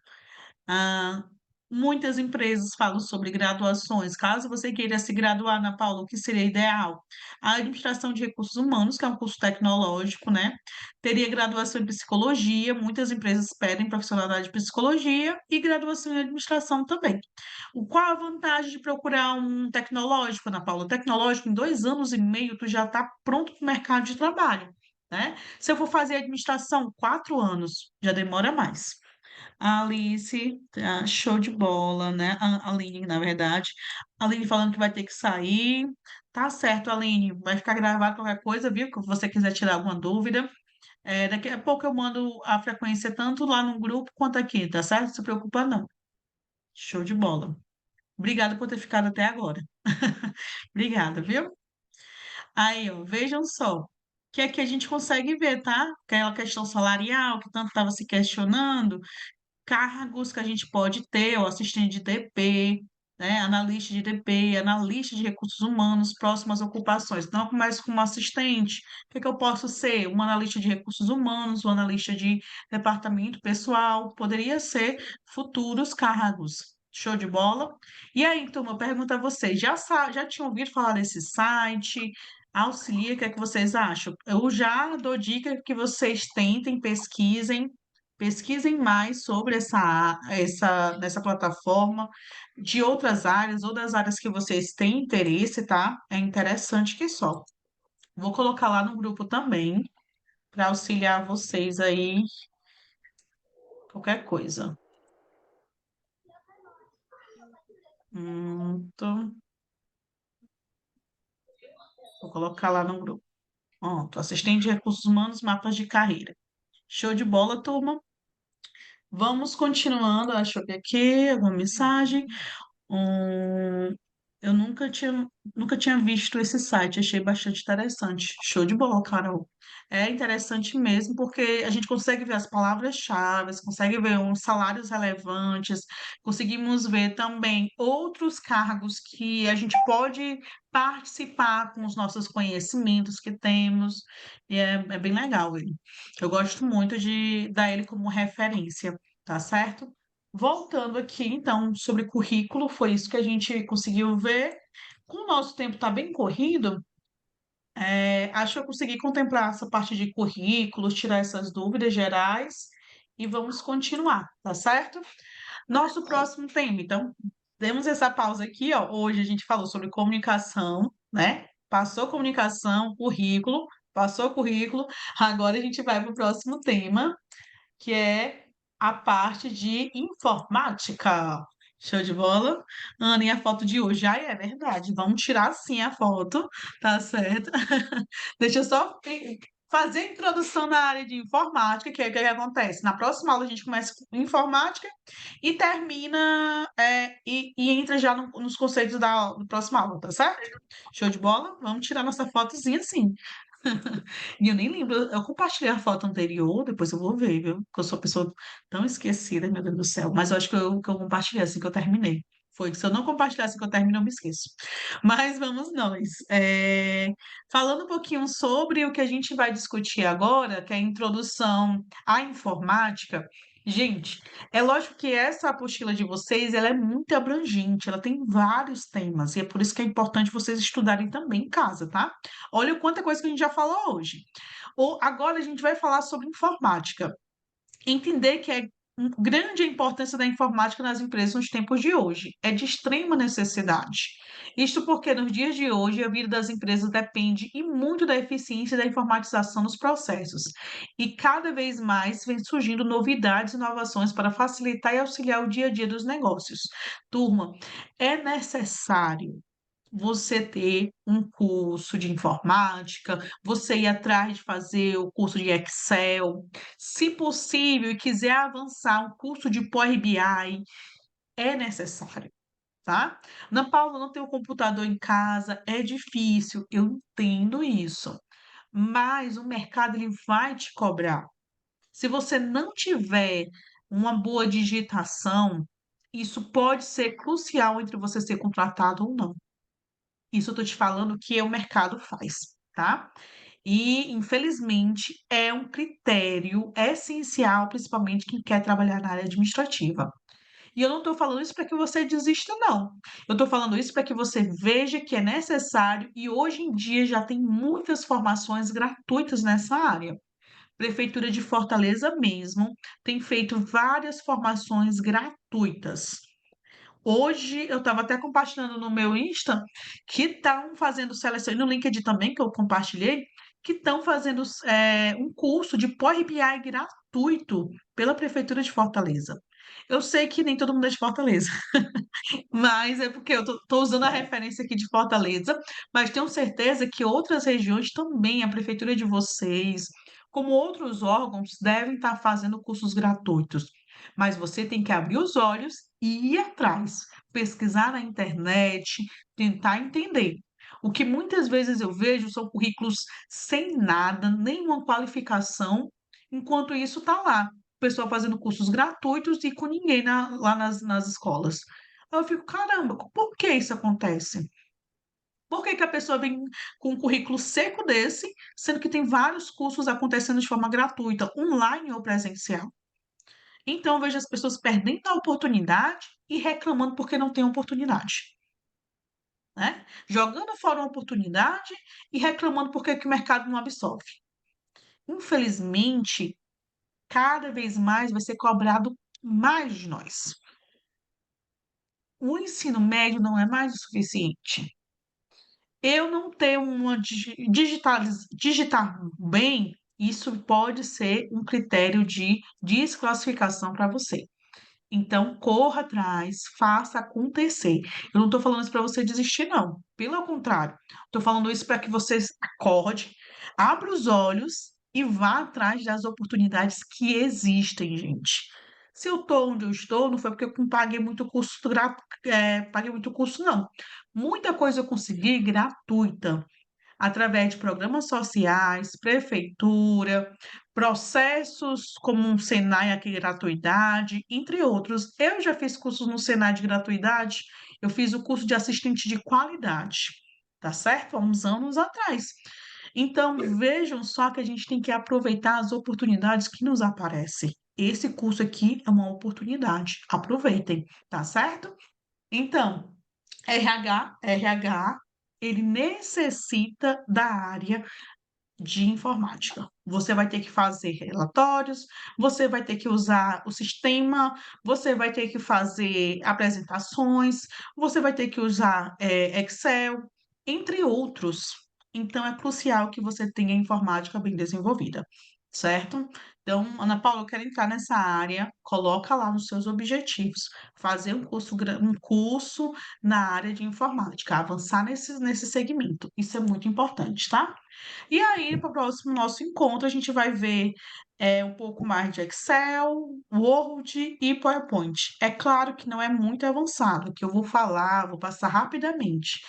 Ah, muitas empresas falam sobre graduações. Caso você queira se graduar na Paula, o que seria ideal? A administração de recursos humanos, que é um curso tecnológico, né? Teria graduação em psicologia, muitas empresas pedem profissionalidade de psicologia e graduação em administração também. Qual a vantagem de procurar um tecnológico, Ana Paula? Tecnológico, em 2 anos e meio, tu já está pronto para o mercado de trabalho, né? Se eu for fazer administração, 4 anos, já demora mais. A Alice, show de bola, né? A Aline, na verdade. A Aline falando que vai ter que sair. Tá certo, Aline. Vai ficar gravado qualquer coisa, viu? Que você quiser tirar alguma dúvida. Daqui a pouco eu mando a frequência tanto lá no grupo quanto aqui, tá certo? Não se preocupa, não. Show de bola. Obrigada por ter ficado até agora. Obrigada, viu? Aí, ó, vejam só. Que aqui a gente consegue ver, tá? Aquela questão salarial que tanto estava se questionando. Cargos que a gente pode ter, o assistente de DP, né, analista de DP, analista de recursos humanos, próximas ocupações. Então, eu começo como assistente. O que é que eu posso ser? Um analista de recursos humanos, um analista de departamento pessoal, poderia ser futuros cargos. Show de bola? E aí, turma, eu pergunto a vocês, já tinham ouvido falar desse site? Auxilia, o que é que vocês acham? Eu já dou dica que vocês tentem, pesquisem mais sobre nessa plataforma de outras áreas ou das áreas que vocês têm interesse, tá? É interessante que só. Vou colocar lá no grupo também para auxiliar vocês aí, qualquer coisa. Vou colocar lá no grupo. Pronto, assistente de recursos humanos, mapas de carreira. Show de bola, turma. Vamos continuando. Deixa eu ver aqui alguma mensagem. Hum, eu nunca tinha visto esse site, achei bastante interessante. Show de bola, Carol. É interessante mesmo, porque a gente consegue ver as palavras-chave, consegue ver uns salários relevantes, conseguimos ver também outros cargos que a gente pode participar com os nossos conhecimentos que temos, e é bem legal ele. Eu gosto muito de dar ele como referência, tá certo? Voltando aqui, então, sobre currículo, foi isso que a gente conseguiu ver. Como o nosso tempo está bem corrido, acho que eu consegui contemplar essa parte de currículos, tirar essas dúvidas gerais e vamos continuar, tá certo? Nosso próximo tema, então, demos essa pausa aqui, ó. Hoje a gente falou sobre comunicação, né? Passou comunicação, currículo, passou currículo, agora a gente vai para o próximo tema, que é a parte de informática. Show de bola? Ana, e a foto de hoje? Ah, é verdade. Vamos tirar sim a foto, tá certo? Deixa eu só fazer a introdução na área de informática, que é o que acontece. Na próxima aula a gente começa com informática e termina e entra já nos conceitos da próxima aula, tá certo? Show de bola? Vamos tirar nossa fotozinha sim. E eu nem lembro, eu compartilhei a foto anterior, depois eu vou ver, viu? Porque eu sou uma pessoa tão esquecida, meu Deus do céu. Mas eu acho que eu compartilhei assim que eu terminei. Foi, se eu não compartilhar assim que eu termino, eu me esqueço. Mas vamos nós. Falando um pouquinho sobre o que a gente vai discutir agora, que é a introdução à informática. Gente, é lógico que essa apostila de vocês, ela é muito abrangente, ela tem vários temas, e é por isso que é importante vocês estudarem também em casa, tá? Olha o quanta coisa que a gente já falou hoje. Agora a gente vai falar sobre informática. Entender que é grande a importância da informática nas empresas nos tempos de hoje. É de extrema necessidade. Isto porque nos dias de hoje a vida das empresas depende e muito da eficiência da informatização dos processos. E cada vez mais vem surgindo novidades e inovações para facilitar e auxiliar o dia a dia dos negócios. Turma, é necessário você ter um curso de informática, você ir atrás de fazer o curso de Excel, se possível e quiser avançar um curso de Power BI, é necessário. tá? Ana Paula, não tenho computador em casa, é difícil, eu entendo isso, mas o mercado ele vai te cobrar. Se você não tiver uma boa digitação, isso pode ser crucial entre você ser contratado ou não. Isso eu estou te falando que o mercado faz, tá? E, infelizmente, é um critério essencial, principalmente quem quer trabalhar na área administrativa. E eu não estou falando isso para que você desista, não. Eu estou falando isso para que você veja que é necessário e hoje em dia já tem muitas formações gratuitas nessa área. Prefeitura de Fortaleza mesmo tem feito várias formações gratuitas. Hoje eu estava até compartilhando no meu Insta que estão fazendo seleção, e no LinkedIn também, que eu compartilhei, que estão fazendo um curso de Power BI gratuito pela Prefeitura de Fortaleza. Eu sei que nem todo mundo é de Fortaleza, mas é porque eu tô usando a referência aqui de Fortaleza, mas tenho certeza que outras regiões também, a prefeitura de vocês, como outros órgãos, devem estar fazendo cursos gratuitos. Mas você tem que abrir os olhos e ir atrás, pesquisar na internet, tentar entender. O que muitas vezes eu vejo são currículos sem nada, nenhuma qualificação, enquanto isso está lá. O pessoal fazendo cursos gratuitos e com ninguém lá nas escolas. Eu fico, caramba, por que isso acontece? Por que que a pessoa vem com um currículo seco desse, sendo que tem vários cursos acontecendo de forma gratuita, online ou presencial? Então, eu vejo as pessoas perdendo a oportunidade e reclamando porque não tem oportunidade, né? Jogando fora uma oportunidade e reclamando porque que o mercado não absorve. Infelizmente, cada vez mais vai ser cobrado mais de nós. O ensino médio não é mais o suficiente. Eu não ter uma digitar bem, isso pode ser um critério de desclassificação para você. Então, corra atrás, faça acontecer. Eu não estou falando isso para você desistir, não. Pelo contrário, estou falando isso para que você acorde, abra os olhos e vá atrás das oportunidades que existem, gente. Se eu estou onde eu estou, não foi porque eu paguei muito curso, paguei muito curso, não. Muita coisa eu consegui gratuita através de programas sociais, prefeitura, processos como um Senai aqui gratuidade, entre outros. Eu já fiz cursos no Senai de gratuidade, eu fiz o curso de assistente de qualidade, tá certo? Há uns anos atrás. Então, vejam só que a gente tem que aproveitar as oportunidades que nos aparecem. Esse curso aqui é uma oportunidade. Aproveitem, tá certo? Então, RH, ele necessita da área de informática. Você vai ter que fazer relatórios, você vai ter que usar o sistema, você vai ter que fazer apresentações, você vai ter que usar Excel, entre outros. Então, é crucial que você tenha informática bem desenvolvida, certo? Então, Ana Paula, eu quero entrar nessa área, coloca lá nos seus objetivos, fazer um curso na área de informática, avançar nesse segmento. Isso é muito importante, tá? E aí, para o próximo nosso encontro, a gente vai ver um pouco mais de Excel, Word e PowerPoint. É claro que não é muito avançado, que eu vou falar, vou passar rapidamente.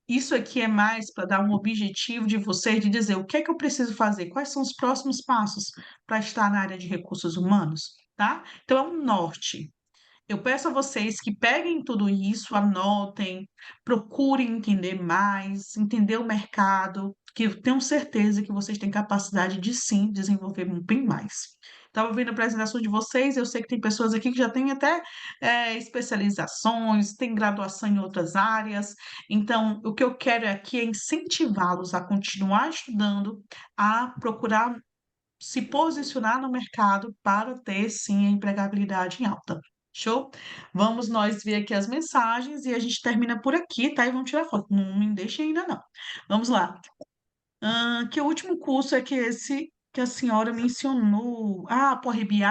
Isso aqui é mais para dar um objetivo de vocês, de dizer o que é que eu preciso fazer, quais são os próximos passos para estar na área de recursos humanos, tá? Então, é um norte. Eu peço a vocês que peguem tudo isso, anotem, procurem entender mais, entender o mercado, que eu tenho certeza que vocês têm capacidade de sim desenvolver bem mais. Estava vendo a apresentação de vocês, eu sei que tem pessoas aqui que já têm até especializações, têm graduação em outras áreas. Então, o que eu quero aqui é incentivá-los a continuar estudando, a procurar se posicionar no mercado para ter sim a empregabilidade em alta. Show? Vamos nós ver aqui as mensagens e a gente termina por aqui, tá? E vamos tirar foto. Não me deixe ainda não. Vamos lá. Que o último curso é que esse que a senhora mencionou. Ah, Power BI.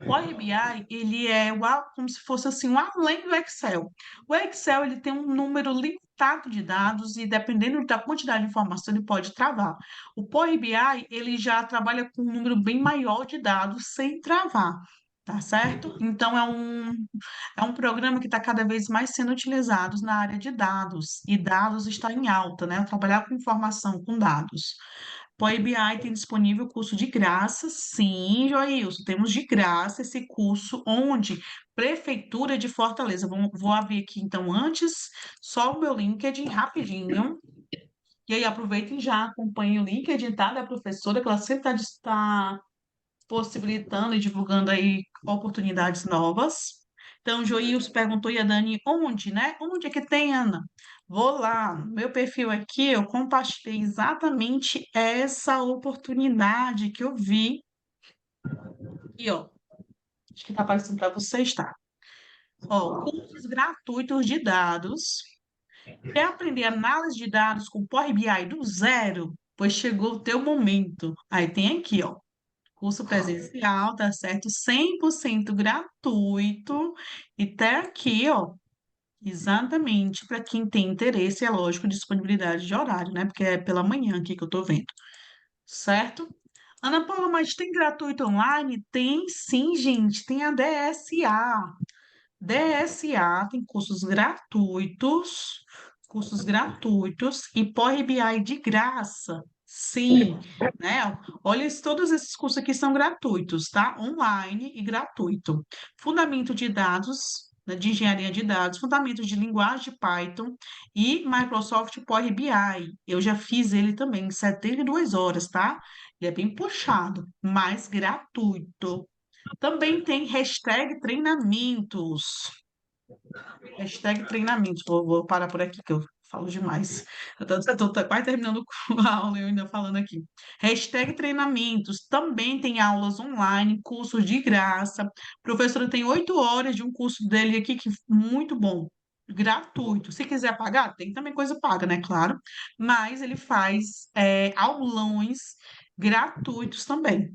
Power BI, ele é como se fosse assim, um além do Excel. O Excel, ele tem um número limitado de dados e dependendo da quantidade de informação, ele pode travar. O Power BI, ele já trabalha com um número bem maior de dados sem travar, tá certo? Então, é um programa que está cada vez mais sendo utilizado na área de dados, e dados está em alta, né? Trabalhar com informação, com dados. Power BI tem disponível curso de graça, sim, Joilson, temos de graça esse curso, onde Prefeitura de Fortaleza, vou abrir aqui então antes, só o meu LinkedIn rapidinho, e aí aproveitem e já acompanhem o LinkedIn, tá, da professora, que ela sempre está possibilitando e divulgando aí oportunidades novas. Então, o Joils perguntou, e a Dani, onde, né? Onde é que tem, Ana? Vou lá, no meu perfil aqui, eu compartilhei exatamente essa oportunidade que eu vi. E, ó, acho que tá aparecendo para vocês, tá? Ó, cursos gratuitos de dados. Quer aprender análise de dados com Power BI do zero? Pois chegou o teu momento. Aí tem aqui, ó. Curso presencial, tá certo? 100% gratuito. E tá aqui, ó, exatamente para quem tem interesse, é lógico, disponibilidade de horário, né? Porque é pela manhã aqui que eu tô vendo, certo? Ana Paula, mas tem gratuito online? Tem sim, gente. Tem a DSA. DSA tem cursos gratuitos e Power BI de graça. Sim, né? Olha, todos esses cursos aqui são gratuitos, tá? Online e gratuito. Fundamento de dados, né, de engenharia de dados, fundamento de linguagem Python e Microsoft Power BI. Eu já fiz ele também em 72 horas, tá? Ele é bem puxado, mas gratuito. Também tem hashtag treinamentos. Hashtag treinamentos. Vou parar por aqui, que eu falo demais. Eu tô quase terminando a aula e eu ainda falando aqui. Hashtag treinamentos. Também tem aulas online, cursos de graça. Professora tem 8 horas de um curso dele aqui, que muito bom. Gratuito. Se quiser pagar, tem também coisa paga, né? Claro. Mas ele faz aulões gratuitos também.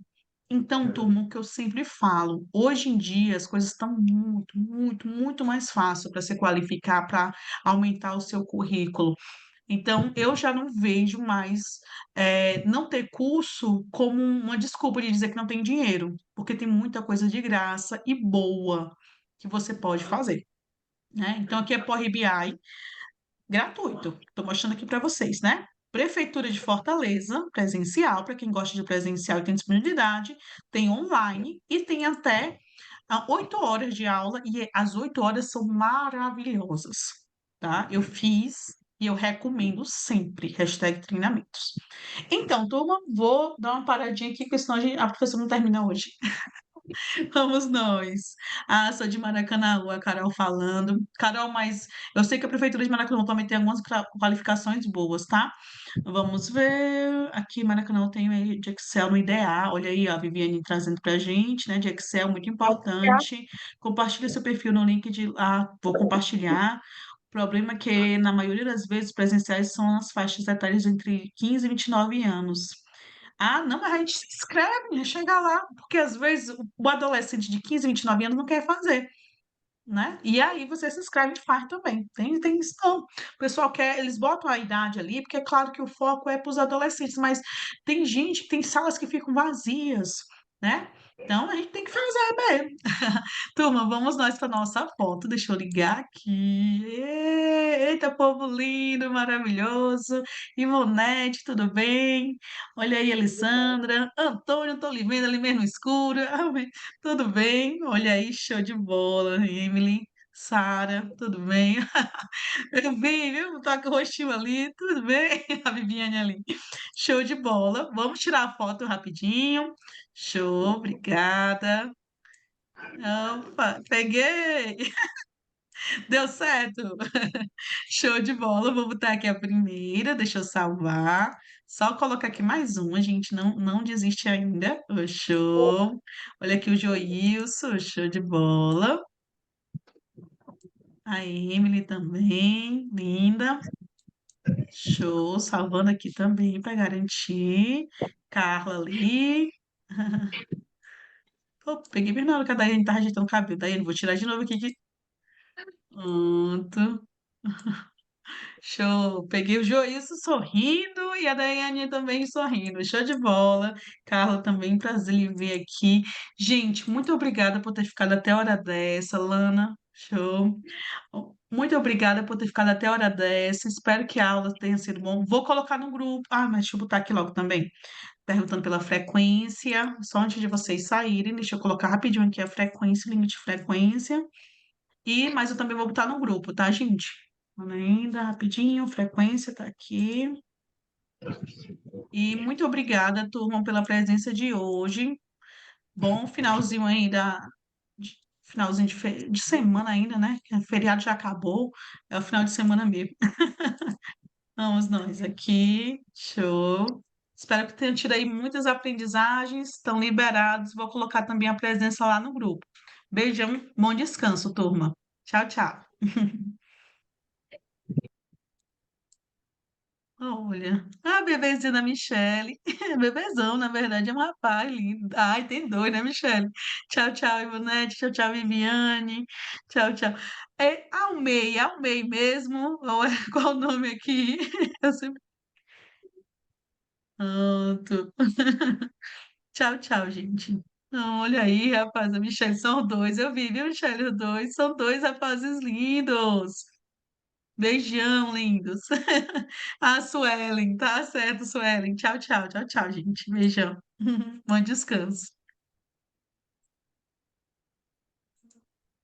Então, turma, o que eu sempre falo, hoje em dia as coisas estão muito, muito, muito mais fácil para se qualificar, para aumentar o seu currículo. Então, eu já não vejo mais não ter curso como uma desculpa de dizer que não tem dinheiro, porque tem muita coisa de graça e boa que você pode fazer, né? Então, aqui é Power BI, gratuito. Estou mostrando aqui para vocês, né? Prefeitura de Fortaleza, presencial, para quem gosta de presencial e tem disponibilidade, tem online e tem até 8 horas de aula, e as 8 horas são maravilhosas, tá? Eu fiz e eu recomendo sempre, hashtag treinamentos. Então, turma, vou dar uma paradinha aqui, porque senão a professora não termina hoje. Vamos nós. Ah, sou de Maracanã, a Carol falando. Carol, mas eu sei que a Prefeitura de Maracanã também tem algumas qualificações boas, tá? Vamos ver. Aqui em Maracanã eu tenho aí de Excel no IDEA. Olha aí, ó, a Viviane trazendo pra gente, né? De Excel, muito importante. Compartilha seu perfil no link de. Ah, vou compartilhar. O problema é que, na maioria das vezes, presenciais são as faixas etárias entre 15 e 29 anos. Ah, não, mas a gente se inscreve, né? Chega lá, porque às vezes o adolescente de 15, 29 anos não quer fazer, né? E aí você se inscreve e faz também. Tem isso não. O pessoal quer, eles botam a idade ali, porque é claro que o foco é para os adolescentes, mas tem gente, tem salas que ficam vazias, né? Então a gente tem que fazer mesmo. Turma, vamos nós para nossa foto. Deixa eu ligar aqui. Eita, povo lindo, maravilhoso. Imonete, tudo bem? Olha aí, Alessandra. Antônio, tô lhe vendo ali mesmo no escuro. Tudo bem? Olha aí, show de bola. Emily, Sara, tudo bem? Eu vi, viu? Tá com o rostinho ali, tudo bem? A Viviane ali. Show de bola. Vamos tirar a foto rapidinho. Show, obrigada. Opa, peguei! Deu certo! Show de bola! Vou botar aqui a primeira, deixa eu salvar. Só colocar aqui mais uma, gente, não desiste ainda. Ô, show! Olha aqui o Joilson, show de bola. A Emily também, linda. Show, salvando aqui também para garantir. Carla ali. Pô, peguei bem na hora que a Daiane tá ajeitando o cabelo. Daiane, vou tirar de novo aqui. Pronto. Show. Peguei o Joilson sorrindo e a Daiane também sorrindo. Show de bola. Carla também, prazer em ver aqui. Gente, muito obrigada por ter ficado até a hora dessa. Lana, show. Muito obrigada por ter ficado até a hora dessa. Espero que a aula tenha sido bom. Vou colocar no grupo. Ah, mas deixa eu botar aqui logo também. Perguntando pela frequência. Só antes de vocês saírem, deixa eu colocar rapidinho aqui a frequência, limite de frequência. Mas eu também vou botar no grupo, tá, gente? Ainda rapidinho, frequência tá aqui. E muito obrigada, turma, pela presença de hoje. Bom finalzinho ainda, finalzinho de semana ainda, né? Que o feriado já acabou, é o final de semana mesmo. Vamos nós aqui, show. Espero que tenham tido aí muitas aprendizagens, estão liberados. Vou colocar também a presença lá no grupo. Beijão, bom descanso, turma. Tchau, tchau. Olha, a bebezinha da Michele, bebezão, na verdade, é um rapaz lindo. Ai, tem dois, né, Michele? Tchau, tchau, Ivonete, tchau, tchau, Viviane, tchau, tchau. É Almei mesmo? Ou é, qual o nome aqui? Eu sempre... Pronto. Tchau, tchau, gente. Não, olha aí, rapaz, a Michelle, são dois. Eu vi, viu, Michelle, os dois. São dois rapazes lindos. Beijão, lindos. A Suelen, tá certo, Suelen. Tchau, tchau, tchau, tchau, gente. Beijão. Bom descanso.